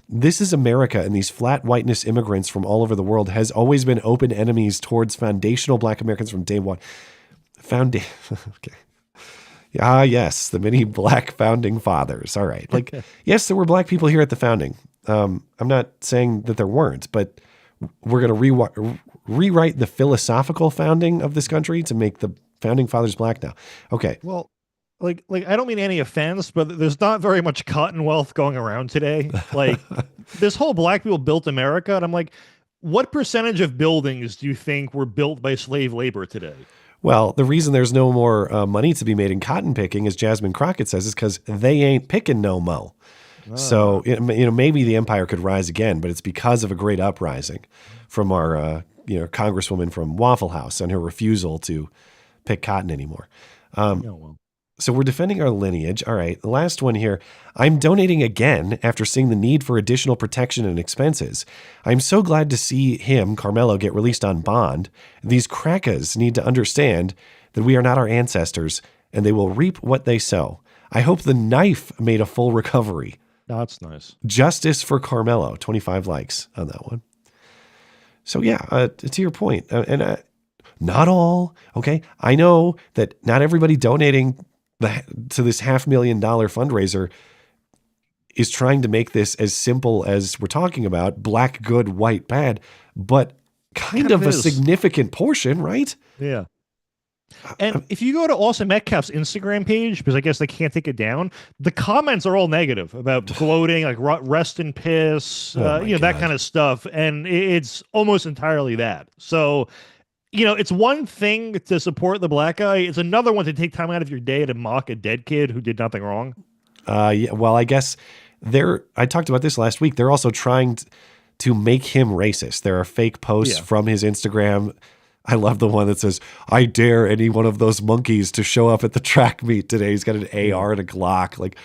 S11: This is America, and these flat whiteness immigrants from all over the world has always been open enemies towards foundational black Americans from day one. Okay. Yes, the many black founding fathers. All right. Like, yes, there were black people here at the founding. I'm not saying that there weren't, but we're going to rewrite the philosophical founding of this country to make the founding fathers black now. Okay.
S12: Well, like I don't mean any offense, but there's not very much cotton wealth going around today. Like, this whole black people built America, and I'm like, what percentage of buildings do you think were built by slave labor today?
S11: Well, the reason there's no more money to be made in cotton picking, as Jasmine Crockett says, is because they ain't picking no mo. So, maybe the empire could rise again, but it's because of a great uprising from our, congresswoman from Waffle House and her refusal to pick cotton anymore. So we're defending our lineage. All right. The last one here. I'm donating again after seeing the need for additional protection and expenses. I'm so glad to see him, Karmelo, get released on bond. These crackers need to understand that we are not our ancestors and they will reap what they sow. I hope the knife made a full recovery.
S12: That's nice.
S11: Justice for Karmelo. 25 likes on that one. So yeah, to your point, not all. Okay. I know that not everybody donating to this $500,000 fundraiser is trying to make this as simple as we're talking about, black good, white bad, but kind of a significant portion, right?
S12: Yeah. And if you go to also Metcalf's Instagram page, because I guess they can't take it down, the comments are all negative about gloating, like rest in piss, that kind of stuff. And it's almost entirely that. So, it's one thing to support the black guy. It's another one to take time out of your day to mock a dead kid who did nothing wrong.
S11: Yeah, well, I guess I talked about this last week. They're also trying to make him racist. There are fake posts from his Instagram. I love the one that says, I dare any one of those monkeys to show up at the track meet today. He's got an AR and a Glock. Like,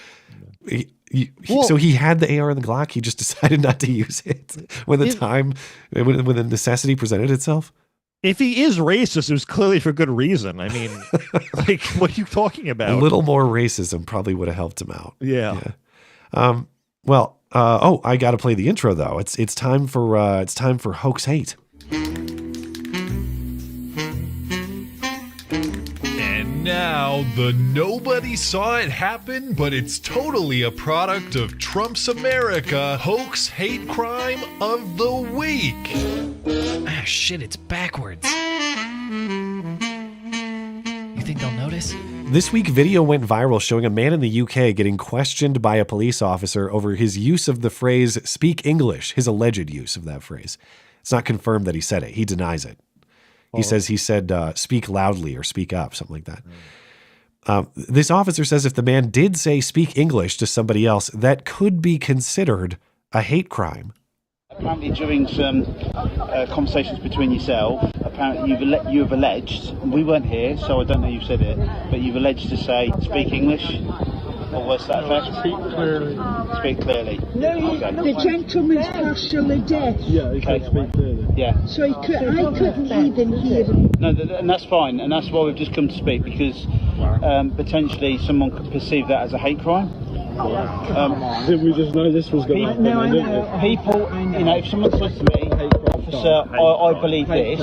S11: so he had the AR and the Glock. He just decided not to use it when the necessity presented itself.
S12: If he is racist, it was clearly for good reason. I mean, like, what are you talking about?
S11: A little more racism probably would have helped him out.
S12: Yeah.
S11: Well, I got to play the intro though. It's time for Hoax Hate.
S4: And now the nobody saw it happen, but it's totally a product of Trump's America Hoax Hate Crime of the Week.
S7: Ah, shit, it's backwards. You think they'll notice?
S11: This week, video went viral showing a man in the UK getting questioned by a police officer over his use of the phrase "speak English," his alleged use of that phrase. It's not confirmed that he said it. He denies it. He says he said, "speak loudly" or "speak up," something like that. This officer says if the man did say "speak English" to somebody else, that could be considered a hate crime.
S23: Apparently during some conversations between yourself, apparently you have alleged, and we weren't here, so I don't know you said it, but you've alleged to say, "speak English," or what's that effect? Speak clearly. Speak clearly.
S24: No, the gentleman's partially deaf.
S23: Yeah, he can speak clearly. Yeah.
S24: So I couldn't even hear him.
S23: No, and that's fine, and that's why we've just come to speak, because potentially someone could perceive that as a hate crime.
S25: Did we just know this was going to happen?
S23: No, I know. People, if someone says to me, "Officer, I believe this,"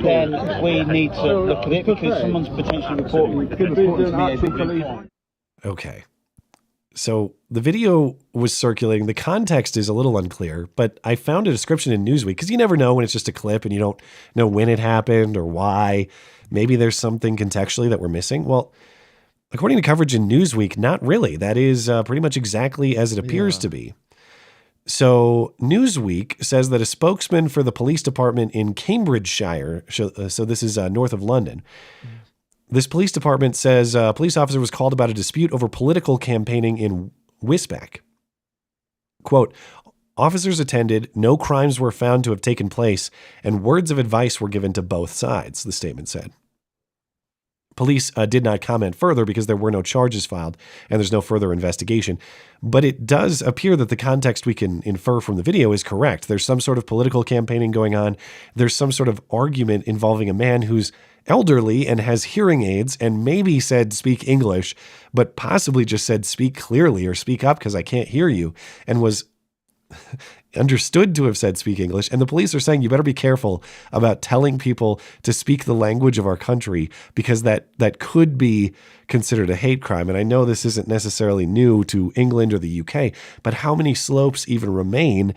S23: then we need to look at it, because someone's potentially reporting to me a big crime.
S11: Okay. So the video was circulating. The context is a little unclear, but I found a description in Newsweek, because you never know when it's just a clip and you don't know when it happened or why. Maybe there's something contextually that we're missing. Well, according to coverage in Newsweek, not really. That is pretty much exactly as it appears to be. So Newsweek says that a spokesman for the police department in Cambridgeshire, so this is north of London, this police department says a police officer was called about a dispute over political campaigning in Wisbech. Quote, "Officers attended, no crimes were found to have taken place, and words of advice were given to both sides," the statement said. Police did not comment further because there were no charges filed and there's no further investigation. But it does appear that the context we can infer from the video is correct. There's some sort of political campaigning going on. There's some sort of argument involving a man who's elderly and has hearing aids and maybe said "speak English," but possibly just said "speak clearly" or "speak up because I can't hear you," and was understood to have said "speak English." And the police are saying you better be careful about telling people to speak the language of our country, because that could be considered a hate crime. And I know this isn't necessarily new to England or the UK, but how many slopes even remain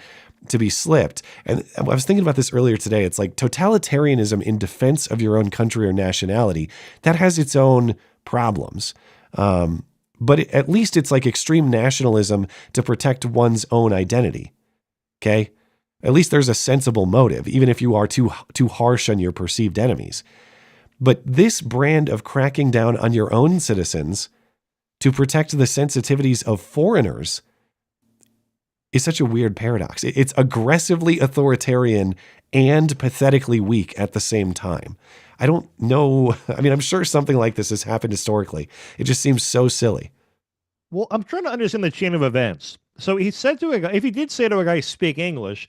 S11: to be slipped? And I was thinking about this earlier today. It's like totalitarianism in defense of your own country or nationality. That has its own problems. But at least it's like extreme nationalism to protect one's own identity. Okay? At least there's a sensible motive, even if you are too harsh on your perceived enemies. But this brand of cracking down on your own citizens to protect the sensitivities of foreigners is such a weird paradox. It's aggressively authoritarian and pathetically weak at the same time. I don't know. I mean, I'm sure something like this has happened historically. It just seems so silly.
S12: Well, I'm trying to understand the chain of events. So he said to a guy, if he did say to a guy, "speak English,"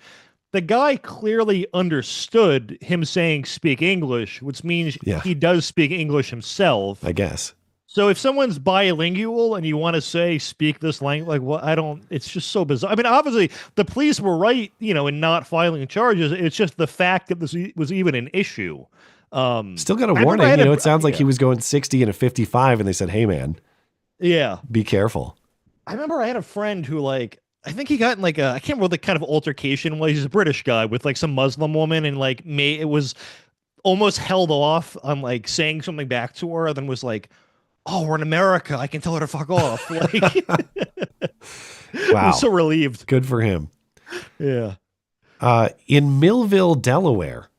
S12: the guy clearly understood him saying "speak English," which means he does speak English himself,
S11: I guess.
S12: So if someone's bilingual and you want to say "speak this language," like it's just so bizarre. I mean, obviously the police were right, in not filing charges. It's just the fact that this was even an issue.
S11: Still got a warning. It sounds like he was going 60 and a 55 and they said, "Hey man, be careful."
S12: I remember I had a friend who I think he got in I can't remember what the kind of altercation was. He's a British guy with some Muslim woman, and it was almost held off on saying something back to her, and then was like, "Oh, we're in America. I can tell her to fuck off."
S11: Wow.
S12: I'm so relieved.
S11: Good for him.
S12: Yeah.
S11: In Millville, Delaware,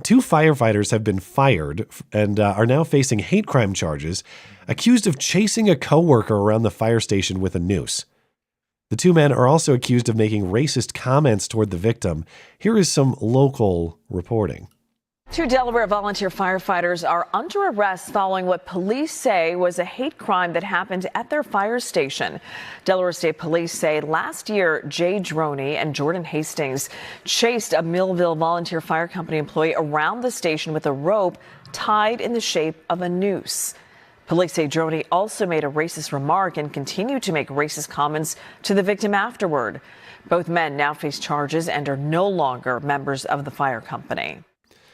S11: 2 firefighters have been fired and are now facing hate crime charges, accused of chasing a coworker around the fire station with a noose. The 2 men are also accused of making racist comments toward the victim. Here is some local reporting.
S26: 2 Delaware volunteer firefighters are under arrest following what police say was a hate crime that happened at their fire station. Delaware State Police say last year, Jay Droney and Jordan Hastings chased a Millville Volunteer Fire Company employee around the station with a rope tied in the shape of a noose. Police say Droney also made a racist remark and continued to make racist comments to the victim afterward. Both men now face charges and are no longer members of the fire company.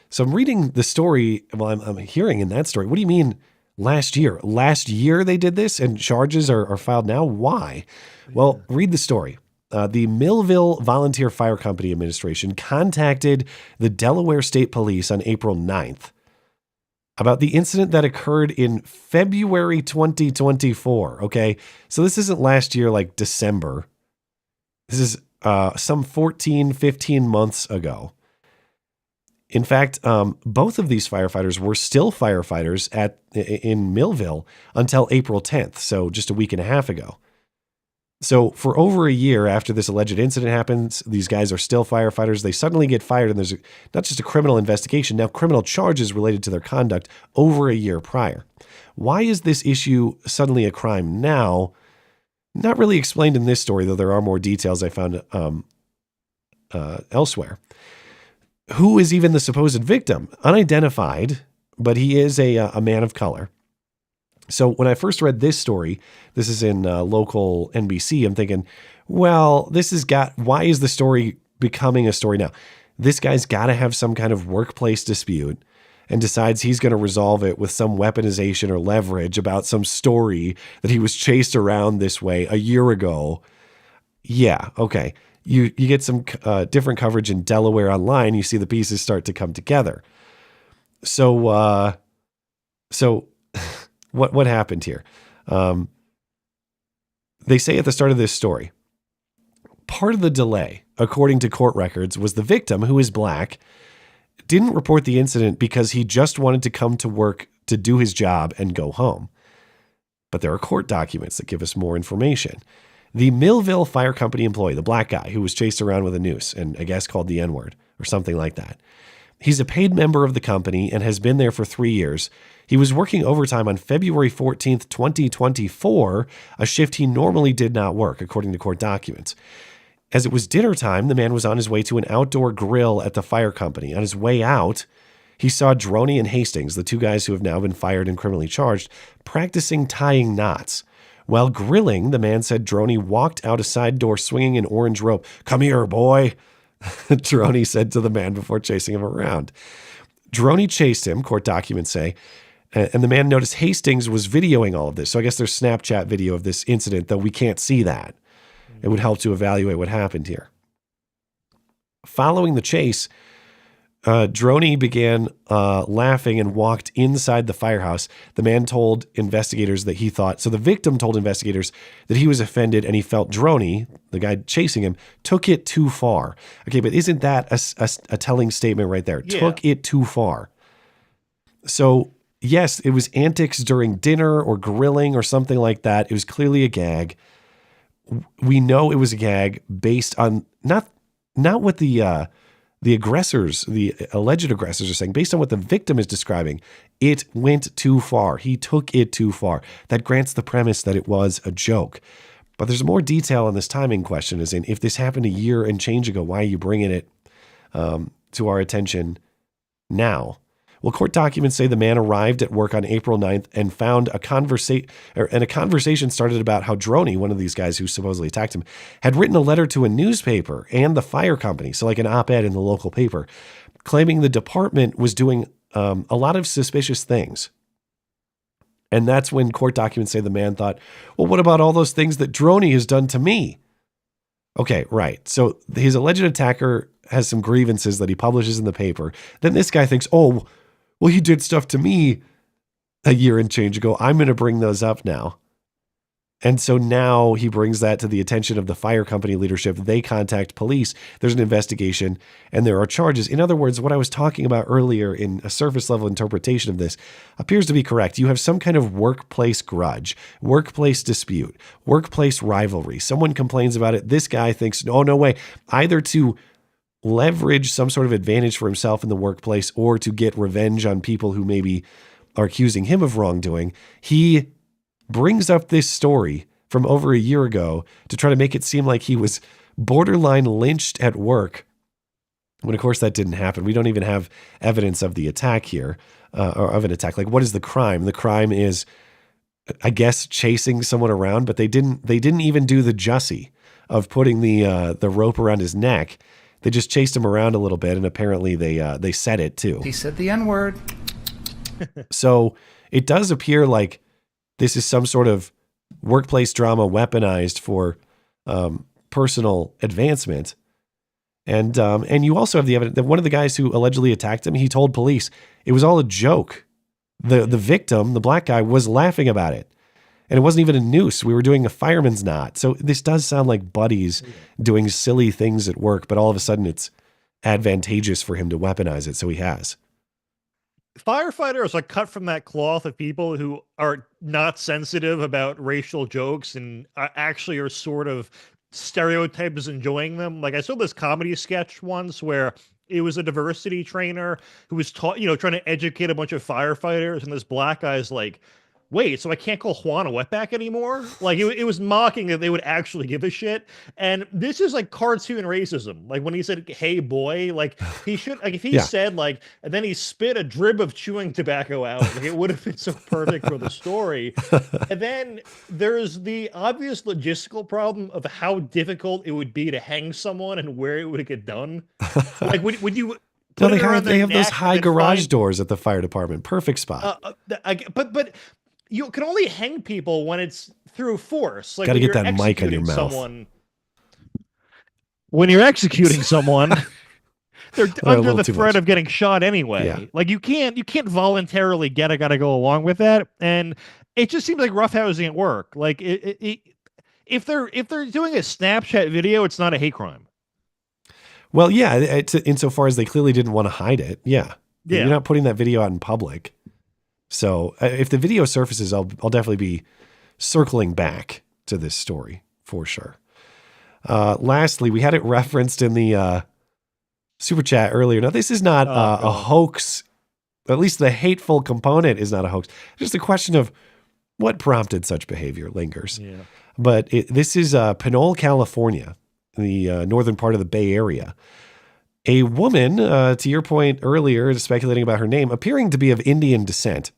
S11: So I'm reading the story. Well, I'm hearing in that story. What do you mean last year? Last year they did this and charges are filed now? Why? Well, read the story. The Millville Volunteer Fire Company Administration contacted the Delaware State Police on April 9th about the incident that occurred in February 2024. Okay. So this isn't last year, like December. This is some 14, 15 months ago. In fact, both of these firefighters were still firefighters in Millville until April 10th. So just a week and a half ago. So for over a year after this alleged incident happens, these guys are still firefighters. They suddenly get fired, and there's not just a criminal investigation, now criminal charges related to their conduct over a year prior. Why is this issue suddenly a crime now? Not really explained in this story, though there are more details I found elsewhere. Who is even the supposed victim? Unidentified, but he is a man of color. So when I first read this story, this is in local NBC, I'm thinking, well, why is the story becoming a story now? This guy's got to have some kind of workplace dispute and decides he's going to resolve it with some weaponization or leverage about some story that he was chased around this way a year ago. Yeah, okay. You get some different coverage in Delaware online. You see the pieces start to come together. So what happened here? They say at the start of this story, part of the delay, according to court records, was the victim, who is black, didn't report the incident because he just wanted to come to work to do his job and go home. But there are court documents that give us more information. The Millville Fire Company employee, the black guy who was chased around with a noose and I guess called the N-word or something like that. He's a paid member of the company and has been there for 3 years. He was working overtime on February 14th, 2024, a shift he normally did not work, according to court documents. As it was dinner time, the man was on his way to an outdoor grill at the fire company. On his way out, he saw Droney and Hastings, the two guys who have now been fired and criminally charged, practicing tying knots. While grilling, the man said Droney walked out a side door swinging an orange rope. "Come here, boy," Droney said to the man before chasing him around. Droney chased him, court documents say, and the man noticed Hastings was videoing all of this. So I guess there's Snapchat video of this incident, though we can't see that. It would help to evaluate what happened here. Following the chase, Droney began laughing and walked inside the firehouse. The man told investigators that the victim told investigators that he was offended and he felt Droney, the guy chasing him, took it too far. Okay, but isn't that a telling statement right there? Yeah. Took it too far. So, yes, it was antics during dinner or grilling or something like that. It was clearly a gag. We know it was a gag based on not what the aggressors, the alleged aggressors are saying, based on what the victim is describing. It went too far. He took it too far. That grants the premise that it was a joke. But there's more detail on this timing question, as in, if this happened a year and change ago, why are you bringing it to our attention now? Well, court documents say the man arrived at work on April 9th and found a conversation started about how Droney, one of these guys who supposedly attacked him, had written a letter to a newspaper and the fire company, so like an op-ed in the local paper, claiming the department was doing a lot of suspicious things. And that's when court documents say the man thought, well, what about all those things that Droney has done to me? Okay, right. So his alleged attacker has some grievances that he publishes in the paper. Then this guy thinks, oh, well, he did stuff to me a year and change ago. I'm going to bring those up now. And so now he brings that to the attention of the fire company leadership. They contact police. There's an investigation and there are charges. In other words, what I was talking about earlier in a surface level interpretation of this appears to be correct. You have some kind of workplace grudge, workplace dispute, workplace rivalry. Someone complains about it. This guy thinks, oh, no way, either to leverage some sort of advantage for himself in the workplace or to get revenge on people who maybe are accusing him of wrongdoing. He brings up this story from over a year ago to try to make it seem like he was borderline lynched at work, when of course that didn't happen. We don't even have evidence of the attack here, or of an attack. Like, what is the crime? The crime is I guess, chasing someone around, but they didn't even do the Jussie of putting the rope around his neck. They just chased him around a little bit, and apparently they said it too.
S5: He said the N-word.
S11: So it does appear like this is some sort of workplace drama weaponized for personal advancement. And you also have the evidence that one of the guys who allegedly attacked him, he told police it was all a joke. The victim, the black guy, was laughing about it. And it wasn't even a noose. We were doing a fireman's knot. So this does sound like buddies doing silly things at work, but all of a sudden it's advantageous for him to weaponize it. So he has.
S12: Firefighters are cut from that cloth of people who are not sensitive about racial jokes and actually are sort of stereotyped as enjoying them. Like I saw this comedy sketch once where it was a diversity trainer who was trying to educate a bunch of firefighters, and this black guy's like, wait, so I can't call Juan a wetback anymore? Like it was mocking that they would actually give a shit. And this is like cartoon racism. Like when he said, hey boy, like he should, like if he said like, and then he spit a drib of chewing tobacco out, like it would have been so perfect for the story. And then there's the obvious logistical problem of how difficult it would be to hang someone and where it would get done. Like would you...
S11: No, they have those high garage doors at the fire department. Perfect spot.
S12: But you can only hang people when it's through force. Like
S11: got to get that mic on your mouth.
S12: When you're executing someone, they're under the threat of getting shot anyway.
S11: Yeah.
S12: Like you can't voluntarily gotta go along with that. And it just seems like roughhousing at work. Like if they're doing a Snapchat video, it's not a hate crime.
S11: Well, yeah, insofar as they clearly didn't want to hide it. Yeah. You're not putting that video out in public. So if the video surfaces, I'll definitely be circling back to this story for sure. Lastly, we had it referenced in the super chat earlier. Now, this is not a hoax. At least the hateful component is not a hoax. Just a question of what prompted such behavior lingers. Yeah. But this is Pinole, California, the northern part of the Bay Area. A woman, to your point earlier, speculating about her name, appearing to be of Indian descent.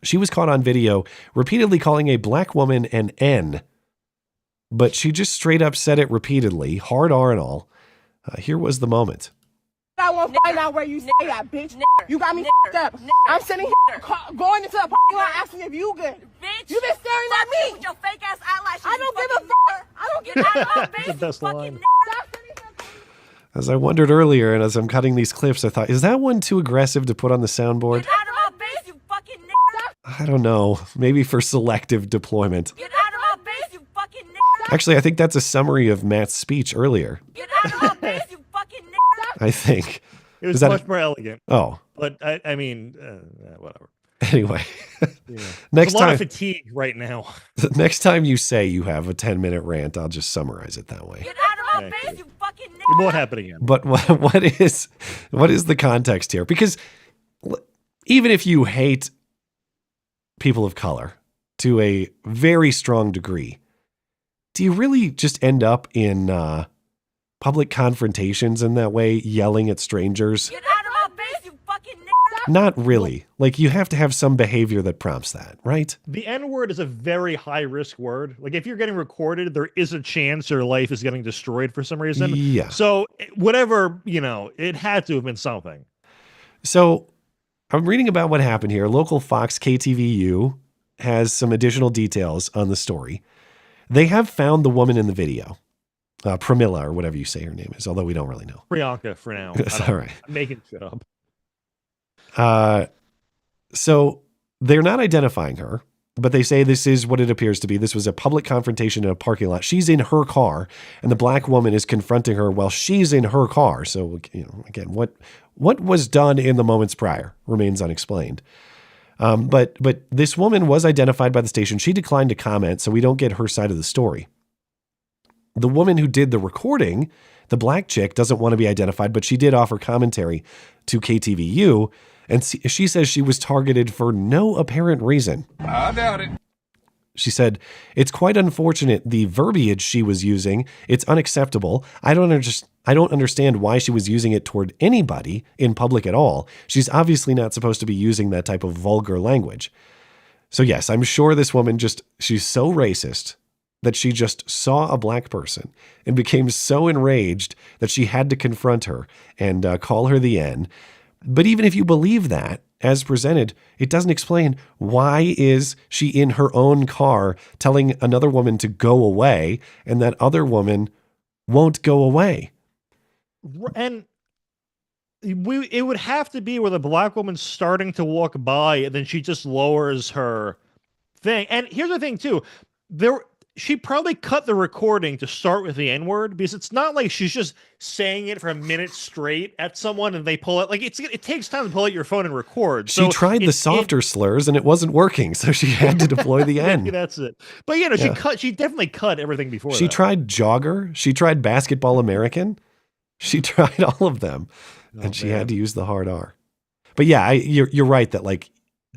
S11: She was caught on video repeatedly calling a black woman an N, but she just straight up said it repeatedly, hard R and all. Here was the moment.
S9: I won't find out where you stay at, bitch. You got me f***ed up. I'm sitting here going into the parking lot asking if you good. Bitch, you been staring at me with your fake ass eyelashes. I don't give a fuck. I don't give a fuck.
S12: The best line.
S11: As I wondered earlier, and as I'm cutting these clips, I thought, is that one too aggressive to put on the soundboard?
S9: Get out of my face, you fucking nigger.
S11: I don't know. Maybe for selective deployment.
S9: Get out of my face, you fucking nigger.
S11: Actually, I think that's a summary of Matt's speech earlier.
S9: Get out of my face, you fucking nigger.
S11: I think.
S12: It was much more elegant.
S11: Oh.
S12: But I mean, whatever.
S11: Anyway,
S12: next time, a lot of fatigue right now.
S11: Next time you say you have a 10-minute rant, I'll just summarize it that way.
S9: Get out of my face, you fucking nigger.
S12: It won't happen again.
S11: But what is the context here? Because even if you hate people of color to a very strong degree, do you really just end up in public confrontations in that way, yelling at strangers?
S9: Get out of my face, you fucking nigger.
S11: Not really. Like, you have to have some behavior that prompts that, right?
S12: The N-word is a very high-risk word. Like, if you're getting recorded, there is a chance your life is getting destroyed for some reason.
S11: Yeah.
S12: So, whatever, it had to have been something.
S11: So, I'm reading about what happened here. Local Fox KTVU has some additional details on the story. They have found the woman in the video. Pramila, or whatever you say her name is, although we don't really know.
S12: Priyanka, for now.
S11: All right.
S12: I'm making shit up.
S11: So they're not identifying her, but they say this is what it appears to be. This was a public confrontation in a parking lot. She's in her car, and the black woman is confronting her while she's in her car. So, again, what was done in the moments prior remains unexplained. But this woman was identified by the station. She declined to comment, so we don't get her side of the story. The woman who did the recording, the black chick, doesn't want to be identified, but she did offer commentary to KTVU, and she says she was targeted for no apparent reason.
S10: I doubt it.
S11: She said, it's quite unfortunate the verbiage she was using. It's unacceptable. I don't understand why she was using it toward anybody in public at all. She's obviously not supposed to be using that type of vulgar language. So yes, I'm sure this woman she's so racist that she just saw a black person and became so enraged that she had to confront her and call her the N. But even if you believe that, as presented, it doesn't explain why is she in her own car telling another woman to go away and that other woman won't go away.
S12: And it would have to be where the black woman's starting to walk by and then she just lowers her thing. And here's the thing too, she probably cut the recording to start with the N-word because it's not like she's just saying it for a minute straight at someone and they pull it. Like it takes time to pull out your phone and record.
S11: She tried the softer slurs and it wasn't working, so she had to deploy the N.
S12: That's it. But she definitely cut everything before
S11: She tried jogger. She tried basketball American. She tried all of them, and she had to use the hard R. But yeah, you're right that like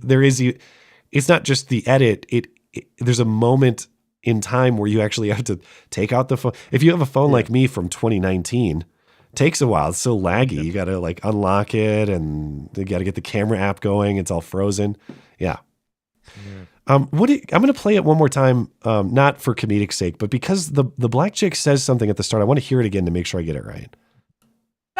S11: it's not just the edit. There's a moment in time where you actually have to take out the phone. If you have a phone like me from 2019, it takes a while. It's so laggy. You got to like unlock it and you got to get the camera app going. It's all frozen. Yeah. I'm going to play it one more time, not for comedic sake, but because the black chick says something at the start. I want to hear it again to make sure I get it right.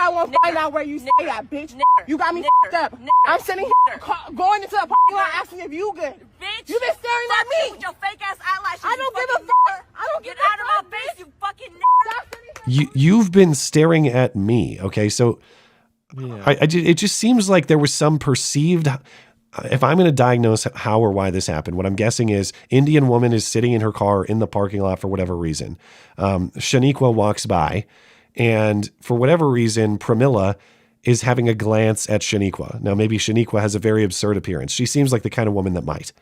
S9: I won't find out where you stay at, bitch. You got me fucked up. I'm sitting here going into the parking lot asking if you good. Bitch, you been staring at me with your fake ass eyelashes. I don't give a fuck. I don't get out of my face, you fucking nigger.
S11: You've been staring at me. Okay, so it just seems like there was some perceived. If I'm going to diagnose how or why this happened, what I'm guessing is Indian woman is sitting in her car in the parking lot for whatever reason. Shaniqua walks by. And for whatever reason, Pramila is having a glance at Shaniqua. Now, maybe Shaniqua has a very absurd appearance. She seems like the kind of woman that might.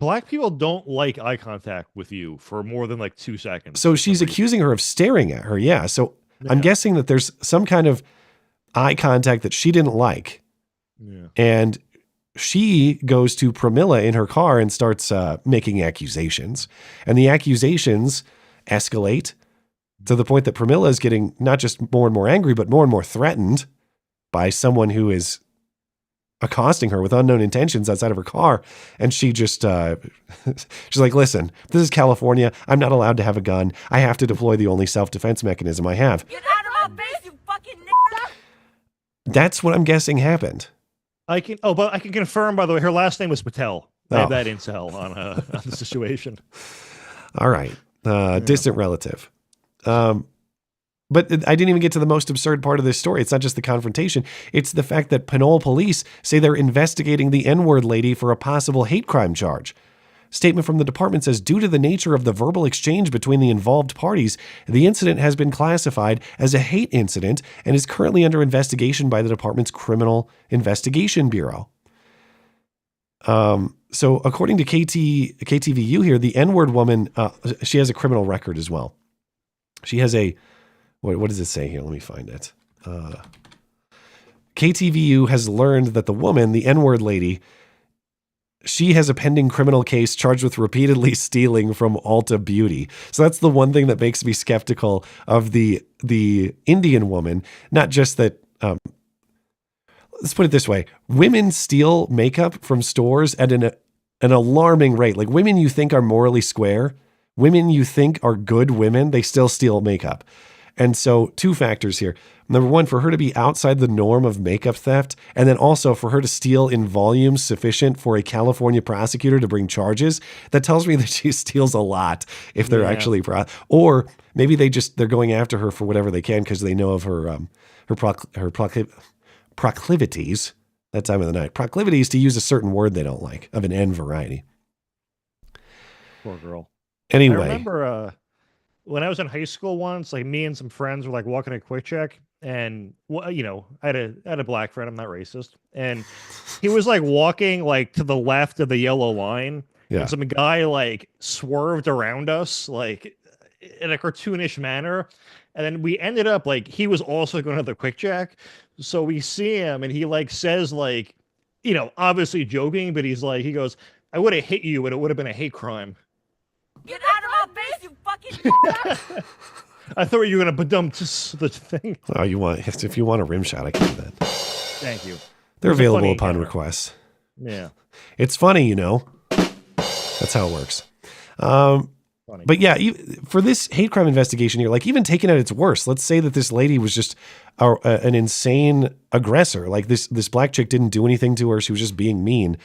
S12: Black people don't like eye contact with you for more than like 2 seconds.
S11: So she's accusing her of staring at her. Yeah. So I'm guessing that there's some kind of eye contact that she didn't like.
S12: Yeah.
S11: And she goes to Pramila in her car and starts making accusations. And the accusations escalate to the point that Pramila is getting not just more and more angry, but more and more threatened by someone who is accosting her with unknown intentions outside of her car. And she just, she's like, listen, this is California. I'm not allowed to have a gun. I have to deploy the only self-defense mechanism I have.
S9: Get out of my face, you fucking nigger.
S11: That's what I'm guessing happened.
S12: But I can confirm, by the way, her last name was Patel. I have that intel on the situation.
S11: All right. Distant relative. But I didn't even get to the most absurd part of this story. It's not just the confrontation. It's the fact that Pinole police say they're investigating the N-word lady for a possible hate crime charge. Statement from the department says, due to the nature of the verbal exchange between the involved parties, the incident has been classified as a hate incident and is currently under investigation by the department's Criminal Investigation Bureau. So according to KTVU here, the N-word woman, she has a criminal record as well. She has what does it say here? Let me find it. KTVU has learned that the woman, the N-word lady, she has a pending criminal case charged with repeatedly stealing from Ulta Beauty. So that's the one thing that makes me skeptical of the Indian woman. Not just that, let's put it this way. Women steal makeup from stores at an alarming rate. Like women you think are morally square, women you think are good women, they still steal makeup. And so 2 factors here. Number one, for her to be outside the norm of makeup theft, and then also for her to steal in volume sufficient for a California prosecutor to bring charges, that tells me that she steals a lot if they're actually, or maybe they're going after her for whatever they can because they know of her proclivities, that time of the night, proclivities to use a certain word they don't like, of an N variety.
S12: Poor girl.
S11: Anyway.
S12: I remember when I was in high school once, like me and some friends were like walking a Quick Check, and I had a black friend. I'm not racist, and he was like walking like to the left of the yellow line.
S11: Yeah.
S12: And some guy like swerved around us like in a cartoonish manner, and then we ended up like he was also going to the Quick Check, so we see him and he like says like, obviously joking, but he goes, "I would have hit you, but it would have been a hate crime."
S9: Get out of my face, you fucking.
S12: I thought you were gonna badum the thing.
S11: Oh, if you want a rim shot, I can do that.
S12: Thank you.
S11: They're available upon request.
S12: Yeah.
S11: It's funny, That's how it works. But yeah, for this hate crime investigation here, like even taken at its worst, let's say that this lady was just an insane aggressor. Like this black chick didn't do anything to her. She was just being mean.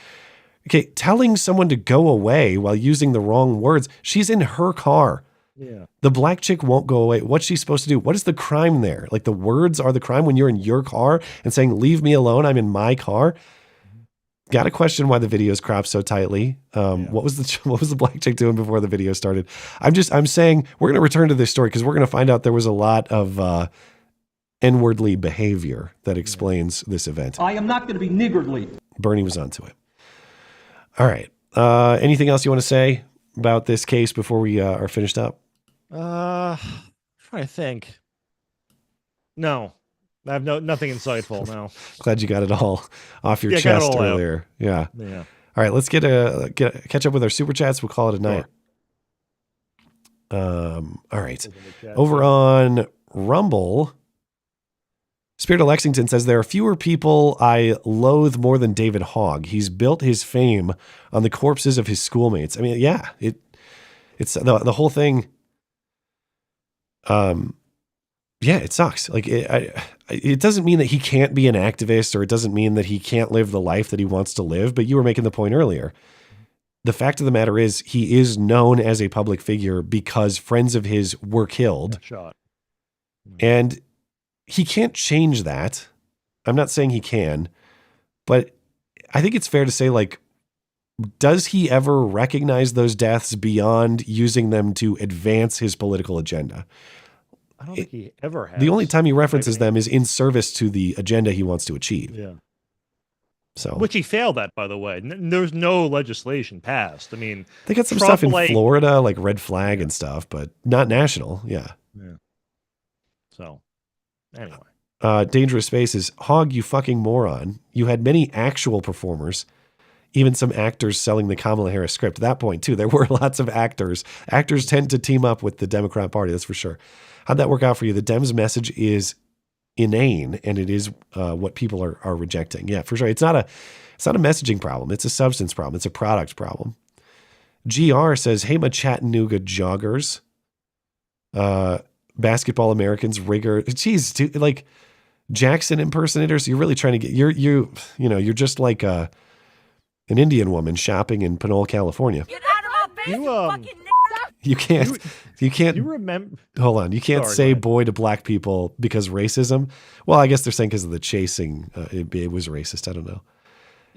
S11: Okay, telling someone to go away while using the wrong words. She's in her car.
S12: Yeah.
S11: The black chick won't go away. What's she supposed to do? What is the crime there? Like the words are the crime when you're in your car and saying, leave me alone, I'm in my car. Got to question why the video is cropped so tightly. What was the black chick doing before the video started? I'm saying we're going to return to this story because we're going to find out there was a lot of N-wordly behavior that explains this event.
S5: I am not going to be niggardly.
S11: Bernie was onto it. All right. Anything else you want to say about this case before we are finished up?
S12: Trying to think. No, I have nothing insightful. No.
S11: Glad you got it all off your chest earlier. Yeah.
S12: Yeah.
S11: All right, let's catch up with our super chats. We'll call it a night. All right. Over on Rumble, Spirit of Lexington says there are fewer people I loathe more than David Hogg. He's built his fame on the corpses of his schoolmates. I mean, yeah, it's the whole thing. Yeah, it sucks. Like it doesn't mean that he can't be an activist, or it doesn't mean that he can't live the life that he wants to live. But you were making the point earlier. The fact of the matter is he is known as a public figure because friends of his were killed.
S12: Shot.
S11: And he can't change that. I'm not saying he can, but I think it's fair to say, like, does he ever recognize those deaths beyond using them to advance his political agenda?
S12: I don't think he ever has.
S11: The only time he references them is in service to the agenda he wants to achieve.
S12: Yeah.
S11: So,
S12: which he failed at, by the way. There's no legislation passed. I mean,
S11: they got some stuff in Florida, like red flag and stuff, but not national. Yeah.
S12: Yeah. So, anyway.
S11: Dangerous Spaces. Hogg, you fucking moron. You had many actual performers, even some actors selling the Kamala Harris script. At that point, too, there were lots of actors. Actors tend to team up with the Democrat Party, that's for sure. How'd that work out for you? The Dems' message is inane, and it is what people are rejecting. Yeah, for sure. It's not a messaging problem. It's a substance problem. It's a product problem. GR says, hey, my Chattanooga joggers. Basketball Americans, rigor. Jeez, dude, like Jackson impersonators. You're really trying to get you're just like an Indian woman shopping in Pinole, California.
S9: Get out of my face, you fucking
S11: You can't.
S12: You remember?
S11: Hold on. You can't say boy to black people because racism. Well, I guess they're saying because of the chasing. It was racist. I don't know.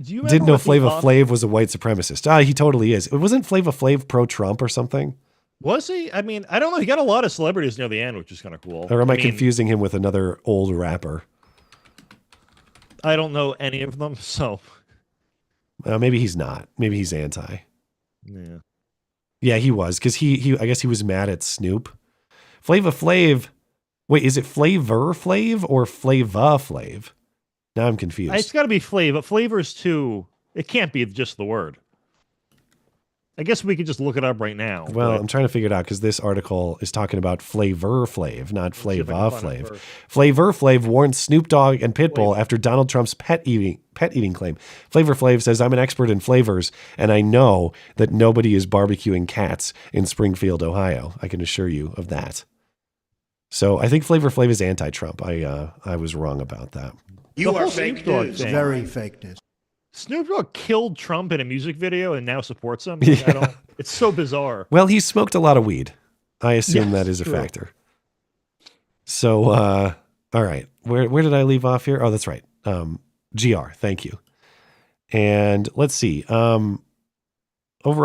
S11: Didn't know Flava Flav was a white supremacist. He totally is. It wasn't Flava Flav pro-Trump or something.
S12: Was he? I mean, I don't know. He got a lot of celebrities near the end, which is kind of cool.
S11: Or am I confusing him with another old rapper?
S12: I don't know any of them, so.
S11: Maybe he's not. Maybe he's anti.
S12: Yeah.
S11: Yeah, he was, because he I guess he was mad at Snoop. Flava Flav. Wait, is it Flavor Flav or Flava Flav? Now I'm confused.
S12: It's got to be Flav. Flavors too. It can't be just the word. I guess we could just look it up right now.
S11: Well, I'm trying to figure it out because this article is talking about Flavor Flav, not Flava Flav. Flavor Flav warns Snoop Dogg and Pitbull after Donald Trump's pet eating claim. Flavor Flav says, I'm an expert in flavors, and I know that nobody is barbecuing cats in Springfield, Ohio. I can assure you of that. So I think Flavor Flav is anti-Trump. I was wrong about that.
S20: You are fake news. Very fake news.
S12: Snoop Dogg killed Trump in a music video and now supports him. Yeah. It's so bizarre.
S11: Well, he smoked a lot of weed. I assume that is a factor. So, all right. Where did I leave off here? Oh, that's right. GR. Thank you. And let's see. Over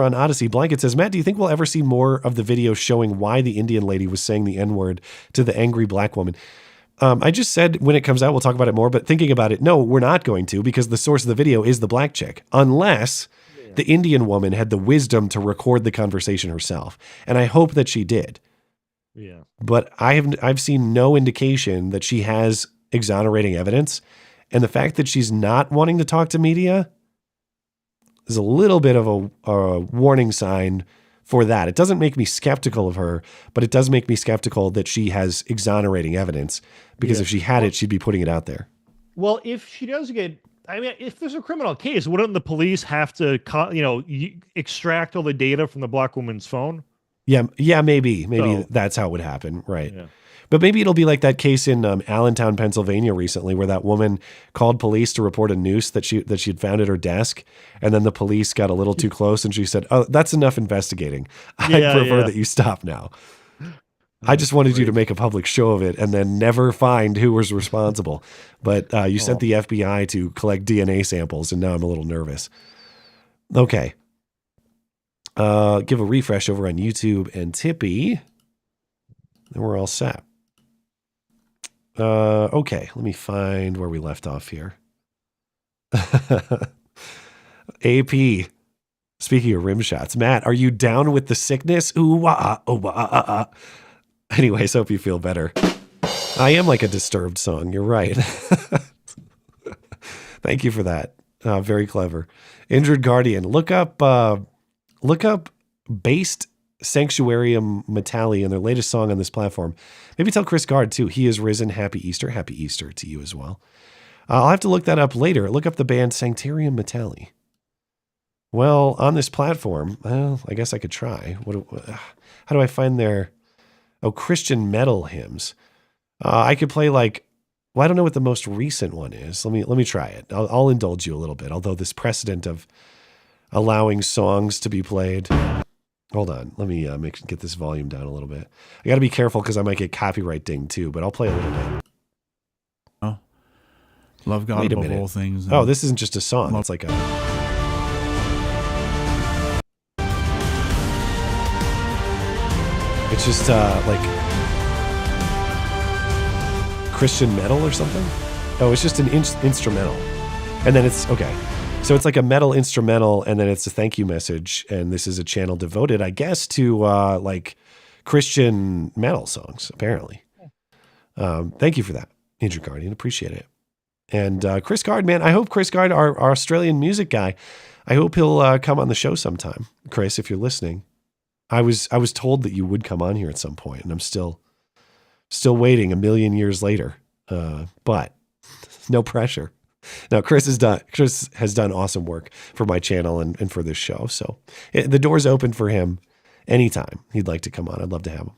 S11: on Odyssey, Blanket says, Matt, do you think we'll ever see more of the video showing why the Indian lady was saying the N-word to the angry black woman? I just said when it comes out, we'll talk about it more, but thinking about it, no, we're not going to, because the source of the video is the black chick, unless the Indian woman had the wisdom to record the conversation herself. And I hope that she did.
S12: Yeah.
S11: But I've seen no indication that she has exonerating evidence. And the fact that she's not wanting to talk to media is a little bit of a warning sign for that. It doesn't make me skeptical of her, but it does make me skeptical that she has exonerating evidence, because if she had it, she'd be putting it out there.
S12: Well, if she does get I mean, if there's a criminal case, wouldn't the police have to, extract all the data from the black woman's phone?
S11: Yeah, maybe
S12: So-
S11: that's how it would happen, right?
S12: Yeah.
S11: But maybe it'll be like that case in Allentown, Pennsylvania recently, where that woman called police to report a noose that she'd found at her desk, and then the police got a little too close, and she said, "Oh, that's enough investigating. I prefer that you stop now. I just wanted you to make a public show of it and then never find who was responsible. But you sent the FBI to collect DNA samples, and now I'm a little nervous." Okay. Give a refresh over on YouTube and Tippy. Then we're all set. Okay, let me find where we left off here. AP, speaking of rim shots, Matt, are you down with the sickness? Ooh, Anyways, hope you feel better. I am like a disturbed song. You're right. Thank you for that. Very clever. Injured Guardian, look up Based Sanctuarium Metalli and their latest song on this platform. Maybe tell Chris Gard too. He is risen. Happy Easter. Happy Easter to you as well. I'll have to look that up later. Look up the band Sanctuarium Metalli. Well, on this platform, well, I guess I could try. How do I find their Christian metal hymns? I could play I don't know what the most recent one is. Let me try it. I'll indulge you a little bit. Although this precedent of allowing songs to be played. Hold on. Let me get this volume down a little bit. I got to be careful because I might get copyright dinged too, but I'll play a little bit.
S5: Oh, love God
S11: Wait a
S5: above
S11: minute.
S5: all things.
S11: Oh, this isn't just a song. It's like a... It's just like Christian metal or something? Oh, it's just an instrumental. And then it's, okay. So it's like a metal instrumental, and then it's a thank you message, and this is a channel devoted, I guess, to like Christian metal songs, apparently. Thank you for that, Injured Guardian. Appreciate it. And Chris Gard, man, I hope Chris Gard, our Australian music guy, I hope he'll come on the show sometime. Chris, if you're listening. I was told that you would come on here at some point, and I'm still waiting a million years later. But no pressure. No, Chris has done awesome work for my channel and for this show. So the door's open for him anytime he'd like to come on. I'd love to have him.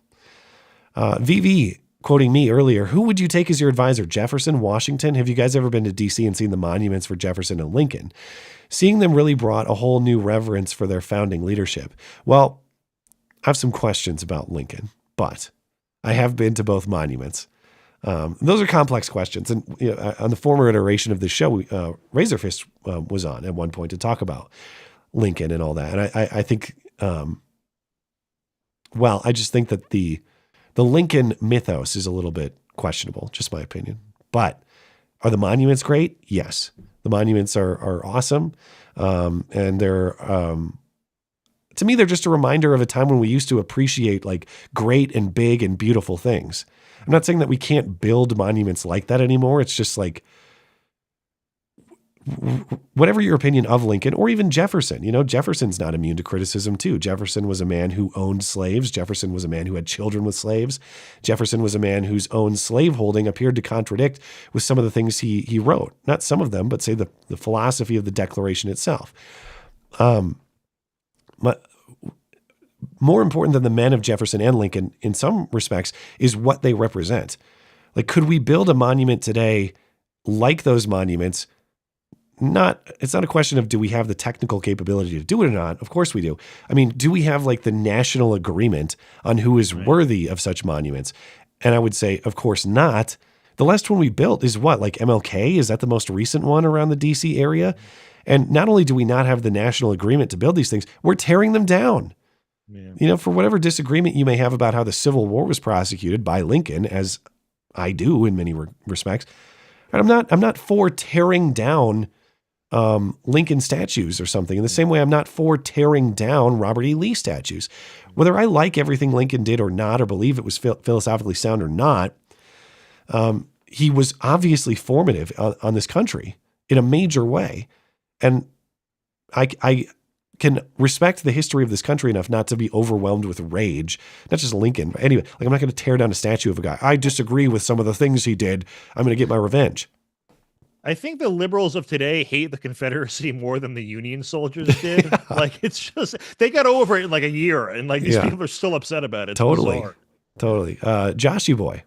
S11: VV quoting me earlier, who would you take as your advisor? Jefferson, Washington? Have you guys ever been to DC and seen the monuments for Jefferson and Lincoln? Seeing them really brought a whole new reverence for their founding leadership. Well, I have some questions about Lincoln, but I have been to both monuments. Those are complex questions. And on the former iteration of this show, Razorfist was on at one point to talk about Lincoln and all that. And I think, I just think that the Lincoln mythos is a little bit questionable, just my opinion. But are the monuments great? Yes. The monuments are awesome. And they're, to me, they're just a reminder of a time when we used to appreciate like great and big and beautiful things. I'm not saying that we can't build monuments like that anymore. It's just like, whatever your opinion of Lincoln or even Jefferson, Jefferson's not immune to criticism too. Jefferson was a man who owned slaves. Jefferson was a man who had children with slaves. Jefferson was a man whose own slaveholding appeared to contradict with some of the things he wrote. Not some of them, but say the philosophy of the Declaration itself. More important than the men of Jefferson and Lincoln in some respects is what they represent. Like, could we build a monument today like those monuments? It's not a question of do we have the technical capability to do it or not? Of course we do. I mean, do we have like the national agreement on who is worthy of such monuments? And I would say, of course not. The last one we built is what, like MLK? Is that the most recent one around the DC area? And not only do we not have the national agreement to build these things, we're tearing them down. Yeah. For whatever disagreement you may have about how the Civil War was prosecuted by Lincoln, as I do in many respects, I'm not for tearing down Lincoln statues or something. In the same way, I'm not for tearing down Robert E. Lee statues. Whether I like everything Lincoln did or not, or believe it was philosophically sound or not, he was obviously formative on this country in a major way. And I can respect the history of this country enough not to be overwhelmed with rage, not just Lincoln. But anyway, like I'm not going to tear down a statue of a guy. I disagree with some of the things he did. I'm going to get my revenge.
S12: I think the liberals of today hate the Confederacy more than the Union soldiers did.
S11: Yeah.
S12: Like, it's just, they got over it in like a year, and like these
S11: Yeah.
S12: people are still upset about it. It's
S11: Totally.
S12: bizarre.
S11: Totally. Joshy boy.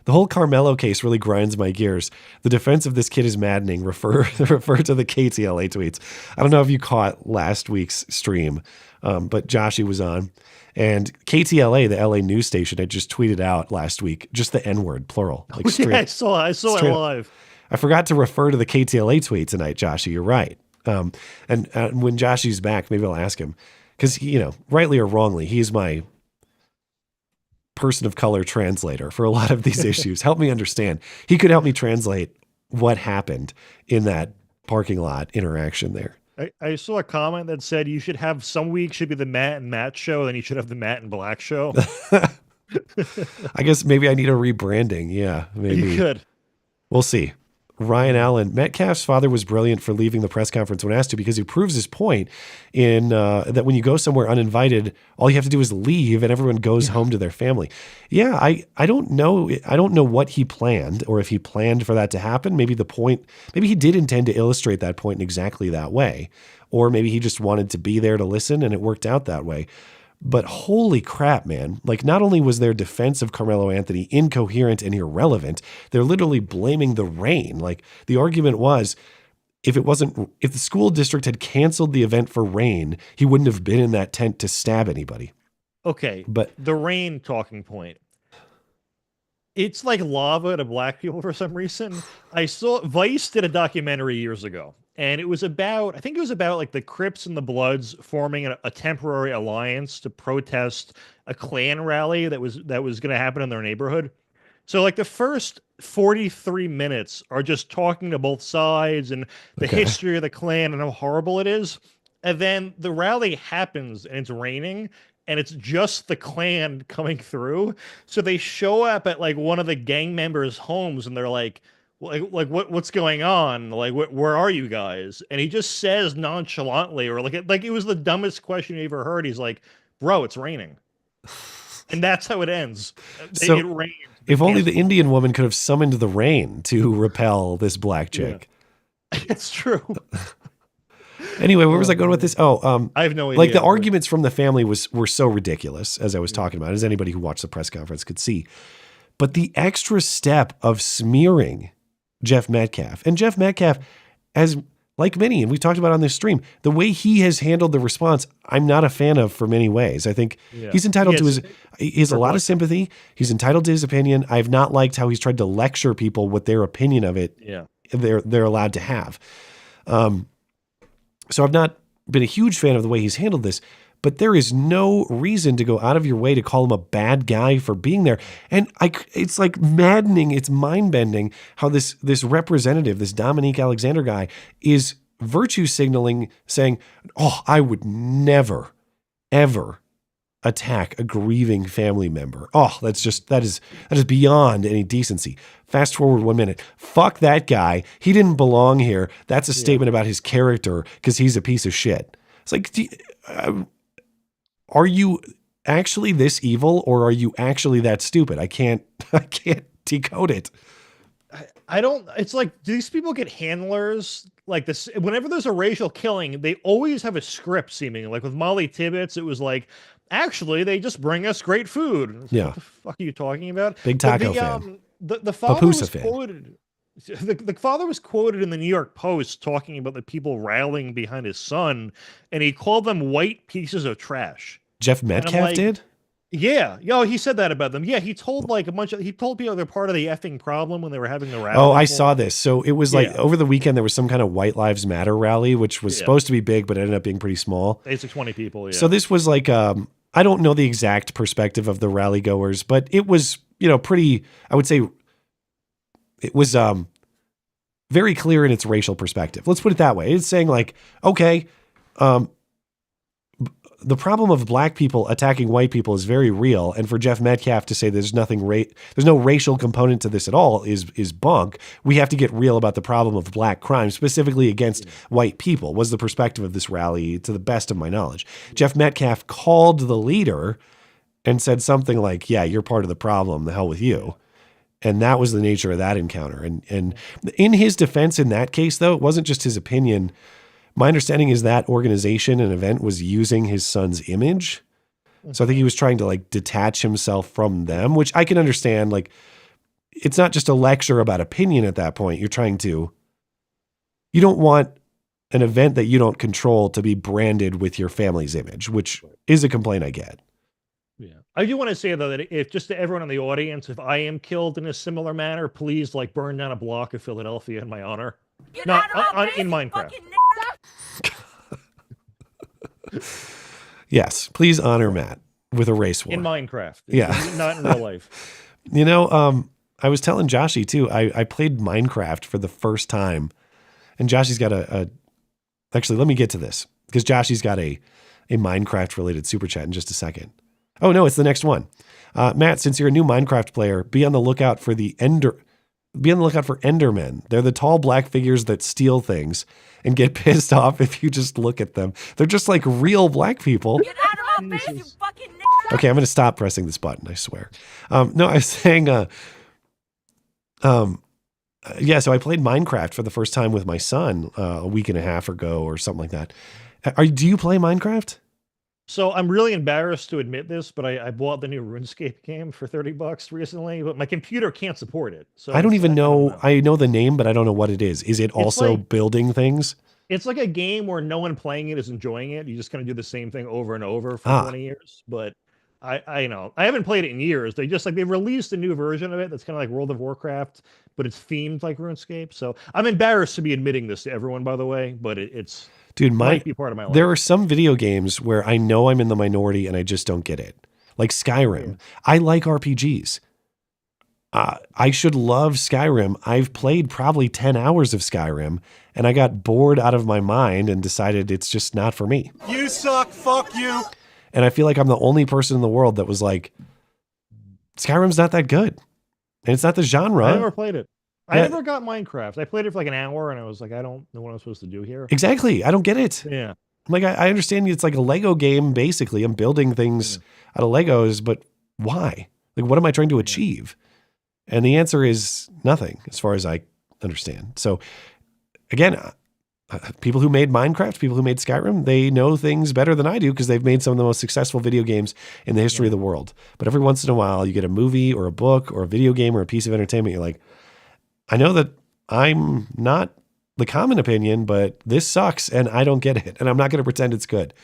S11: The whole Karmelo case really grinds my gears. The defense of this kid is maddening. Refer to the KTLA tweets. I don't know if you caught last week's stream, but Joshy was on. And KTLA, the LA news station, had just tweeted out last week, just the N-word, plural. Like
S12: Yeah, I saw it live.
S11: I forgot to refer to the KTLA tweet tonight, Joshy. You're right. And when Joshy's back, maybe I'll ask him. Because, rightly or wrongly, he's my person of color translator for a lot of these issues. Help me understand. He could help me translate what happened in that parking lot interaction there.
S12: I saw a comment that said you should have some weeks should be the Matt and Matt show, then you should have the Matt and Black show.
S11: I guess maybe I need a rebranding. Yeah, maybe.
S12: You could.
S11: We'll see. Ryan Allen, Metcalf's father was brilliant for leaving the press conference when asked to, because he proves his point in that when you go somewhere uninvited, all you have to do is leave and everyone goes home to their family. Yeah, I don't know. I don't know what he planned or if he planned for that to happen. Maybe he did intend to illustrate that point in exactly that way. Or maybe he just wanted to be there to listen and it worked out that way. But holy crap, man. Like, not only was their defense of Karmelo Anthony incoherent and irrelevant, they're literally blaming the rain. Like, the argument was, if the school district had canceled the event for rain, he wouldn't have been in that tent to stab anybody.
S12: Okay,
S11: but
S12: the rain talking point. It's like lava to black people for some reason. I saw Vice did a documentary years ago. And I think it was about like the Crips and the Bloods forming a temporary alliance to protest a Klan rally that was going to happen in their neighborhood. So like the first 43 minutes are just talking to both sides and the history of the Klan and how horrible it is. And then the rally happens and it's raining and it's just the Klan coming through. So they show up at like one of the gang members' homes and they're like what's going on? Like, where are you guys? And he just says nonchalantly, or like it was the dumbest question you ever heard. He's like, "Bro, it's raining," and that's how it ends.
S11: So
S12: it rained.
S11: If only the Indian woman could have summoned the rain to repel this black chick.
S12: Yeah. It's true.
S11: Anyway, where was I going with this? I
S12: have no idea.
S11: Like, the arguments from the family were so ridiculous, as I was talking about, as anybody who watched the press conference could see. But the extra step of smearing Jeff Metcalf. And Jeff Metcalf, as like many, and we talked about on this stream, the way he has handled the response, I'm not a fan of for many ways. I think he's entitled to he has a lot of sympathy. He's entitled to his opinion. I've not liked how he's tried to lecture people what their opinion of it they're allowed to have. So I've not been a huge fan of the way he's handled this. But there is no reason to go out of your way to call him a bad guy for being there. And it's like maddening. It's mind-bending how this representative, this Dominique Alexander guy, is virtue signaling, saying, "Oh, I would never, ever attack a grieving family member." Oh, that is beyond any decency. Fast forward 1 minute. Fuck that guy. He didn't belong here. That's a statement about his character because he's a piece of shit. It's like, are you actually this evil, or are you actually that stupid? I can't decode it.
S12: It's like, do these people get handlers like this? Whenever there's a racial killing, they always have a script seemingly. Like with Molly Tibbetts, it was like, actually, they just bring us great food.
S11: Yeah.
S12: What the fuck are you talking about?
S11: Big taco fan.
S12: The father was
S11: fan.
S12: quoted. The father was quoted in the New York Post talking about the people rallying behind his son, and he called them white pieces of trash.
S11: Jeff Metcalf did?
S12: Yeah. He said that about them. Yeah, he told people they're part of the effing problem when they were having the rally.
S11: Oh, I saw this. So it was like over the weekend there was some kind of White Lives Matter rally, which was supposed to be big, but ended up being pretty small.
S12: It's like 20 people, yeah.
S11: So this was like, I don't know the exact perspective of the rally goers, but it was, pretty, I would say it was very clear in its racial perspective. Let's put it that way. It's saying like, okay, the problem of black people attacking white people is very real, and for Jeff Metcalf to say there's no racial component to this at all is bunk. We have to get real about the problem of black crime, specifically against white people, was the perspective of this rally, to the best of my knowledge. Jeff Metcalf called the leader and said something like, "Yeah, you're part of the problem. The hell with you." And that was the nature of that encounter. And in his defense in that case, though, it wasn't just his opinion. My understanding is that organization and event was using his son's image. So I think he was trying to like detach himself from them, which I can understand. Like, it's not just a lecture about opinion at that point. You don't want an event that you don't control to be branded with your family's image, which is a complaint I get.
S12: Yeah. I do want to say, though, that if just to everyone in the audience, if I am killed in a similar manner, please like burn down a block of Philadelphia in my honor. Not in Minecraft.
S11: Yes, please honor Matt with a race war.
S12: In Minecraft.
S11: Yeah.
S12: Not in real life.
S11: You know, I was telling Joshy too, I played Minecraft for the first time, and Joshy's got actually, let me get to this, because Joshy's got a Minecraft related super chat in just a second. Oh no, it's the next one. Matt, since you're a new Minecraft player, be on the lookout for Endermen. They're the tall black figures that steal things and get pissed off if you just look at them. They're just like real black people.
S6: Get out of my face, you fucking nigga!
S11: Okay, I'm going to stop pressing this button, I swear. No, I was saying, yeah, so I played Minecraft for the first time with my son a week and a half ago or something like that. Do you play Minecraft?
S12: So I'm really embarrassed to admit this, but I bought the new RuneScape game for $30 recently, but my computer can't support it. So
S11: I don't even know. I know the name, but I don't know what it is. Is it also like, building things?
S12: It's like a game where no one playing it is enjoying it. You just kind of do the same thing over and over for 20 years. But I know I haven't played it in years. They released a new version of it that's kind of like World of Warcraft, but it's themed like RuneScape. So I'm embarrassed to be admitting this to everyone, by the way, but it's.
S11: Dude,
S12: might be part of my life.
S11: There are some video games where I know I'm in the minority and I just don't get it. Like Skyrim. Yeah. I like RPGs. I should love Skyrim. I've played probably 10 hours of Skyrim and I got bored out of my mind and decided it's just not for me.
S6: You suck. Fuck you.
S11: And I feel like I'm the only person in the world that was like, Skyrim's not that good. And it's not the genre.
S12: I never played it. I never got Minecraft. I played it for like an hour and I was like, I don't know what I'm supposed to do here.
S11: Exactly. I don't get it.
S12: Yeah.
S11: Like, I understand it's like a Lego game, basically. I'm building things out of Legos, but why? Like, what am I trying to achieve? And the answer is nothing, as far as I understand. So, again, people who made Minecraft, people who made Skyrim, they know things better than I do because they've made some of the most successful video games in the history of the world. But every once in a while, you get a movie or a book or a video game or a piece of entertainment, you're like, I know that I'm not the common opinion, but this sucks and I don't get it. And I'm not going to pretend it's good.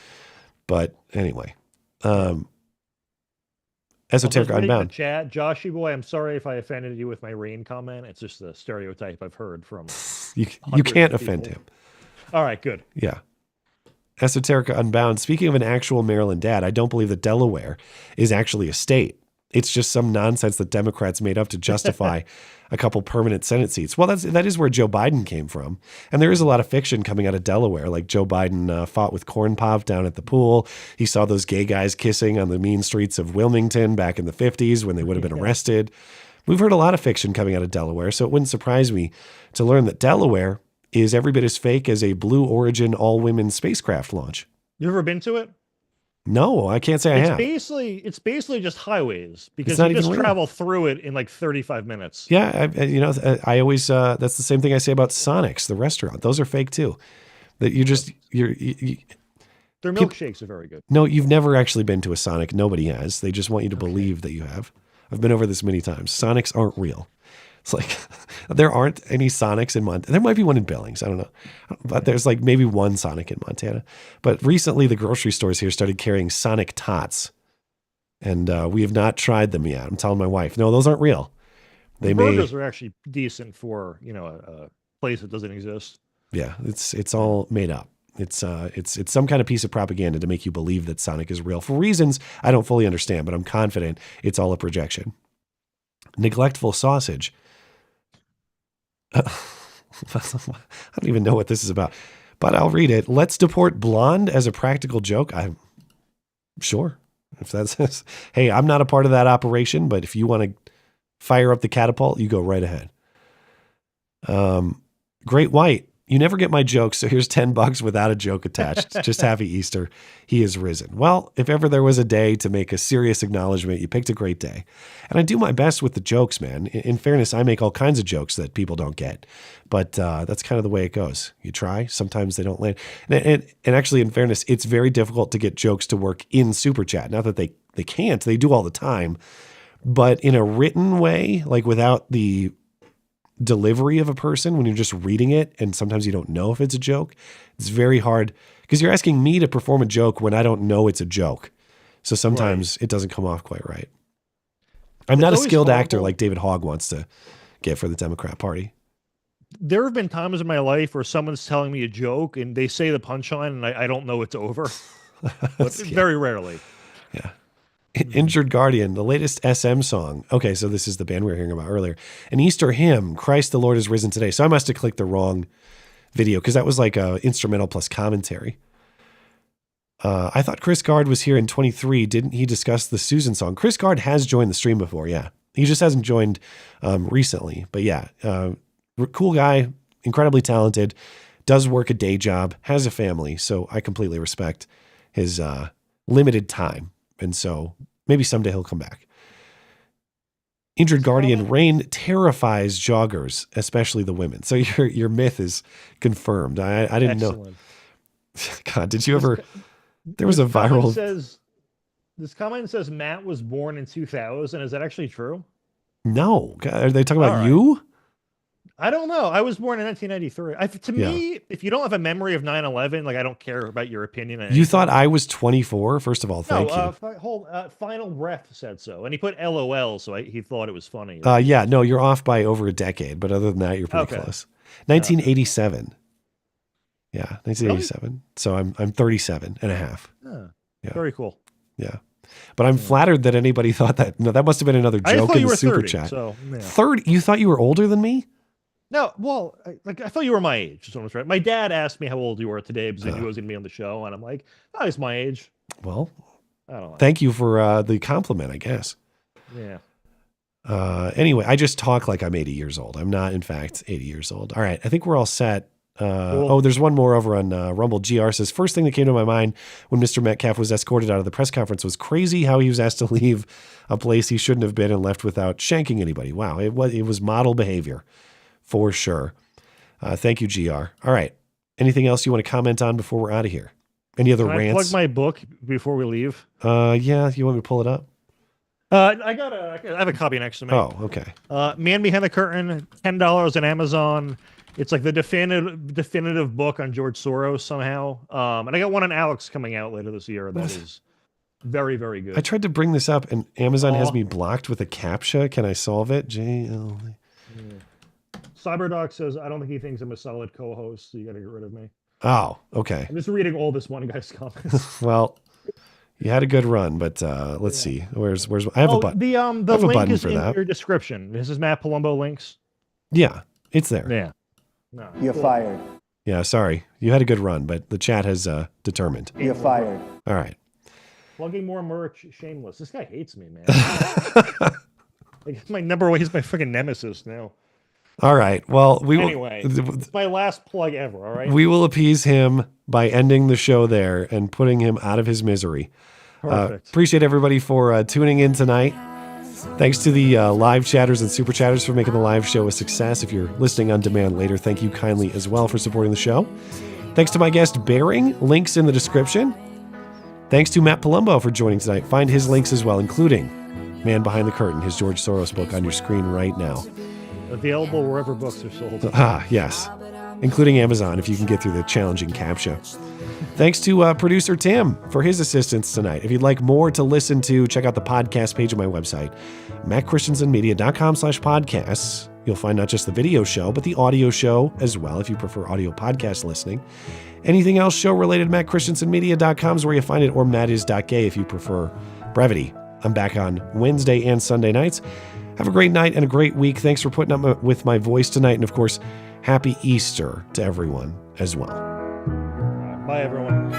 S11: But anyway, Esoteric Unbound.
S12: Chat, Joshy boy, I'm sorry if I offended you with my rain comment. It's just a stereotype I've heard from.
S11: You can't offend him.
S12: All right, good.
S11: Yeah. Esoterica Unbound. Speaking of an actual Maryland dad, I don't believe that Delaware is actually a state. It's just some nonsense that Democrats made up to justify a couple permanent Senate seats. Well, that is where Joe Biden came from. And there is a lot of fiction coming out of Delaware. Like Joe Biden fought with Corn Pop down at the pool. He saw those gay guys kissing on the mean streets of Wilmington back in the 50s when they would have been arrested. We've heard a lot of fiction coming out of Delaware, so it wouldn't surprise me to learn that Delaware is every bit as fake as a Blue Origin all-women spacecraft launch.
S12: You ever been to it?
S11: No, I can't say I have.
S12: It's basically just highways because you just travel through it in like 35 minutes.
S11: Yeah, I always that's the same thing I say about Sonic's, the restaurant. Those are fake too. That
S12: their milkshakes are very good.
S11: No, you've never actually been to a Sonic. Nobody has. They just want you to believe that you have. I've been over this many times. Sonics aren't real. It's like there aren't any Sonics in Montana. There might be one in Billings. I don't know. But there's like maybe one Sonic in Montana. But recently the grocery stores here started carrying Sonic Tots. And we have not tried them yet. I'm telling my wife, no, those aren't real.
S12: Burgers are actually decent for, a place that doesn't exist.
S11: Yeah, it's all made up. It's some kind of piece of propaganda to make you believe that Sonic is real for reasons I don't fully understand, but I'm confident it's all a projection. Neglectful sausage. I don't even know what this is about, but I'll read it. Let's deport blonde as a practical joke. I'm sure if that's, hey, I'm not a part of that operation, but if you want to fire up the catapult, you go right ahead. Great White. You never get my jokes, so here's $10 without a joke attached. Just happy Easter. He is risen. Well, if ever there was a day to make a serious acknowledgement, you picked a great day. And I do my best with the jokes, man. In fairness, I make all kinds of jokes that people don't get. But that's kind of the way it goes. You try. Sometimes they don't land. And actually, in fairness, it's very difficult to get jokes to work in Super Chat. Not that they can't. They do all the time. But in a written way, like without the delivery of a person, when you're just reading it and sometimes you don't know if it's a joke, it's very hard because you're asking me to perform a joke when I don't know it's a joke. So sometimes it doesn't come off quite right. I'm not a skilled actor like David Hogg wants to get for the Democrat Party.
S12: There have been times in my life where someone's telling me a joke and they say the punchline and I don't know it's over. But very rarely.
S11: Yeah. Injured Guardian, the latest SM song. Okay, so this is the band we were hearing about earlier. An Easter hymn, Christ the Lord is risen today. So I must have clicked the wrong video because that was like a instrumental plus commentary. I thought Chris Gard was here in 23. Didn't he discuss the Susan song? Chris Gard has joined the stream before, yeah. He just hasn't joined recently. But yeah, cool guy, incredibly talented, does work a day job, has a family. So I completely respect his limited time. And so maybe someday he'll come back. Injured Guardian, rain terrifies joggers, especially the women. So your myth is confirmed. I didn't know. God, did you ever? There was a viral.
S12: This comment says Matt was born in 2000. Is that actually true?
S11: No. Are they talking about you?
S12: I don't know. I was born in 1993. To me, if you don't have a memory of 9/11, like I don't care about your opinion.
S11: You thought I was 24? First of all, thank you.
S12: Final Breath said so, and he put LOL, so he thought it was funny.
S11: Yeah, no, you're off by over a decade, but other than that, you're pretty close. 1987. Yeah, 1987. Really? So I'm 37 and a half.
S12: Yeah. Very cool.
S11: Yeah. But I'm flattered that anybody thought that. No, that must have been another joke in the Super Chat.
S12: So, yeah.
S11: 30? You thought you were older than me?
S12: No, well, I thought you were my age. So right. My dad asked me how old you were today because he knew I was going to be on the show, and I'm like, oh, he's my age.
S11: Well,
S12: I don't know.
S11: Thank you for the compliment, I guess.
S12: Yeah.
S11: Anyway, I just talk like I'm 80 years old. I'm not, in fact, 80 years old. All right, I think we're all set. Cool. Oh, there's one more over on Rumble. GR says, first thing that came to my mind when Mr. Metcalf was escorted out of the press conference was crazy how he was asked to leave a place he shouldn't have been and left without shanking anybody. Wow, it was model behavior. For sure. Thank you, GR. All right. Anything else you want to comment on before we're out of here? Any other rants?
S12: Can I plug my book before we leave?
S11: Yeah. You want me to pull it up?
S12: I have a copy next to me.
S11: Oh, okay.
S12: Man Behind the Curtain, $10 on Amazon. It's like the definitive book on George Soros somehow. And I got one on Alex coming out later this year. That is very, very good.
S11: I tried to bring this up and Amazon has me blocked with a CAPTCHA. Can I solve it? JL.
S12: Cyberdoc says, I don't think he thinks I'm a solid co-host, so you got to get rid of me.
S11: Oh, okay.
S12: I'm just reading all this one guy's comments.
S11: Well, you had a good run, but let's see. Where's I have a button.
S12: The link is in your description. This is Matt Palumbo links.
S11: Yeah, it's there.
S12: Yeah.
S23: No, you're fired.
S11: Yeah, sorry. You had a good run, but the chat has determined.
S23: You're fired.
S11: All right.
S12: Plugging more merch, shameless. This guy hates me, man. Like, my number one, he's my freaking nemesis now.
S11: All right. Well,
S12: anyway, it's my last plug ever. All right.
S11: We will appease him by ending the show there and putting him out of his misery.
S12: Perfect.
S11: Appreciate everybody for tuning in tonight. Thanks to the live chatters and super chatters for making the live show a success. If you're listening on demand later, thank you kindly as well for supporting the show. Thanks to my guest Bearing. Links in the description. Thanks to Matt Palumbo for joining tonight. Find his links as well, including Man Behind the Curtain, his George Soros book on your screen right now.
S12: Available wherever books are sold.
S11: Yes. Including Amazon, if you can get through the challenging CAPTCHA. Thanks to producer Tim for his assistance tonight. If you'd like more to listen to, check out the podcast page of my website, mattchristiansenmedia.com/podcasts. You'll find not just the video show, but the audio show as well, if you prefer audio podcast listening. Anything else show-related, mattchristiansenmedia.com is where you find it, or mattis.gay if you prefer brevity. I'm back on Wednesday and Sunday nights. Have a great night and a great week. Thanks for putting up with my voice tonight. And, of course, happy Easter to everyone as well.
S12: Bye, everyone.